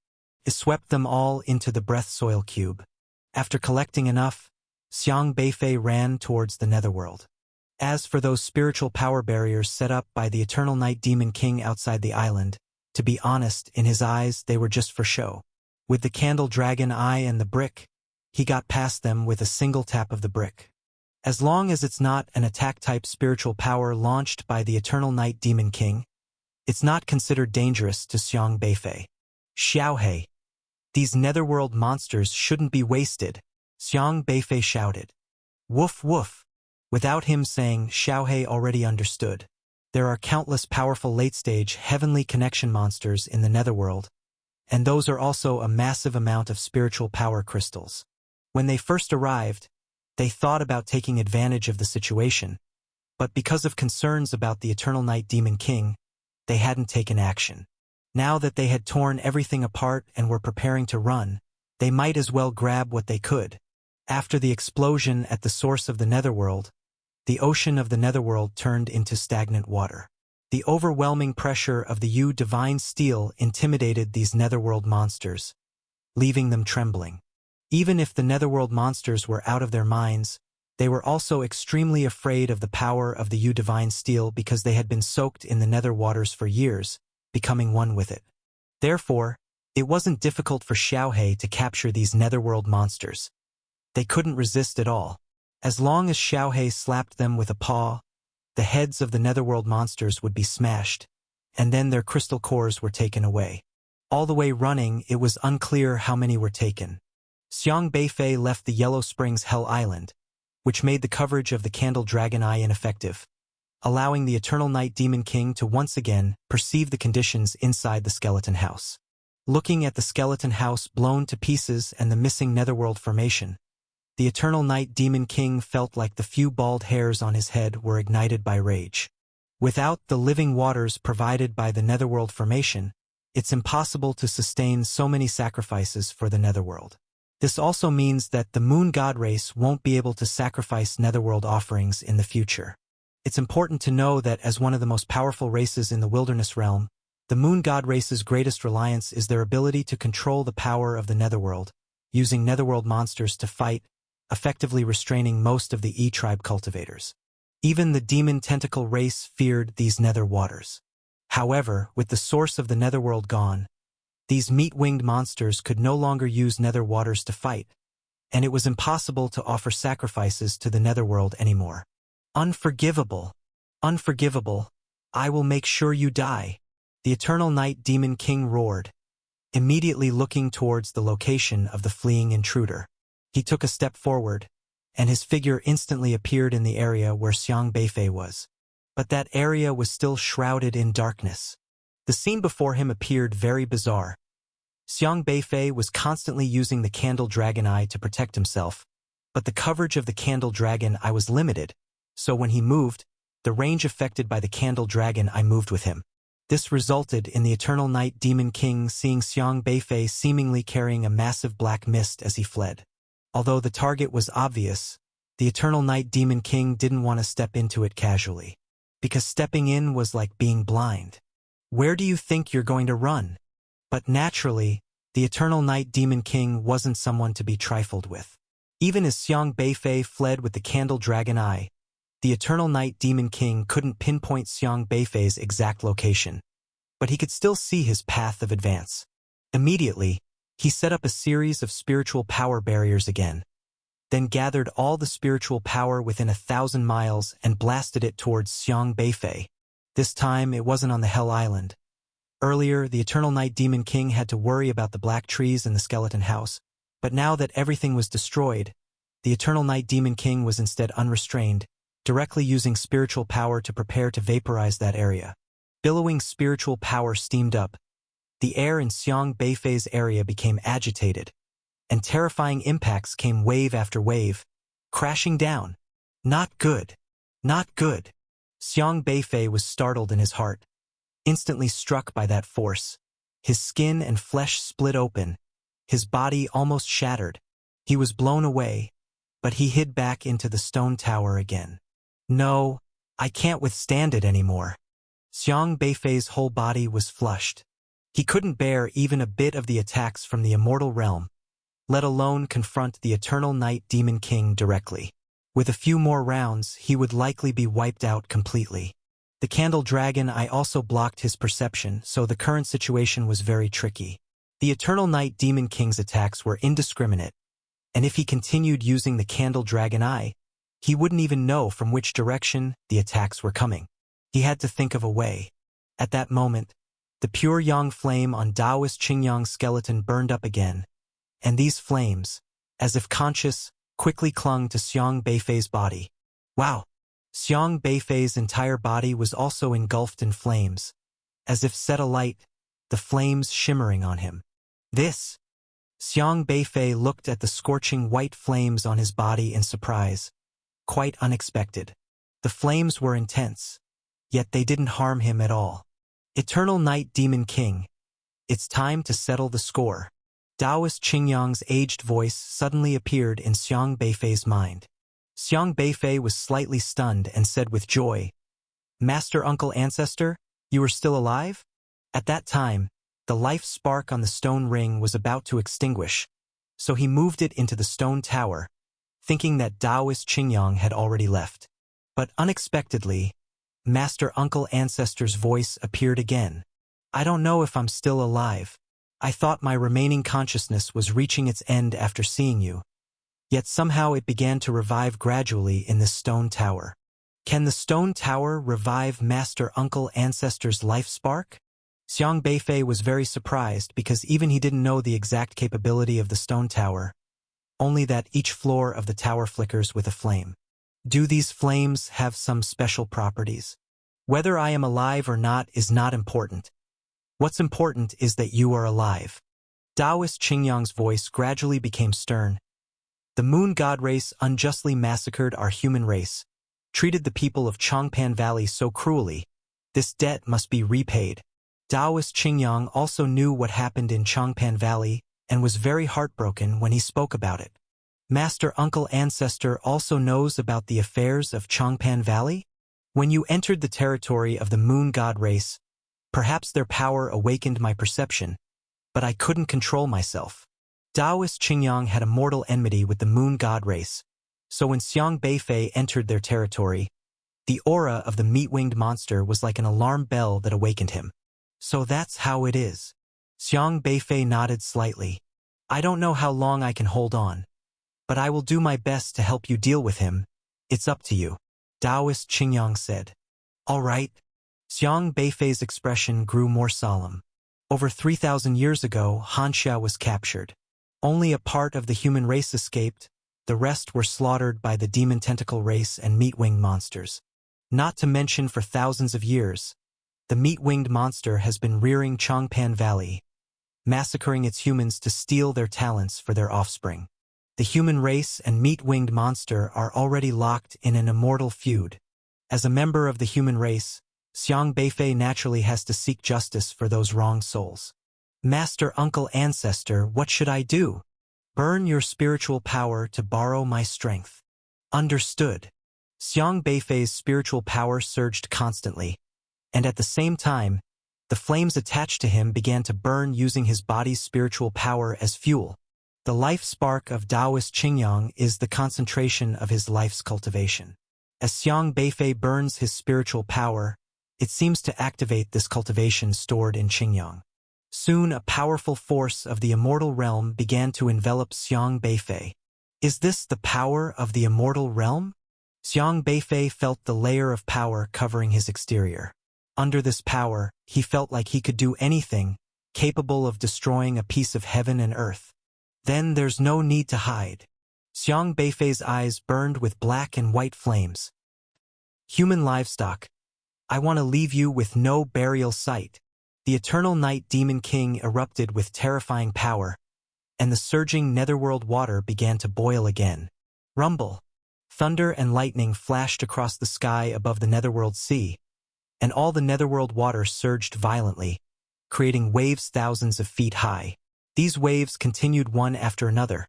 It swept them all into the Breath Soil Cube. After collecting enough, Xiang Beifei ran towards the Netherworld. As for those spiritual power barriers set up by the Eternal Night Demon King outside the island, to be honest, in his eyes they were just for show. With the Candle Dragon Eye and the brick, he got past them with a single tap of the brick. As long as it's not an attack-type spiritual power launched by the Eternal Night Demon King, it's not considered dangerous to Xiang Beifei. Xiaohei, these netherworld monsters shouldn't be wasted, Xiang Beifei shouted. Woof woof. Without him saying, Xiaohei already understood. There are countless powerful late-stage Heavenly Connection monsters in the netherworld, and those are also a massive amount of spiritual power crystals. When they first arrived, they thought about taking advantage of the situation, but because of concerns about the Eternal Night Demon King, they hadn't taken action. Now that they had torn everything apart and were preparing to run, they might as well grab what they could. After the explosion at the source of the netherworld, the ocean of the netherworld turned into stagnant water. The overwhelming pressure of the Divine Steel intimidated these netherworld monsters, leaving them trembling. Even if the netherworld monsters were out of their minds, they were also extremely afraid of the power of the Divine Steel because they had been soaked in the nether waters for years, becoming one with it. Therefore, it wasn't difficult for Xiaohei to capture these netherworld monsters. They couldn't resist at all. As long as Xiaohei slapped them with a paw, the heads of the netherworld monsters would be smashed, and then their crystal cores were taken away. All the way running, it was unclear how many were taken. Xiang Beifei left the Yellow Springs Hell Island, which made the coverage of the Candle Dragon Eye ineffective, allowing the Eternal Night Demon King to once again perceive the conditions inside the skeleton house. Looking at the skeleton house blown to pieces and the missing netherworld formation, the Eternal Night Demon King felt like the few bald hairs on his head were ignited by rage. Without the living waters provided by the netherworld formation, it's impossible to sustain so many sacrifices for the netherworld. This also means that the Moon God race won't be able to sacrifice netherworld offerings in the future. It's important to know that as one of the most powerful races in the Wilderness Realm, the Moon God race's greatest reliance is their ability to control the power of the netherworld, using netherworld monsters to fight, effectively restraining most of the E-tribe cultivators. Even the Demon Tentacle race feared these nether waters. However, with the source of the netherworld gone, these meat-winged monsters could no longer use nether waters to fight, and it was impossible to offer sacrifices to the netherworld anymore. Unforgivable! Unforgivable! I will make sure you die! The Eternal Night Demon King roared, immediately looking towards the location of the fleeing intruder. He took a step forward, and his figure instantly appeared in the area where Xiang Beifei was. But that area was still shrouded in darkness. The scene before him appeared very bizarre. Xiang Beifei was constantly using the Candle Dragon Eye to protect himself, but the coverage of the Candle Dragon Eye was limited, so when he moved, the range affected by the Candle Dragon Eye moved with him. This resulted in the Eternal Night Demon King seeing Xiang Beifei seemingly carrying a massive black mist as he fled. Although the target was obvious, the Eternal Night Demon King didn't want to step into it casually, because stepping in was like being blind. Where do you think you're going to run? But naturally, the Eternal Night Demon King wasn't someone to be trifled with. Even as Xiang Beifei fled with the Candle Dragon Eye, the Eternal Night Demon King couldn't pinpoint Xiang Beifei's exact location, but he could still see his path of advance. Immediately, he set up a series of spiritual power barriers again, then gathered all the spiritual power within 1,000 miles and blasted it towards Xiang Beifei. This time, it wasn't on the Hell Island. Earlier, the Eternal Night Demon King had to worry about the black trees and the skeleton house, but now that everything was destroyed, the Eternal Night Demon King was instead unrestrained, directly using spiritual power to prepare to vaporize that area. Billowing spiritual power steamed up. The air in Xiang Beifei's area became agitated, and terrifying impacts came wave after wave, crashing down. Not good. Not good. Xiang Beifei was startled in his heart, instantly struck by that force. His skin and flesh split open, his body almost shattered. He was blown away, but he hid back into the stone tower again. No, I can't withstand it anymore. Xiang Beifei's whole body was flushed. He couldn't bear even a bit of the attacks from the immortal realm, let alone confront the Eternal Night Demon King directly. With a few more rounds, he would likely be wiped out completely. The Candle Dragon Eye also blocked his perception, so the current situation was very tricky. The Eternal Night Demon King's attacks were indiscriminate, and if he continued using the Candle Dragon Eye, he wouldn't even know from which direction the attacks were coming. He had to think of a way. At that moment, the pure yang flame on Taoist Qingyang's skeleton burned up again, and these flames, as if conscious, quickly clung to Xiang Beifei's body. Wow! Xiang Beifei's entire body was also engulfed in flames, as if set alight, the flames shimmering on him. This! Xiang Beifei looked at the scorching white flames on his body in surprise. Quite unexpected. The flames were intense, yet they didn't harm him at all. Eternal Night Demon King, it's time to settle the score. Taoist Qingyang's aged voice suddenly appeared in Xiang Beifei's mind. Xiang Beifei was slightly stunned and said with joy, "Master Uncle Ancestor, you are still alive?" At that time, the life spark on the stone ring was about to extinguish, so he moved it into the stone tower, thinking that Taoist Qingyang had already left. But unexpectedly, Master Uncle Ancestor's voice appeared again. "I don't know if I'm still alive. I thought my remaining consciousness was reaching its end after seeing you. Yet somehow it began to revive gradually in this stone tower. Can the stone tower revive Master Uncle Ancestor's life spark?" Xiang Beifei was very surprised because even he didn't know the exact capability of the stone tower, only that each floor of the tower flickers with a flame. Do these flames have some special properties? Whether I am alive or not is not important. What's important is that you are alive. Taoist Qingyang's voice gradually became stern. The moon god race unjustly massacred our human race, treated the people of Changpan Valley so cruelly. This debt must be repaid. Taoist Qingyang also knew what happened in Changpan Valley and was very heartbroken when he spoke about it. Master Uncle Ancestor also knows about the affairs of Changpan Valley? When you entered the territory of the moon god race, perhaps their power awakened my perception, but I couldn't control myself. Taoist Qingyang had a mortal enmity with the moon god race, so when Xiang Beifei entered their territory, the aura of the meat-winged monster was like an alarm bell that awakened him. So that's how it is. Xiang Beifei nodded slightly. I don't know how long I can hold on, but I will do my best to help you deal with him. It's up to you, Taoist Qingyang said. All right. Xiang Beifei's expression grew more solemn. Over 3,000 years ago, Hanxia was captured. Only a part of the human race escaped, the rest were slaughtered by the demon tentacle race and meat-winged monsters. Not to mention for thousands of years, the meat-winged monster has been rearing Changpan Valley, massacring its humans to steal their talents for their offspring. The human race and meat-winged monster are already locked in an immortal feud. As a member of the human race, Xiang Beifei naturally has to seek justice for those wronged souls. Master Uncle Ancestor, what should I do? Burn your spiritual power to borrow my strength. Understood. Xiang Beifei's spiritual power surged constantly, and at the same time, the flames attached to him began to burn using his body's spiritual power as fuel. The life spark of Taoist Qingyang is the concentration of his life's cultivation. As Xiang Beifei burns his spiritual power, it seems to activate this cultivation stored in Qingyang. Soon a powerful force of the immortal realm began to envelop Xiang Beifei. Is this the power of the immortal realm? Xiang Beifei felt the layer of power covering his exterior. Under this power, he felt like he could do anything, capable of destroying a piece of heaven and earth. Then there's no need to hide. Xiang Beifei's eyes burned with black and white flames. Human livestock, I want to leave you with no burial site. The Eternal Night Demon King erupted with terrifying power, and the surging netherworld water began to boil again. Rumble. Thunder and lightning flashed across the sky above the netherworld sea, and all the netherworld water surged violently, creating waves thousands of feet high. These waves continued one after another,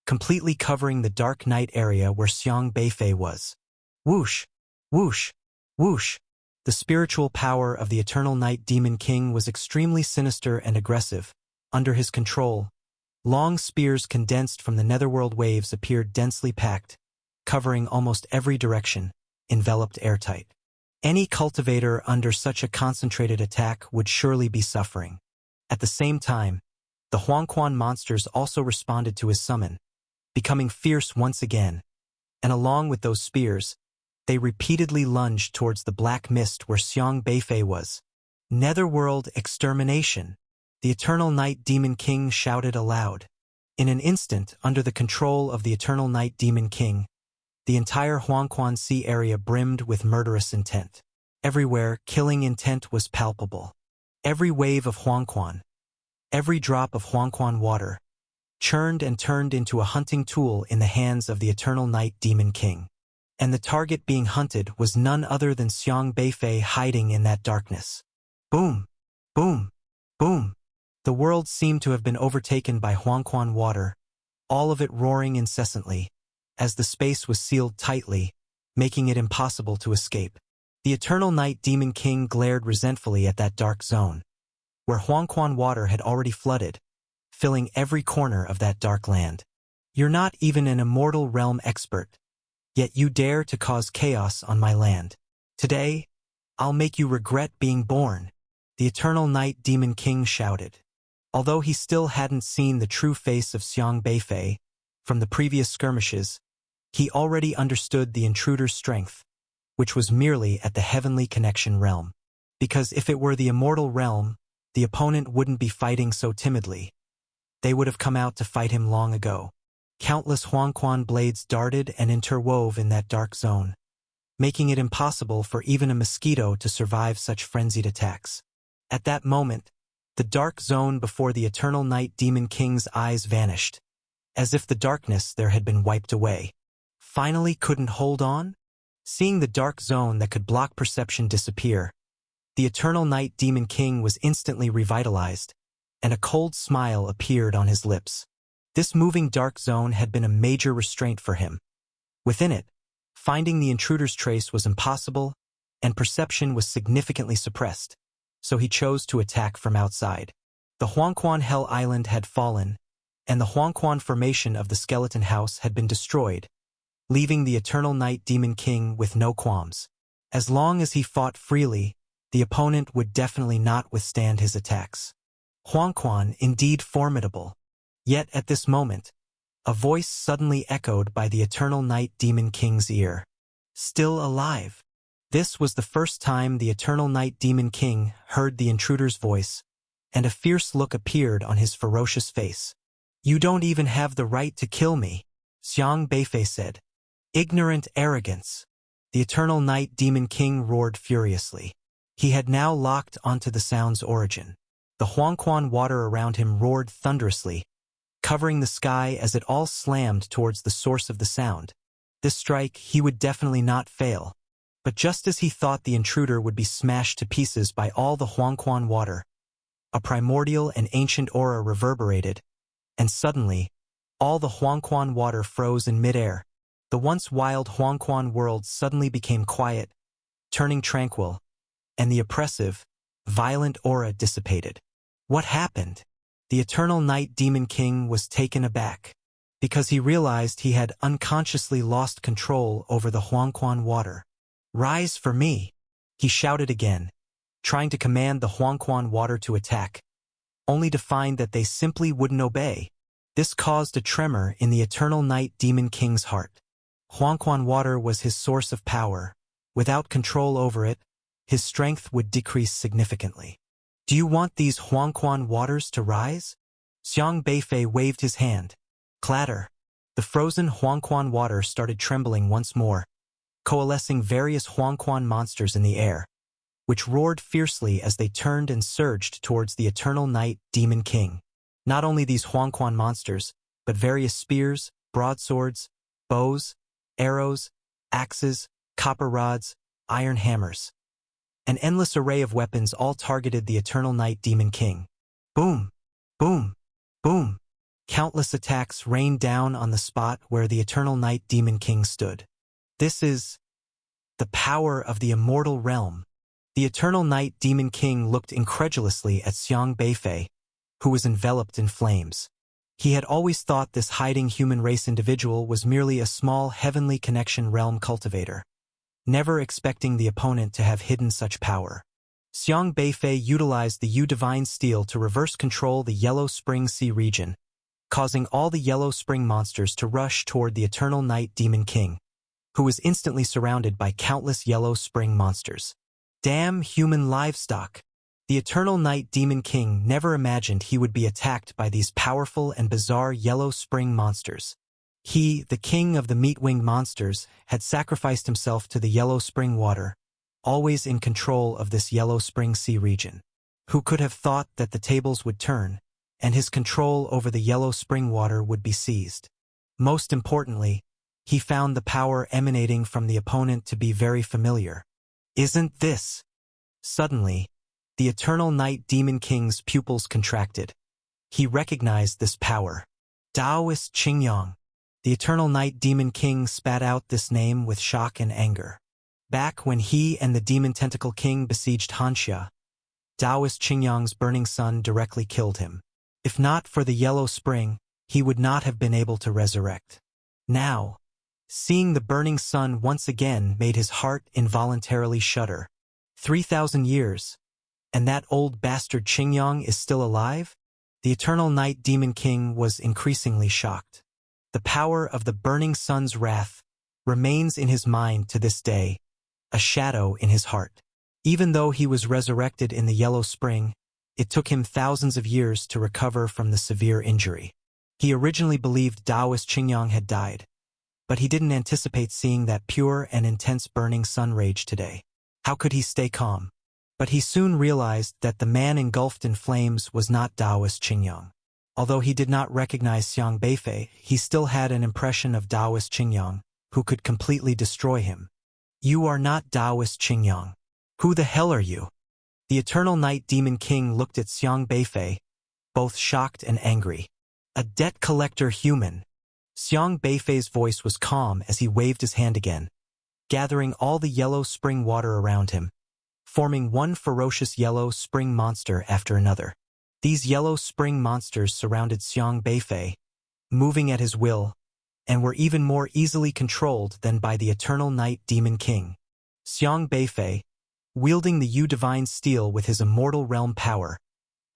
completely covering the dark night area where Xiang Beifei was. Whoosh! Whoosh! Whoosh! The spiritual power of the Eternal Night Demon King was extremely sinister and aggressive. Under his control, long spears condensed from the netherworld waves appeared densely packed, covering almost every direction, enveloped airtight. Any cultivator under such a concentrated attack would surely be suffering. At the same time, the Huangquan monsters also responded to his summon, becoming fierce once again, and along with those spears, they repeatedly lunged towards the black mist where Xiang Beifei was. Netherworld extermination! The Eternal Night Demon King shouted aloud. In an instant, under the control of the Eternal Night Demon King, the entire Huangquan Sea area brimmed with murderous intent. Everywhere, killing intent was palpable. Every wave of Huangquan, every drop of Huangquan water, churned and turned into a hunting tool in the hands of the Eternal Night Demon King. And the target being hunted was none other than Xiang Beifei hiding in that darkness. Boom! Boom! Boom! The world seemed to have been overtaken by Huangquan water, all of it roaring incessantly, as the space was sealed tightly, making it impossible to escape. The Eternal Night Demon King glared resentfully at that dark zone, where Huangquan water had already flooded, filling every corner of that dark land. You're not even an immortal realm expert, yet you dare to cause chaos on my land. Today, I'll make you regret being born, the Eternal Night Demon King shouted. Although he still hadn't seen the true face of Xiang Beifei from the previous skirmishes, he already understood the intruder's strength, which was merely at the heavenly connection realm. Because if it were the immortal realm, the opponent wouldn't be fighting so timidly. They would have come out to fight him long ago. Countless Huangquan blades darted and interwove in that dark zone, making it impossible for even a mosquito to survive such frenzied attacks. At that moment, the dark zone before the Eternal Night Demon King's eyes vanished, as if the darkness there had been wiped away. Finally couldn't hold on? Seeing the dark zone that could block perception disappear, the Eternal Night Demon King was instantly revitalized, and a cold smile appeared on his lips. This moving dark zone had been a major restraint for him. Within it, finding the intruder's trace was impossible, and perception was significantly suppressed, so he chose to attack from outside. The Huangquan Hell Island had fallen, and the Huangquan formation of the Skeleton House had been destroyed, leaving the Eternal Night Demon King with no qualms. As long as he fought freely, the opponent would definitely not withstand his attacks. Huangquan, indeed formidable. Yet at this moment, a voice suddenly echoed by the Eternal Night Demon King's ear. Still alive. This was the first time the Eternal Night Demon King heard the intruder's voice, and a fierce look appeared on his ferocious face. You don't even have the right to kill me, Xiang Beifei said. Ignorant arrogance. The Eternal Night Demon King roared furiously. He had now locked onto the sound's origin. The Huangquan water around him roared thunderously, covering the sky as it all slammed towards the source of the sound. This strike he would definitely not fail. But just as he thought the intruder would be smashed to pieces by all the Huangquan water, a primordial and ancient aura reverberated, and suddenly, all the Huangquan water froze in midair. The once wild Huangquan world suddenly became quiet, turning tranquil, and the oppressive, violent aura dissipated. What happened? The Eternal Night Demon King was taken aback, because he realized he had unconsciously lost control over the Huangquan water. Rise for me, he shouted again, trying to command the Huangquan water to attack, only to find that they simply wouldn't obey. This caused a tremor in the Eternal Night Demon King's heart. Huangquan water was his source of power. Without control over it, his strength would decrease significantly. Do you want these Huangquan waters to rise? Xiang Beifei waved his hand. Clatter. The frozen Huangquan water started trembling once more, coalescing various Huangquan monsters in the air, which roared fiercely as they turned and surged towards the Eternal Night Demon King. Not only these Huangquan monsters, but various spears, broadswords, bows, arrows, axes, copper rods, iron hammers. An endless array of weapons all targeted the Eternal Night Demon King. Boom! Boom! Boom! Countless attacks rained down on the spot where the Eternal Night Demon King stood. This is the power of the immortal realm. The Eternal Night Demon King looked incredulously at Xiang Beifei, who was enveloped in flames. He had always thought this hiding human race individual was merely a small heavenly connection realm cultivator, never expecting the opponent to have hidden such power. Xiang Beifei utilized the Yu Divine Steel to reverse control the Yellow Spring Sea region, causing all the Yellow Spring monsters to rush toward the Eternal Night Demon King, who was instantly surrounded by countless Yellow Spring monsters. Damn human livestock! The Eternal Night Demon King never imagined he would be attacked by these powerful and bizarre Yellow Spring monsters. He, the king of the meat-winged monsters, had sacrificed himself to the Yellow Spring water, always in control of this Yellow Spring Sea region. Who could have thought that the tables would turn, and his control over the Yellow Spring water would be seized? Most importantly, he found the power emanating from the opponent to be very familiar. Isn't this? Suddenly, the Eternal Night Demon King's pupils contracted. He recognized this power. Daoist Qingyang. The Eternal Night Demon King spat out this name with shock and anger. Back when he and the Demon Tentacle King besieged Hanxia, Daoist Qingyang's burning sun directly killed him. If not for the Yellow Spring, he would not have been able to resurrect. Now, seeing the burning sun once again made his heart involuntarily shudder. 3,000 years, and that old bastard Qingyang is still alive? The Eternal Night Demon King was increasingly shocked. The power of the burning sun's wrath remains in his mind to this day, a shadow in his heart. Even though he was resurrected in the Yellow Spring, it took him thousands of years to recover from the severe injury. He originally believed Daoist Qingyang had died, but he didn't anticipate seeing that pure and intense burning sun rage today. How could he stay calm? But he soon realized that the man engulfed in flames was not Daoist Qingyang. Although he did not recognize Xiang Beifei, he still had an impression of Daoist Qingyang, who could completely destroy him. You are not Daoist Qingyang. Who the hell are you? The Eternal Night Demon King looked at Xiang Beifei, both shocked and angry. A debt collector human. Xiang Beifei's voice was calm as he waved his hand again, gathering all the Yellow Spring water around him, forming one ferocious Yellow Spring monster after another. These Yellow Spring monsters surrounded Xiang Beifei, moving at his will, and were even more easily controlled than by the Eternal Night Demon King. Xiang Beifei, wielding the Yu Divine Steel with his immortal realm power,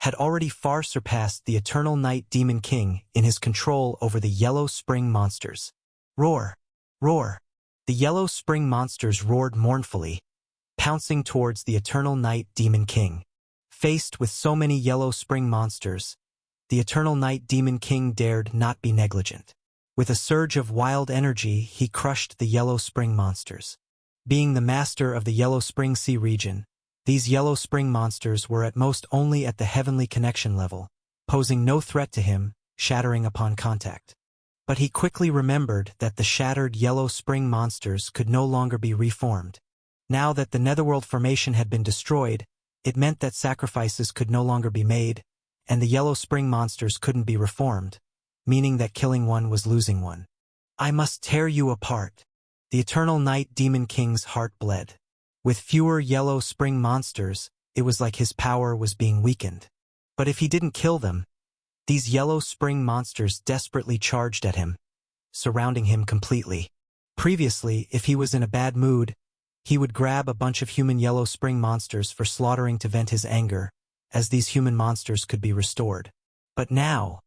had already far surpassed the Eternal Night Demon King in his control over the Yellow Spring monsters. Roar! Roar! The Yellow Spring monsters roared mournfully, pouncing towards the Eternal Night Demon King. Faced with so many Yellow Spring monsters, the Eternal Night Demon King dared not be negligent. With a surge of wild energy, he crushed the Yellow Spring monsters. Being the master of the Yellow Spring Sea region, these Yellow Spring monsters were at most only at the heavenly connection level, posing no threat to him, shattering upon contact. But he quickly remembered that the shattered Yellow Spring monsters could no longer be reformed. Now that the Netherworld formation had been destroyed, it meant that sacrifices could no longer be made, and the Yellow Spring monsters couldn't be reformed, meaning that killing one was losing one. I must tear you apart. The Eternal Night Demon King's heart bled. With fewer Yellow Spring monsters, it was like his power was being weakened. But if he didn't kill them, these Yellow Spring monsters desperately charged at him, surrounding him completely. Previously, if he was in a bad mood, he would grab a bunch of human Yellow Spring monsters for slaughtering to vent his anger, as these human monsters could be restored. But now,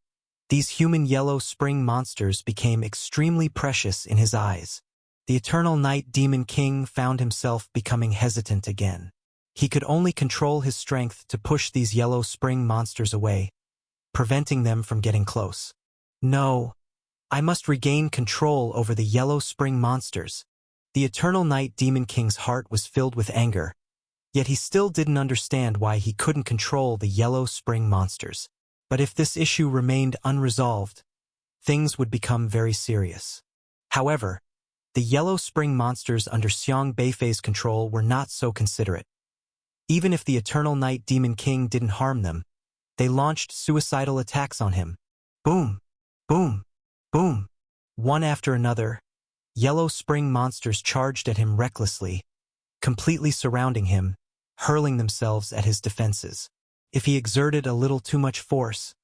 these human Yellow Spring monsters became extremely precious in his eyes. The Eternal Night Demon King found himself becoming hesitant again. He could only control his strength to push these Yellow Spring monsters away, preventing them from getting close. No, I must regain control over the Yellow Spring monsters. The Eternal Night Demon King's heart was filled with anger, yet he still didn't understand why he couldn't control the Yellow Spring monsters. But if this issue remained unresolved, things would become very serious. However, the Yellow Spring monsters under Xiang Beifei's control were not so considerate. Even if the Eternal Night Demon King didn't harm them, they launched suicidal attacks on him. Boom! Boom! Boom! One after another, Yellow Spring monsters charged at him recklessly, completely surrounding him, hurling themselves at his defenses. If he exerted a little too much force,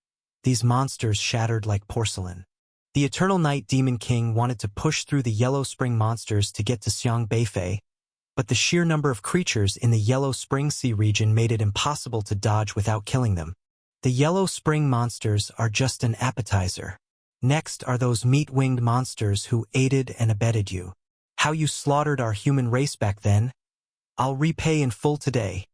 these monsters shattered like porcelain. The Eternal Night Demon King wanted to push through the Yellow Spring monsters to get to Xiang Beifei, but the sheer number of creatures in the Yellow Spring Sea region made it impossible to dodge without killing them. The Yellow Spring monsters are just an appetizer. Next are those meat-winged monsters who aided and abetted you. How you slaughtered our human race back then, I'll repay in full today.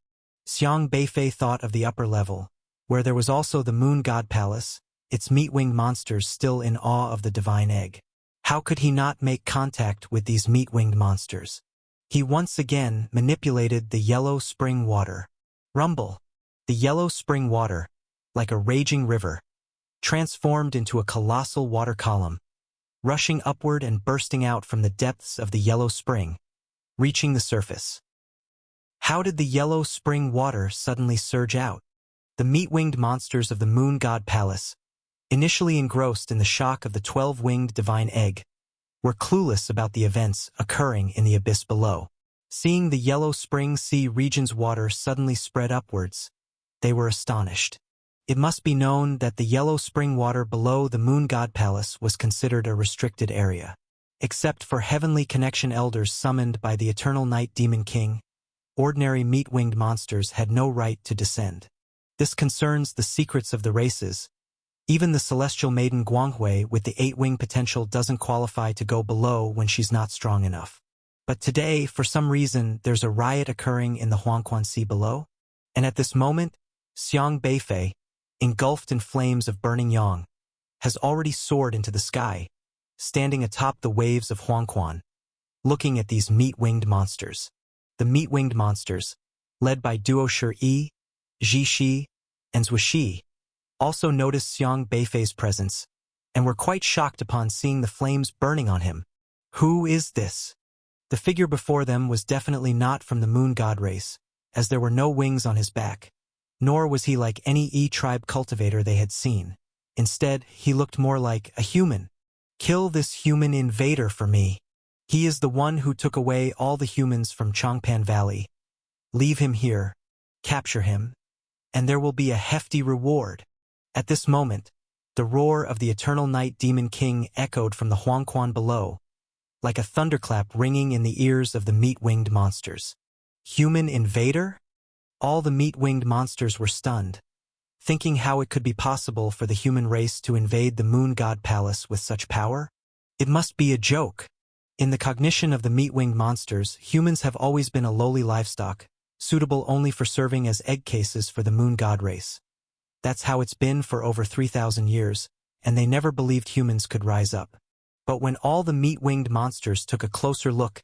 Xiang Beifei thought of the upper level, where there was also the Moon God Palace, its meat-winged monsters still in awe of the divine egg. How could he not make contact with these meat-winged monsters? He once again manipulated the Yellow Spring water. Rumble! The Yellow Spring water, like a raging river, transformed into a colossal water column, rushing upward and bursting out from the depths of the Yellow Spring, reaching the surface. How did the Yellow Spring water suddenly surge out? The meat-winged monsters of the Moon God Palace, initially engrossed in the shock of the 12-winged divine egg, were clueless about the events occurring in the abyss below. Seeing the Yellow Spring Sea region's water suddenly spread upwards, they were astonished. It must be known that the Yellow Spring water below the Moon God Palace was considered a restricted area. Except for heavenly connection elders summoned by the Eternal Night Demon King, ordinary meat-winged monsters had no right to descend. This concerns the secrets of the races. Even the celestial maiden Guanghui with the 8-wing potential doesn't qualify to go below when she's not strong enough. But today, for some reason, there's a riot occurring in the Huangquan Sea below, and at this moment, Xiang Beifei, engulfed in flames of burning yang, has already soared into the sky, standing atop the waves of Huangquan, looking at these meat-winged monsters. The meat-winged monsters, led by Duo Shi, Ji Shi, and Zhui Shi, also noticed Xiang Beifei's presence, and were quite shocked upon seeing the flames burning on him. Who is this? The figure before them was definitely not from the Moon God race, as there were no wings on his back, nor was he like any E-tribe cultivator they had seen. Instead, he looked more like a human. Kill this human invader for me. He is the one who took away all the humans from Changpan Valley. Leave him here, capture him, and there will be a hefty reward. At this moment, the roar of the Eternal Night Demon King echoed from the Huangquan below, like a thunderclap ringing in the ears of the meat-winged monsters. Human invader? All the meat-winged monsters were stunned, thinking how it could be possible for the human race to invade the Moon God Palace with such power. It must be a joke. In the cognition of the meat-winged monsters, humans have always been a lowly livestock, suitable only for serving as egg cases for the Moon God race. That's how it's been for over 3,000 years, and they never believed humans could rise up. But when all the meat-winged monsters took a closer look,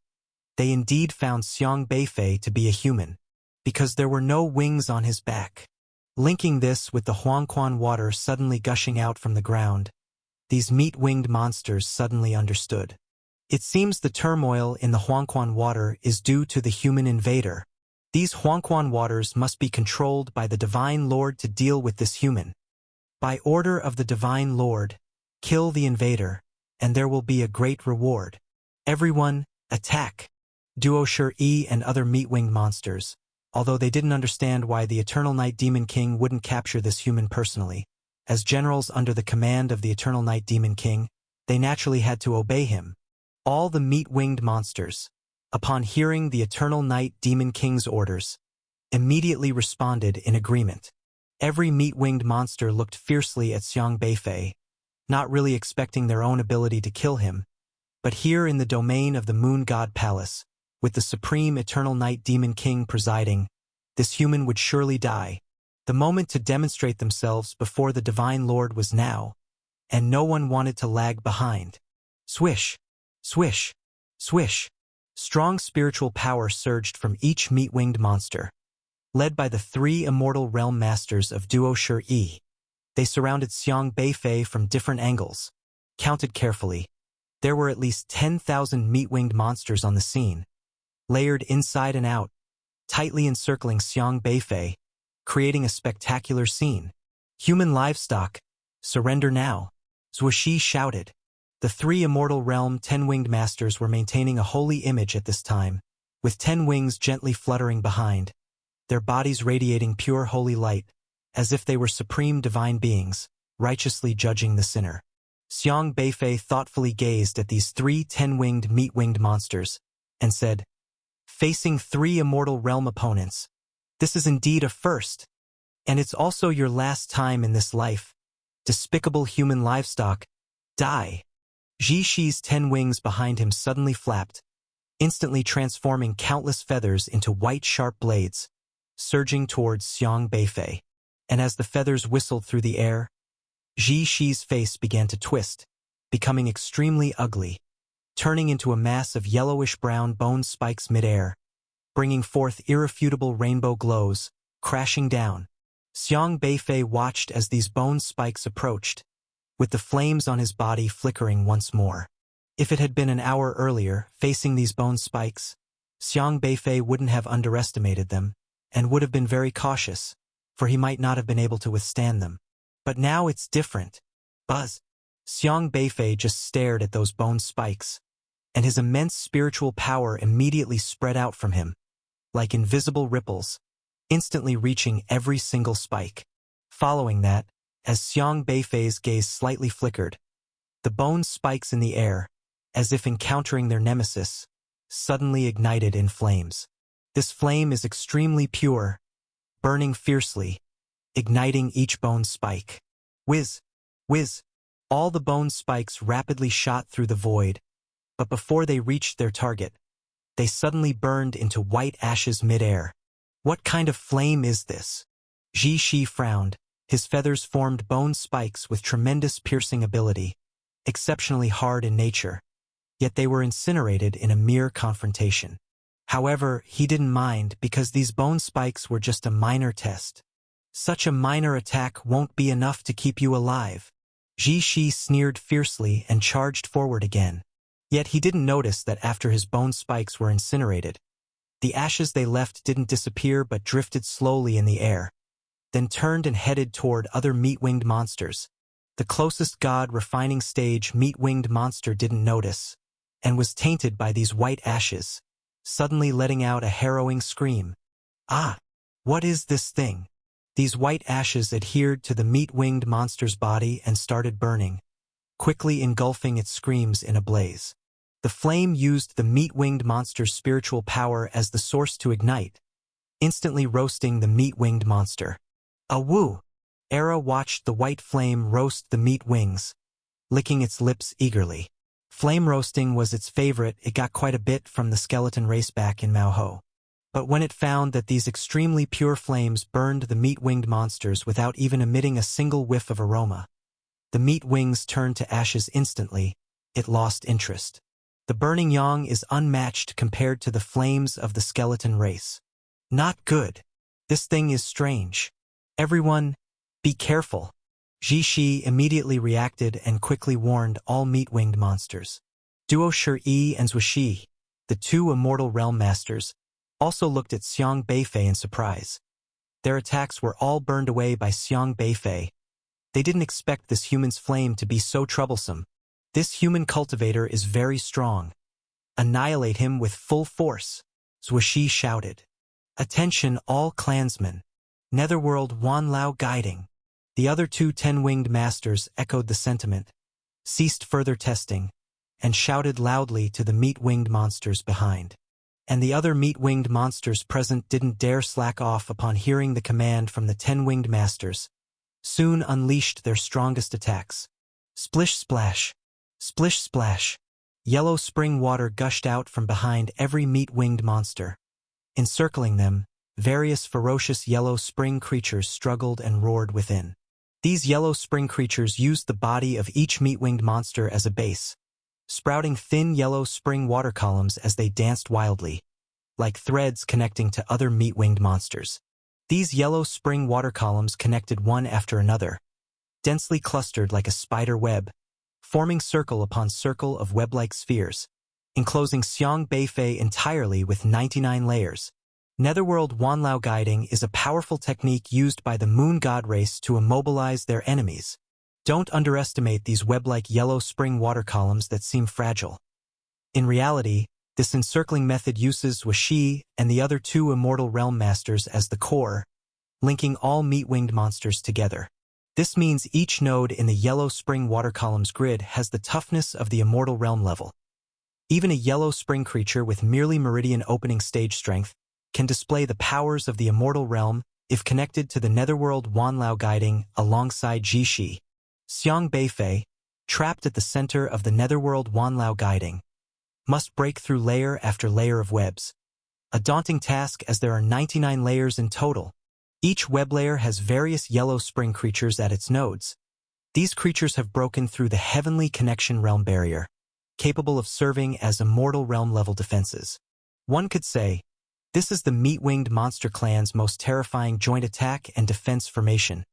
they indeed found Xiang Beifei to be a human, because there were no wings on his back. Linking this with the Huangquan water suddenly gushing out from the ground, these meat-winged monsters suddenly understood. It seems the turmoil in the Huangquan water is due to the human invader. These Huangquan waters must be controlled by the Divine Lord to deal with this human. By order of the Divine Lord, kill the invader, and there will be a great reward. Everyone, attack! Duo Shi and other meat-winged monsters, although they didn't understand why the Eternal Night Demon King wouldn't capture this human personally. As generals under the command of the Eternal Night Demon King, they naturally had to obey him. All the meat-winged monsters, upon hearing the Eternal Night Demon King's orders, immediately responded in agreement. Every meat-winged monster looked fiercely at Xiang Beifei, not really expecting their own ability to kill him. But here in the domain of the Moon God Palace, with the Supreme Eternal Night Demon King presiding, this human would surely die. The moment to demonstrate themselves before the Divine Lord was now, and no one wanted to lag behind. Swish! Swish! Swish! Strong spiritual power surged from each meat-winged monster. Led by the three immortal realm masters of Duo Shi, they surrounded Xiang Beifei from different angles. Counted carefully, there were at least 10,000 meat-winged monsters on the scene, layered inside and out, tightly encircling Xiang Beifei, creating a spectacular scene. Human livestock, surrender now, Zhuoxi shouted. The three immortal realm 10-winged masters were maintaining a holy image at this time, with 10 wings gently fluttering behind, their bodies radiating pure holy light, as if they were supreme divine beings, righteously judging the sinner. Xiang Beifei thoughtfully gazed at these three 10-winged meat-winged monsters, and said, "Facing three immortal realm opponents, this is indeed a first, and it's also your last time in this life. Despicable human livestock, die." Zhixi's 10 wings behind him suddenly flapped, instantly transforming countless feathers into white sharp blades, surging towards Xiang Beifei. And as the feathers whistled through the air, Zhixi's face began to twist, becoming extremely ugly, turning into a mass of yellowish-brown bone spikes mid-air, bringing forth irrefutable rainbow glows, crashing down. Xiang Beifei watched as these bone spikes approached, with the flames on his body flickering once more. If it had been an hour earlier, facing these bone spikes, Xiang Beifei wouldn't have underestimated them, and would have been very cautious, for he might not have been able to withstand them. But now it's different. Buzz! Xiang Beifei just stared at those bone spikes, and his immense spiritual power immediately spread out from him, like invisible ripples, instantly reaching every single spike. Following that, as Xiang Beifei's gaze slightly flickered, the bone spikes in the air, as if encountering their nemesis, suddenly ignited in flames. This flame is extremely pure, burning fiercely, igniting each bone spike. Whiz! Whiz! All the bone spikes rapidly shot through the void, but before they reached their target, they suddenly burned into white ashes mid-air. What kind of flame is this? Zhixi frowned. His feathers formed bone spikes with tremendous piercing ability, exceptionally hard in nature, yet they were incinerated in a mere confrontation. However, he didn't mind because these bone spikes were just a minor test. Such a minor attack won't be enough to keep you alive. Zhixi sneered fiercely and charged forward again. Yet he didn't notice that after his bone spikes were incinerated, the ashes they left didn't disappear but drifted slowly in the air, then turned and headed toward other meat-winged monsters. The closest god refining stage meat-winged monster didn't notice, and was tainted by these white ashes, suddenly letting out a harrowing scream. Ah! What is this thing? These white ashes adhered to the meat-winged monster's body and started burning, quickly engulfing its screams in a blaze. The flame used the meat-winged monster's spiritual power as the source to ignite, instantly roasting the meat-winged monster. Awoo! Era watched the white flame roast the meat wings, licking its lips eagerly. Flame roasting was its favorite. It got quite a bit from the skeleton race back in Maoho. But when it found that these extremely pure flames burned the meat-winged monsters without even emitting a single whiff of aroma, the meat wings turned to ashes instantly. It lost interest. The burning yang is unmatched compared to the flames of the skeleton race. Not good. This thing is strange. Everyone, be careful. Zhixi immediately reacted and quickly warned all meat-winged monsters. Duo Shi and Zhuoxi, the two immortal realm masters, also looked at Xiang Beifei in surprise. Their attacks were all burned away by Xiang Beifei. They didn't expect this human's flame to be so troublesome. This human cultivator is very strong. Annihilate him with full force, Zhuoxi shouted. Attention all clansmen. Netherworld Wanlao guiding. The other two 10-winged masters echoed the sentiment, ceased further testing, and shouted loudly to the meat-winged monsters behind. And the other meat-winged monsters present didn't dare slack off upon hearing the command from the 10-winged masters. Soon unleashed their strongest attacks. Splish splash! Splish splash! Yellow spring water gushed out from behind every meat-winged monster. Encircling them, various ferocious yellow spring creatures struggled and roared within. These yellow spring creatures used the body of each meat-winged monster as a base, sprouting thin yellow spring water columns as they danced wildly, like threads connecting to other meat-winged monsters. These yellow spring water columns connected one after another, densely clustered like a spider web, forming circle upon circle of web-like spheres, enclosing Xiang Beifei entirely with 99 layers. Netherworld Wanlao guiding is a powerful technique used by the moon god race to immobilize their enemies. Don't underestimate these web-like yellow spring water columns that seem fragile. In reality, this encircling method uses Wuxi and the other two immortal realm masters as the core, linking all meat-winged monsters together. This means each node in the yellow spring water columns grid has the toughness of the immortal realm level. Even a yellow spring creature with merely meridian opening stage strength can display the powers of the immortal realm if connected to the Netherworld Wanlao guiding alongside Jishi. Xiang Beifei, trapped at the center of the Netherworld Wanlao guiding, must break through layer after layer of webs. A daunting task as there are 99 layers in total. Each web layer has various yellow spring creatures at its nodes. These creatures have broken through the heavenly connection realm barrier, capable of serving as immortal realm level defenses. One could say, this is the meat-winged monster clan's most terrifying joint attack and defense formation,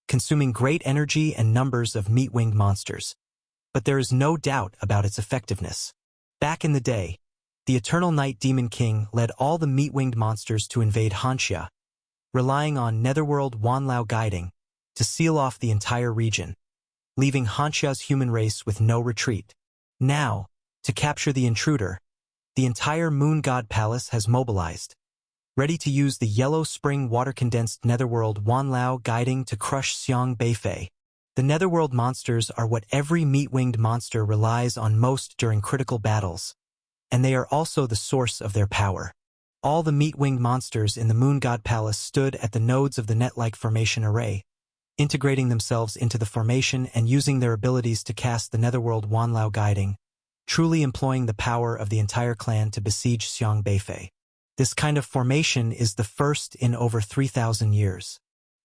consuming great energy and numbers of meat-winged monsters. But there is no doubt about its effectiveness. Back in the day, the Eternal Night Demon King led all the meat-winged monsters to invade Hanxia, relying on Netherworld Wanlao guiding to seal off the entire region, leaving Hanxia's human race with no retreat. Now, to capture the intruder, the entire Moon God Palace has mobilized, ready to use the yellow spring water-condensed Netherworld Wanlao guiding to crush Xiang Beifei. The Netherworld monsters are what every meat-winged monster relies on most during critical battles, and they are also the source of their power. All the meat-winged monsters in the Moon God Palace stood at the nodes of the net-like formation array, integrating themselves into the formation and using their abilities to cast the Netherworld Wanlao guiding, truly employing the power of the entire clan to besiege Xiang Beifei. This kind of formation is the first in over 3,000 years.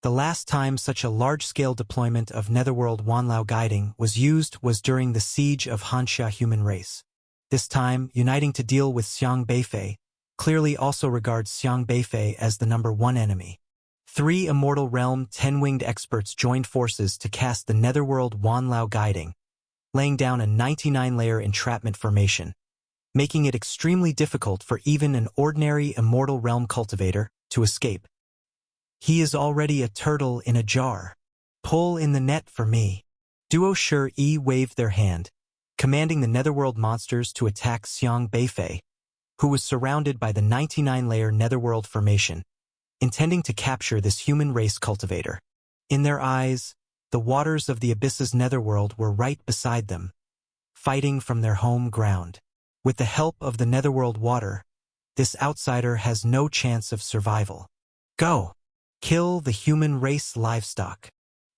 The last time such a large-scale deployment of Netherworld Wanlao guiding was used was during the siege of Hanxia human race. This time, uniting to deal with Xiang Beifei, clearly also regards Xiang Beifei as the number one enemy. 3 Immortal Realm 10-winged experts joined forces to cast the Netherworld Wanlao guiding, laying down a 99-layer entrapment formation, making it extremely difficult for even an ordinary Immortal Realm cultivator to escape. He is already a turtle in a jar. Pull in the net for me. Duo Shi waved their hand, commanding the Netherworld monsters to attack Xiang Beifei, who was surrounded by the 99-layer Netherworld formation, intending to capture this human race cultivator. In their eyes, the waters of the Abyss's Netherworld were right beside them, fighting from their home ground. With the help of the Netherworld water, this outsider has no chance of survival. Go! Kill the human race livestock.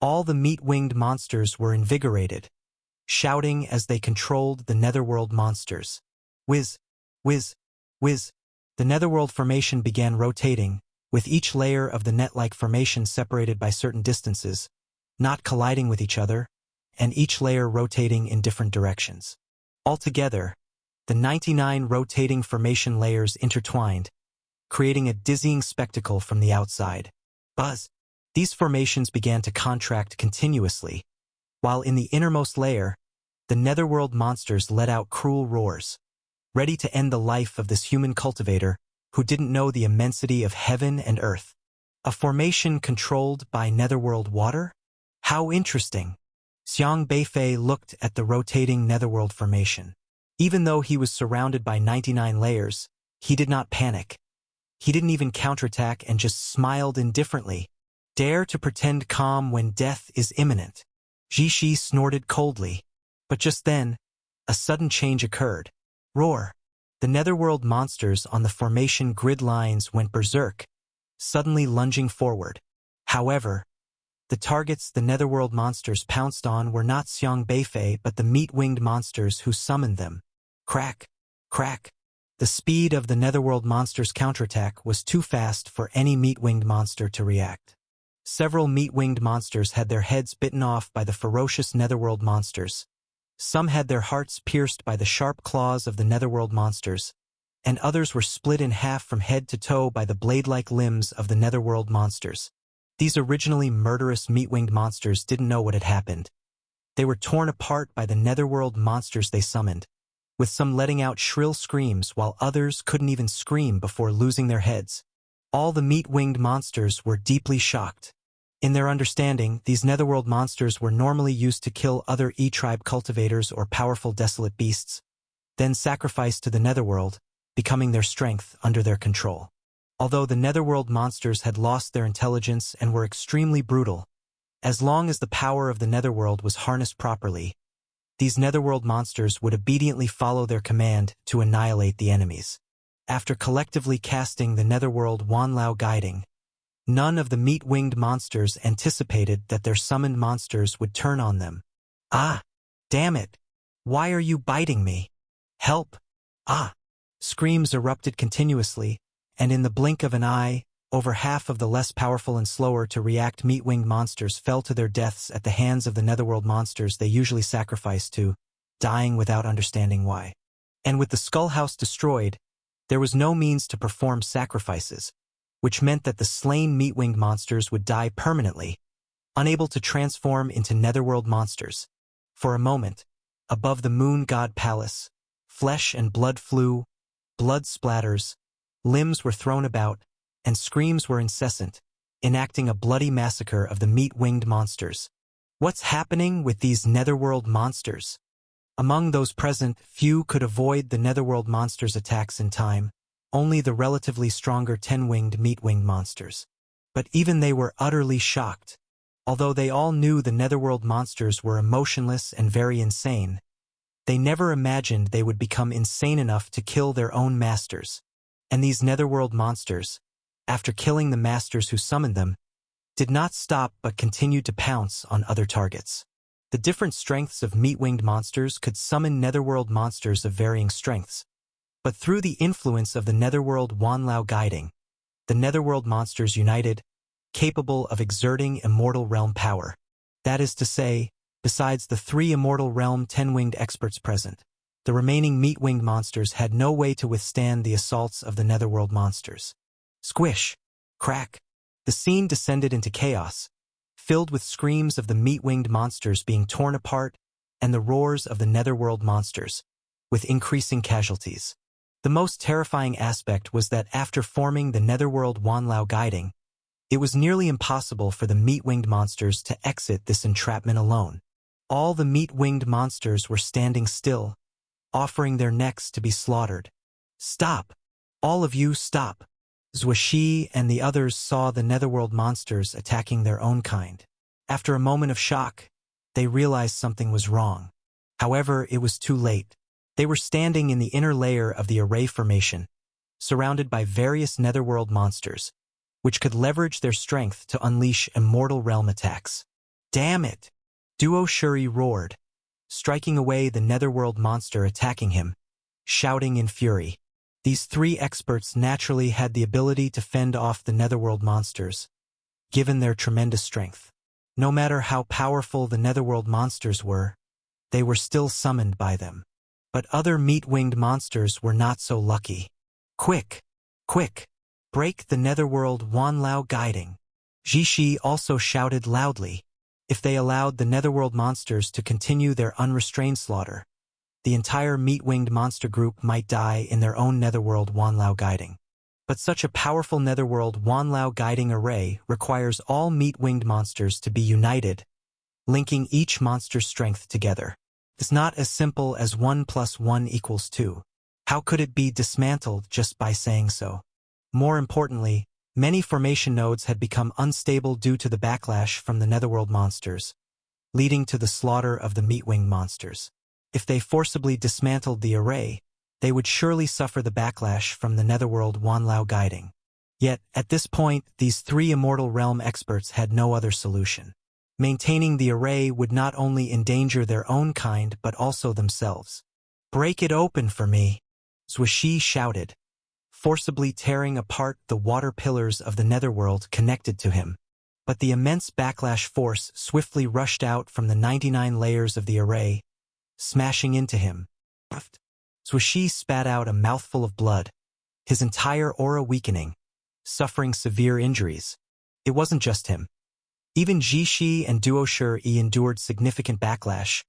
All the meat-winged monsters were invigorated, shouting as they controlled the Netherworld monsters. Whiz! Whiz! Whiz! The Netherworld formation began rotating, with each layer of the net-like formation separated by certain distances, not colliding with each other, and each layer rotating in different directions. Altogether, the 99 rotating formation layers intertwined, creating a dizzying spectacle from the outside. Buzz! These formations began to contract continuously, while in the innermost layer, the Netherworld monsters let out cruel roars, ready to end the life of this human cultivator who didn't know the immensity of heaven and earth. A formation controlled by Netherworld water? How interesting! Xiang Beifei looked at the rotating Netherworld formation. Even though he was surrounded by 99 layers, he did not panic. He didn't even counterattack and just smiled indifferently. Dare to pretend calm when death is imminent. Jishi snorted coldly. But just then, a sudden change occurred. Roar! The Netherworld monsters on the formation grid lines went berserk, suddenly lunging forward. However, the targets the Netherworld monsters pounced on were not Xiang Beifei but the meat-winged monsters who summoned them. Crack! Crack! The speed of the Netherworld monsters' counterattack was too fast for any meat-winged monster to react. Several meat-winged monsters had their heads bitten off by the ferocious Netherworld monsters, Some had their hearts pierced by the sharp claws of the netherworld monsters, and others were split in half from head to toe by the blade-like limbs of the netherworld monsters. These originally murderous meat-winged monsters didn't know what had happened. They were torn apart by the netherworld monsters they summoned, with some letting out shrill screams while others couldn't even scream before losing their heads. All the meat-winged monsters were deeply shocked. In their understanding, these netherworld monsters were normally used to kill other E-tribe cultivators or powerful desolate beasts, then sacrificed to the netherworld, becoming their strength under their control. Although the netherworld monsters had lost their intelligence and were extremely brutal, as long as the power of the netherworld was harnessed properly, these netherworld monsters would obediently follow their command to annihilate the enemies. After collectively casting the netherworld Wanlao Guiding, none of the meat-winged monsters anticipated that their summoned monsters would turn on them. Ah! Damn it! Why are you biting me? Help! Ah! Screams erupted continuously, and in the blink of an eye, over half of the less powerful and slower to react meat-winged monsters fell to their deaths at the hands of the netherworld monsters they usually sacrificed to, dying without understanding why. And with the Skull House destroyed, there was no means to perform sacrifices, which meant that the slain meat-winged monsters would die permanently, unable to transform into netherworld monsters. For a moment, above the Moon God Palace, flesh and blood flew, blood splatters, limbs were thrown about, and screams were incessant, enacting a bloody massacre of the meat-winged monsters. What's happening with these netherworld monsters? Among those present, few could avoid the netherworld monsters' attacks in time, only the relatively stronger 10-winged meat-winged monsters. But even they were utterly shocked. Although they all knew the netherworld monsters were emotionless and very insane, they never imagined they would become insane enough to kill their own masters. And these netherworld monsters, after killing the masters who summoned them, did not stop but continued to pounce on other targets. The different strengths of meat-winged monsters could summon netherworld monsters of varying strengths, but through the influence of the netherworld Wanlao Guiding, the netherworld monsters united, capable of exerting immortal realm power. That is to say, besides the 3 immortal realm 10-winged experts present, the remaining meat-winged monsters had no way to withstand the assaults of the netherworld monsters. Squish! Crack! The scene descended into chaos, filled with screams of the meat-winged monsters being torn apart and the roars of the netherworld monsters, with increasing casualties. The most terrifying aspect was that after forming the netherworld Wanlao Guiding, it was nearly impossible for the meat-winged monsters to exit this entrapment alone. All the meat-winged monsters were standing still, offering their necks to be slaughtered. Stop! All of you stop! Zhuoxi and the others saw the netherworld monsters attacking their own kind. After a moment of shock, they realized something was wrong. However, it was too late. They were standing in the inner layer of the array formation, surrounded by various netherworld monsters, which could leverage their strength to unleash immortal realm attacks. Damn it! Duo Shuri roared, striking away the netherworld monster attacking him, shouting in fury. These 3 experts naturally had the ability to fend off the netherworld monsters, given their tremendous strength. No matter how powerful the netherworld monsters were, they were still summoned by them. But other meat-winged monsters were not so lucky. Quick! Quick! Break the netherworld Wanlao Guiding! Zhishi also shouted loudly. If they allowed the netherworld monsters to continue their unrestrained slaughter, the entire meat-winged monster group might die in their own netherworld Wanlao Guiding. But such a powerful netherworld Wanlao Guiding array requires all meat-winged monsters to be united, linking each monster's strength together. It's not as simple as 1 + 1 = 2. How could it be dismantled just by saying so? More importantly, many formation nodes had become unstable due to the backlash from the netherworld monsters, leading to the slaughter of the meat-winged monsters. If they forcibly dismantled the array, they would surely suffer the backlash from the netherworld Wanlao Guiding. Yet, at this point, these 3 immortal realm experts had no other solution. Maintaining the array would not only endanger their own kind but also themselves. Break it open for me! Zhuoxi shouted, forcibly tearing apart the water pillars of the netherworld connected to him. But the immense backlash force swiftly rushed out from the 99 layers of the array, smashing into him. Zhuoshi spat out a mouthful of blood, his entire aura weakening, suffering severe injuries. It wasn't just him. Even Zhishi and Duoshi endured significant backlash,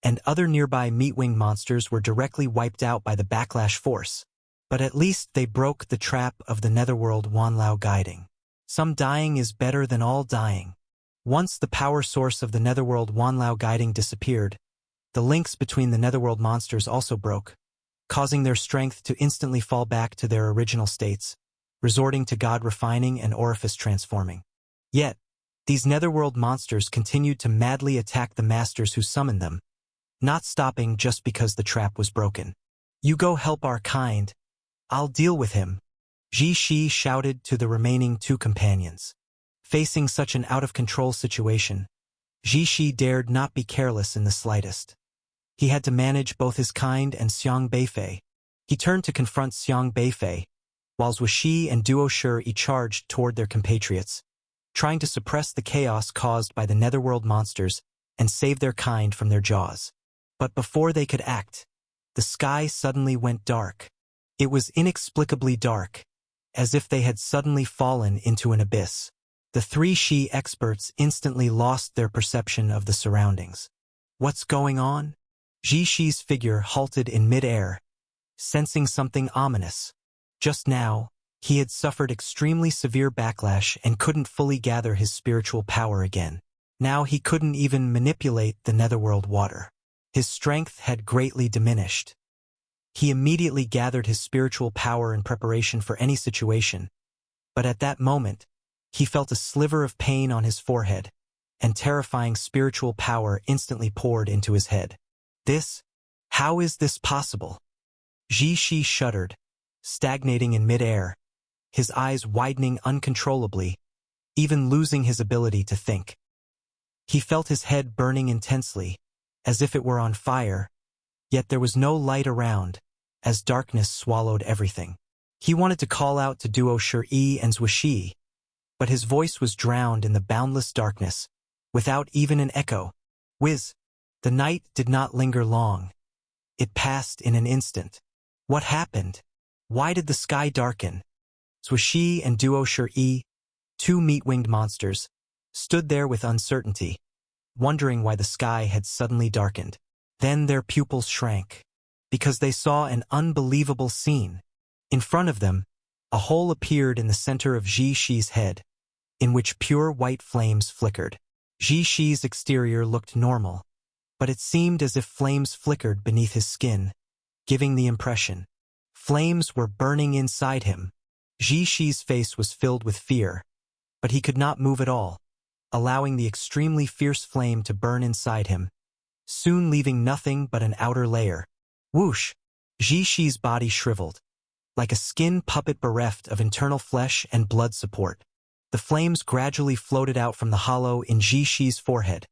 and other nearby meat-winged monsters were directly wiped out by the backlash force. But at least they broke the trap of the netherworld Wanlao guiding. Some dying is better than all dying. Once the power source of the netherworld Wanlao guiding disappeared, the links between the netherworld monsters also broke, causing their strength to instantly fall back to their original states, resorting to god refining and orifice transforming. Yet, these netherworld monsters continued to madly attack the masters who summoned them, not stopping just because the trap was broken. "You go help our kind. I'll deal with him," Zhishi shouted to the remaining two companions. Facing such an out-of-control situation, Zhishi dared not be careless in the slightest. He had to manage both his kind and Xiang Beifei. He turned to confront Xiang Beifei, while Zhuoshi and Duoshi charged toward their compatriots, trying to suppress the chaos caused by the netherworld monsters and save their kind from their jaws. But before they could act, the sky suddenly went dark. It was inexplicably dark, as if they had suddenly fallen into an abyss. The three Shi experts instantly lost their perception of the surroundings. "What's going on?" Zhishi's figure halted in mid-air, sensing something ominous. Just now, he had suffered extremely severe backlash and couldn't fully gather his spiritual power again. Now he couldn't even manipulate the netherworld water. His strength had greatly diminished. He immediately gathered his spiritual power in preparation for any situation, but at that moment, he felt a sliver of pain on his forehead, and terrifying spiritual power instantly poured into his head. How is this possible? Zhishi shuddered, stagnating in mid-air, his eyes widening uncontrollably, even losing his ability to think. He felt his head burning intensely, as if it were on fire, yet there was no light around, as darkness swallowed everything. He wanted to call out to Duoshi and Zhuoshi, but his voice was drowned in the boundless darkness, without even an echo. Whiz! The night did not linger long. It passed in an instant. What happened? Why did the sky darken? Zhuoshi and Duoshi, two meat-winged monsters, stood there with uncertainty, wondering why the sky had suddenly darkened. Then their pupils shrank, because they saw an unbelievable scene. In front of them, a hole appeared in the center of Zhishi's head, in which pure white flames flickered. Zhishi's exterior looked normal, but it seemed as if flames flickered beneath his skin, giving the impression flames were burning inside him. Zhishi's face was filled with fear, but he could not move at all, allowing the extremely fierce flame to burn inside him, soon leaving nothing but an outer layer. Whoosh! Zhishi's body shriveled, like a skin puppet bereft of internal flesh and blood support. The flames gradually floated out from the hollow in Zhishi's forehead,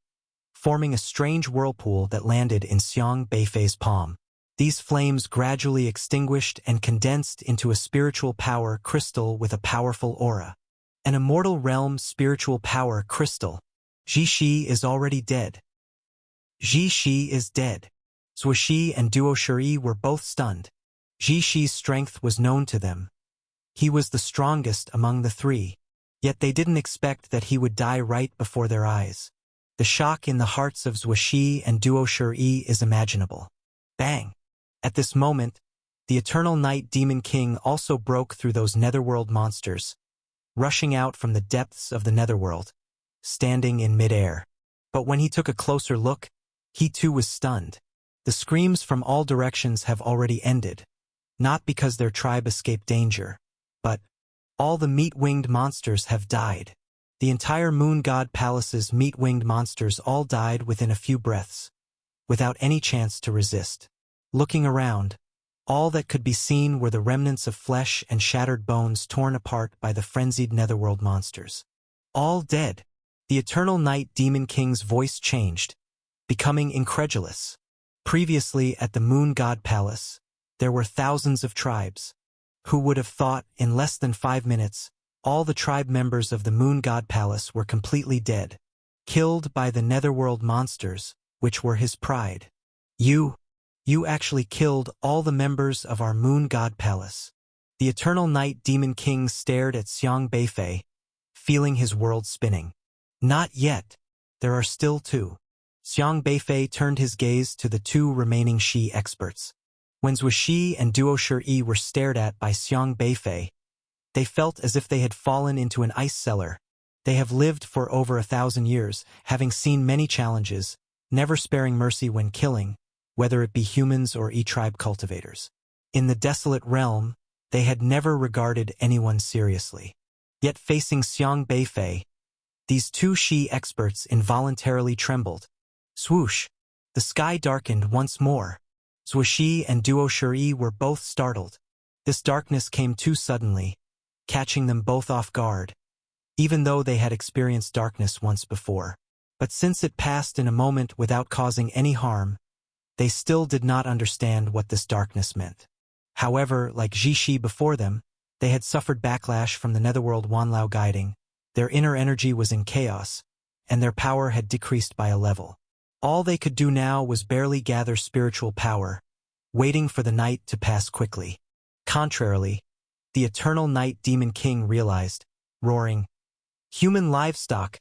forming a strange whirlpool that landed in Xiang Beifei's palm. These flames gradually extinguished and condensed into a spiritual power crystal with a powerful aura. An immortal realm spiritual power crystal. Zhishi is already dead. Zhishi is dead. Zhuoshi and Duoshi were both stunned. Zhishi's strength was known to them. He was the strongest among the three, yet they didn't expect that he would die right before their eyes. The shock in the hearts of Zhuoshi and Duoshi is imaginable. Bang! At this moment, the Eternal Night Demon King also broke through those netherworld monsters, rushing out from the depths of the netherworld, standing in mid-air. But when he took a closer look, he too was stunned. The screams from all directions have already ended, not because their tribe escaped danger, but all the meat-winged monsters have died. The entire Moon God Palace's meat-winged monsters all died within a few breaths, without any chance to resist. Looking around, all that could be seen were the remnants of flesh and shattered bones torn apart by the frenzied netherworld monsters. All dead. The Eternal Night Demon King's voice changed, becoming incredulous. Previously at the Moon God Palace, there were thousands of tribes. Who would have thought, in less than 5 minutes, all the tribe members of the Moon God Palace were completely dead, killed by the netherworld monsters, which were his pride. You actually killed all the members of our moon god palace. The Eternal Night Demon King stared at Xiang Beifei, feeling his world spinning. Not yet. There are still two. Xiang Beifei turned his gaze to the two remaining Shi experts. When Zhuo Shi and Duo Shi were stared at by Xiang Beifei, they felt as if they had fallen into an ice cellar. They have lived for over 1,000 years, having seen many challenges, never sparing mercy when killing, whether it be humans or E-tribe cultivators. In the desolate realm, they had never regarded anyone seriously. Yet facing Xiang Beifei, these two Shi experts involuntarily trembled. Swoosh! The sky darkened once more. Zhuo Shi and Duo Shi were both startled. This darkness came too suddenly, catching them both off guard, even though they had experienced darkness once before. But since it passed in a moment without causing any harm, they still did not understand what this darkness meant. However, like Ji before them, they had suffered backlash from the Netherworld Wanlao guiding. Their inner energy was in chaos, and their power had decreased by a level. All they could do now was barely gather spiritual power, waiting for the night to pass quickly. Contrarily, the Eternal Night Demon King realized, roaring, "Human livestock!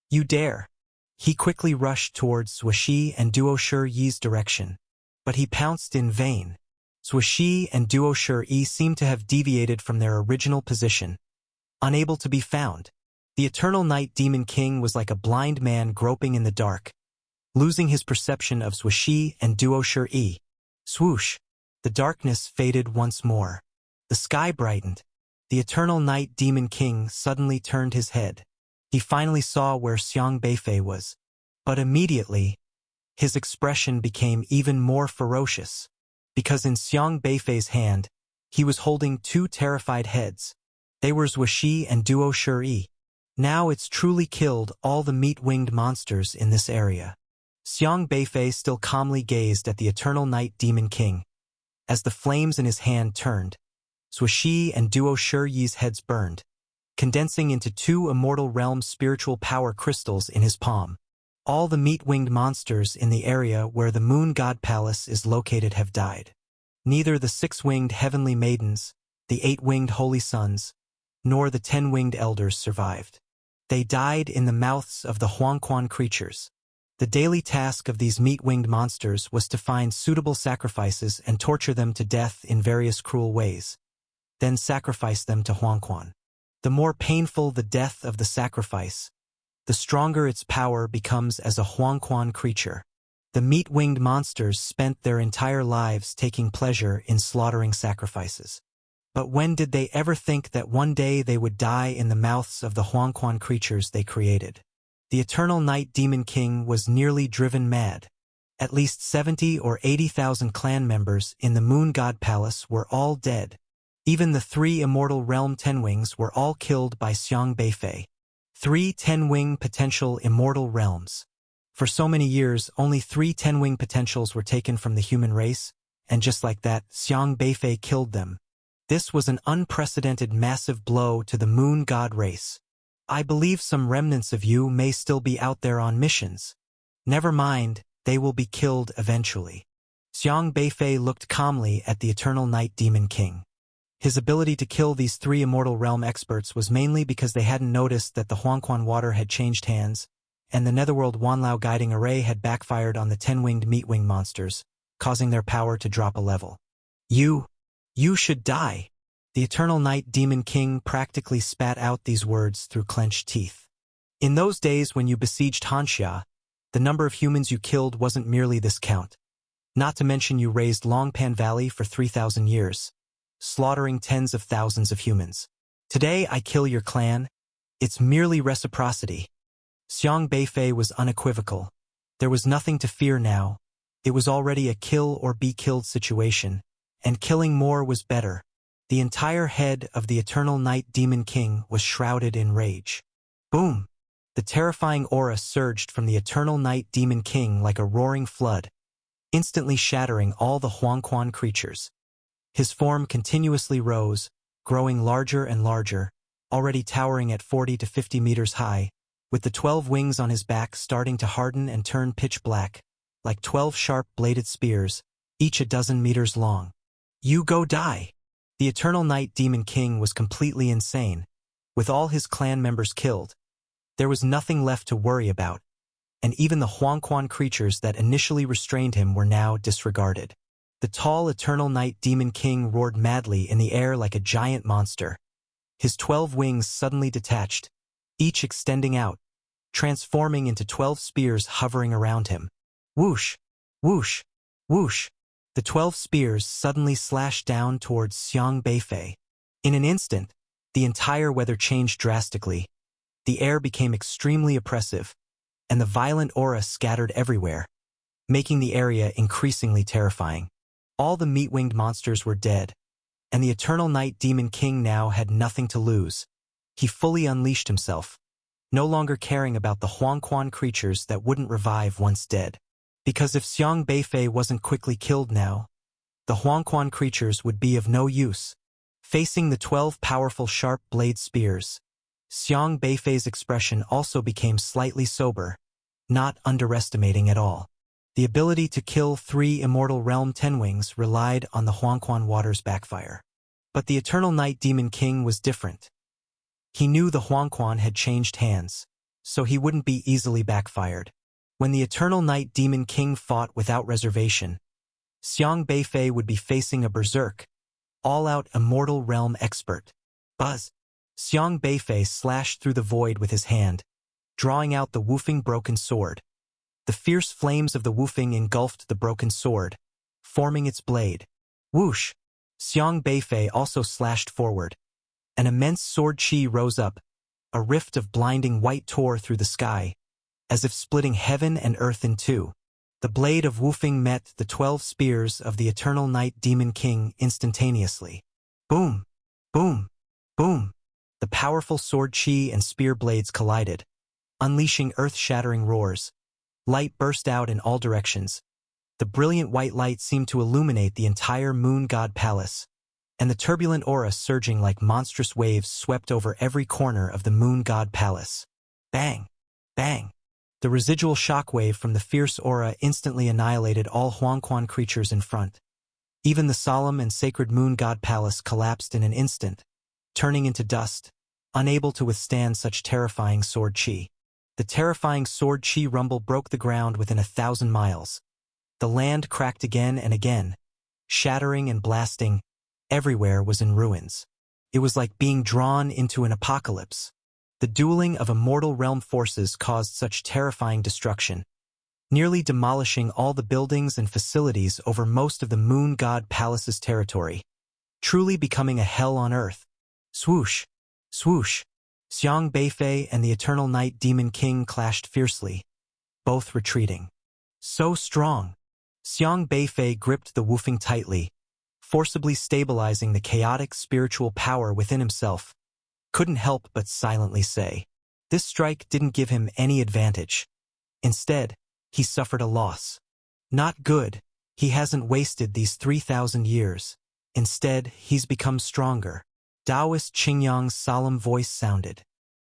You dare!" He quickly rushed towards Zhuo Shi and Duo Shi's direction, but he pounced in vain. Zhuo Shi and Duo Shi seemed to have deviated from their original position, unable to be found. The Eternal Night Demon King was like a blind man groping in the dark, losing his perception of Zhuo Shi and Duo Shi. Swoosh! The darkness faded once more. The sky brightened. The Eternal Night Demon King suddenly turned his head. He finally saw where Xiang Beifei was. But immediately, his expression became even more ferocious, because in Xiang Beifei's hand, he was holding two terrified heads. They were Zhuo Shi and Duo Shi. Now it's truly killed all the meat-winged monsters in this area. Xiang Beifei still calmly gazed at the Eternal Night Demon King. As the flames in his hand turned, Zhuo Shi and Duo Shi's heads burned, condensing into two Immortal Realm spiritual power crystals in his palm. All the meat-winged monsters in the area where the Moon God Palace is located have died. Neither the 6-winged Heavenly Maidens, the 8-winged Holy Sons, nor the 10-winged Elders survived. They died in the mouths of the Huangquan creatures. The daily task of these meat-winged monsters was to find suitable sacrifices and torture them to death in various cruel ways, then sacrifice them to Huangquan. The more painful the death of the sacrifice, the stronger its power becomes as a Huangquan creature. The meat-winged monsters spent their entire lives taking pleasure in slaughtering sacrifices. But when did they ever think that one day they would die in the mouths of the Huangquan creatures they created? The Eternal Night Demon King was nearly driven mad. At least 70 or 80,000 clan members in the Moon God Palace were all dead. Even the 3 Immortal Realm 10-wings were all killed by Xiang Beifei. 3 10-wing potential Immortal Realms. For so many years, only 3 10-wing potentials were taken from the human race, and just like that, Xiang Beifei killed them. This was an unprecedented massive blow to the Moon God race. I believe some remnants of you may still be out there on missions. Never mind, they will be killed eventually. Xiang Beifei looked calmly at the Eternal Night Demon King. His ability to kill these 3 Immortal Realm experts was mainly because they hadn't noticed that the Huangquan water had changed hands, and the Netherworld Wanlao guiding array had backfired on the 10-winged meat-wing monsters, causing their power to drop a level. You should die. The Eternal Night Demon King practically spat out these words through clenched teeth. In those days when you besieged Hanxia, the number of humans you killed wasn't merely this count. Not to mention you raised Longpan Valley for 3,000 years, slaughtering tens of thousands of humans. Today I kill your clan. It's merely reciprocity. Xiang Beifei was unequivocal. There was nothing to fear now. It was already a kill or be killed situation, and killing more was better. The entire head of the Eternal Night Demon King was shrouded in rage. Boom! The terrifying aura surged from the Eternal Night Demon King like a roaring flood, instantly shattering all the Huangquan creatures. His form continuously rose, growing larger and larger, already towering at 40 to 50 meters high, with the 12 wings on his back starting to harden and turn pitch black. like 12 sharp-bladed spears, each a dozen meters long. You go die! The Eternal Night Demon King was completely insane. With all his clan members killed, there was nothing left to worry about, and even the Huangquan creatures that initially restrained him were now disregarded. The tall Eternal Night Demon King roared madly in the air like a giant monster. His 12 wings suddenly detached, each extending out, transforming into 12 spears hovering around him. Whoosh! Whoosh! Whoosh! The 12 spears suddenly slashed down towards Xiang Beifei. In an instant, the entire weather changed drastically. The air became extremely oppressive, and the violent aura scattered everywhere, making the area increasingly terrifying. All the meat-winged monsters were dead, and the Eternal Night Demon King now had nothing to lose. He fully unleashed himself, no longer caring about the Huangquan creatures that wouldn't revive once dead. Because if Xiang Beifei wasn't quickly killed now, the Huangquan creatures would be of no use. Facing the 12 powerful sharp blade spears, Xiang Beifei's expression also became slightly sober, not underestimating at all. The ability to kill 3 Immortal Realm Tenwings relied on the Huangquan Water's backfire. But the Eternal Night Demon King was different. He knew the Huangquan had changed hands, so he wouldn't be easily backfired. When the Eternal Night Demon King fought without reservation, Xiang Beifei would be facing a berserk, all-out Immortal Realm expert. Buzz! Xiang Beifei slashed through the void with his hand, drawing out the woofing broken sword. The fierce flames of the woofing engulfed the broken sword, forming its blade. Whoosh! Xiang Beifei also slashed forward. An immense sword chi rose up. A rift of blinding white tore through the sky, as if splitting heaven and earth in two. The blade of woofing met the 12 spears of the Eternal Night Demon King instantaneously. Boom! Boom! Boom! The powerful sword chi and spear blades collided, unleashing earth-shattering roars. Light burst out in all directions. The brilliant white light seemed to illuminate the entire Moon God Palace, and the turbulent aura surging like monstrous waves swept over every corner of the Moon God Palace. Bang! Bang! The residual shockwave from the fierce aura instantly annihilated all Huangquan creatures in front. Even the solemn and sacred Moon God Palace collapsed in an instant, turning into dust, unable to withstand such terrifying sword chi. The terrifying sword chi rumble broke the ground within 1,000 miles. The land cracked again and again, shattering and blasting. Everywhere was in ruins. It was like being drawn into an apocalypse. The dueling of immortal realm forces caused such terrifying destruction, nearly demolishing all the buildings and facilities over most of the Moon God Palace's territory, truly becoming a hell on earth. Swoosh! Swoosh! Xiang Beifei and the Eternal Night Demon King clashed fiercely, both retreating. So strong! Xiang Beifei gripped the woofing tightly, forcibly stabilizing the chaotic spiritual power within himself. Couldn't help but silently say, this strike didn't give him any advantage. Instead, he suffered a loss. Not good. He hasn't wasted these 3,000 years. Instead, he's become stronger. Taoist Qingyang's solemn voice sounded.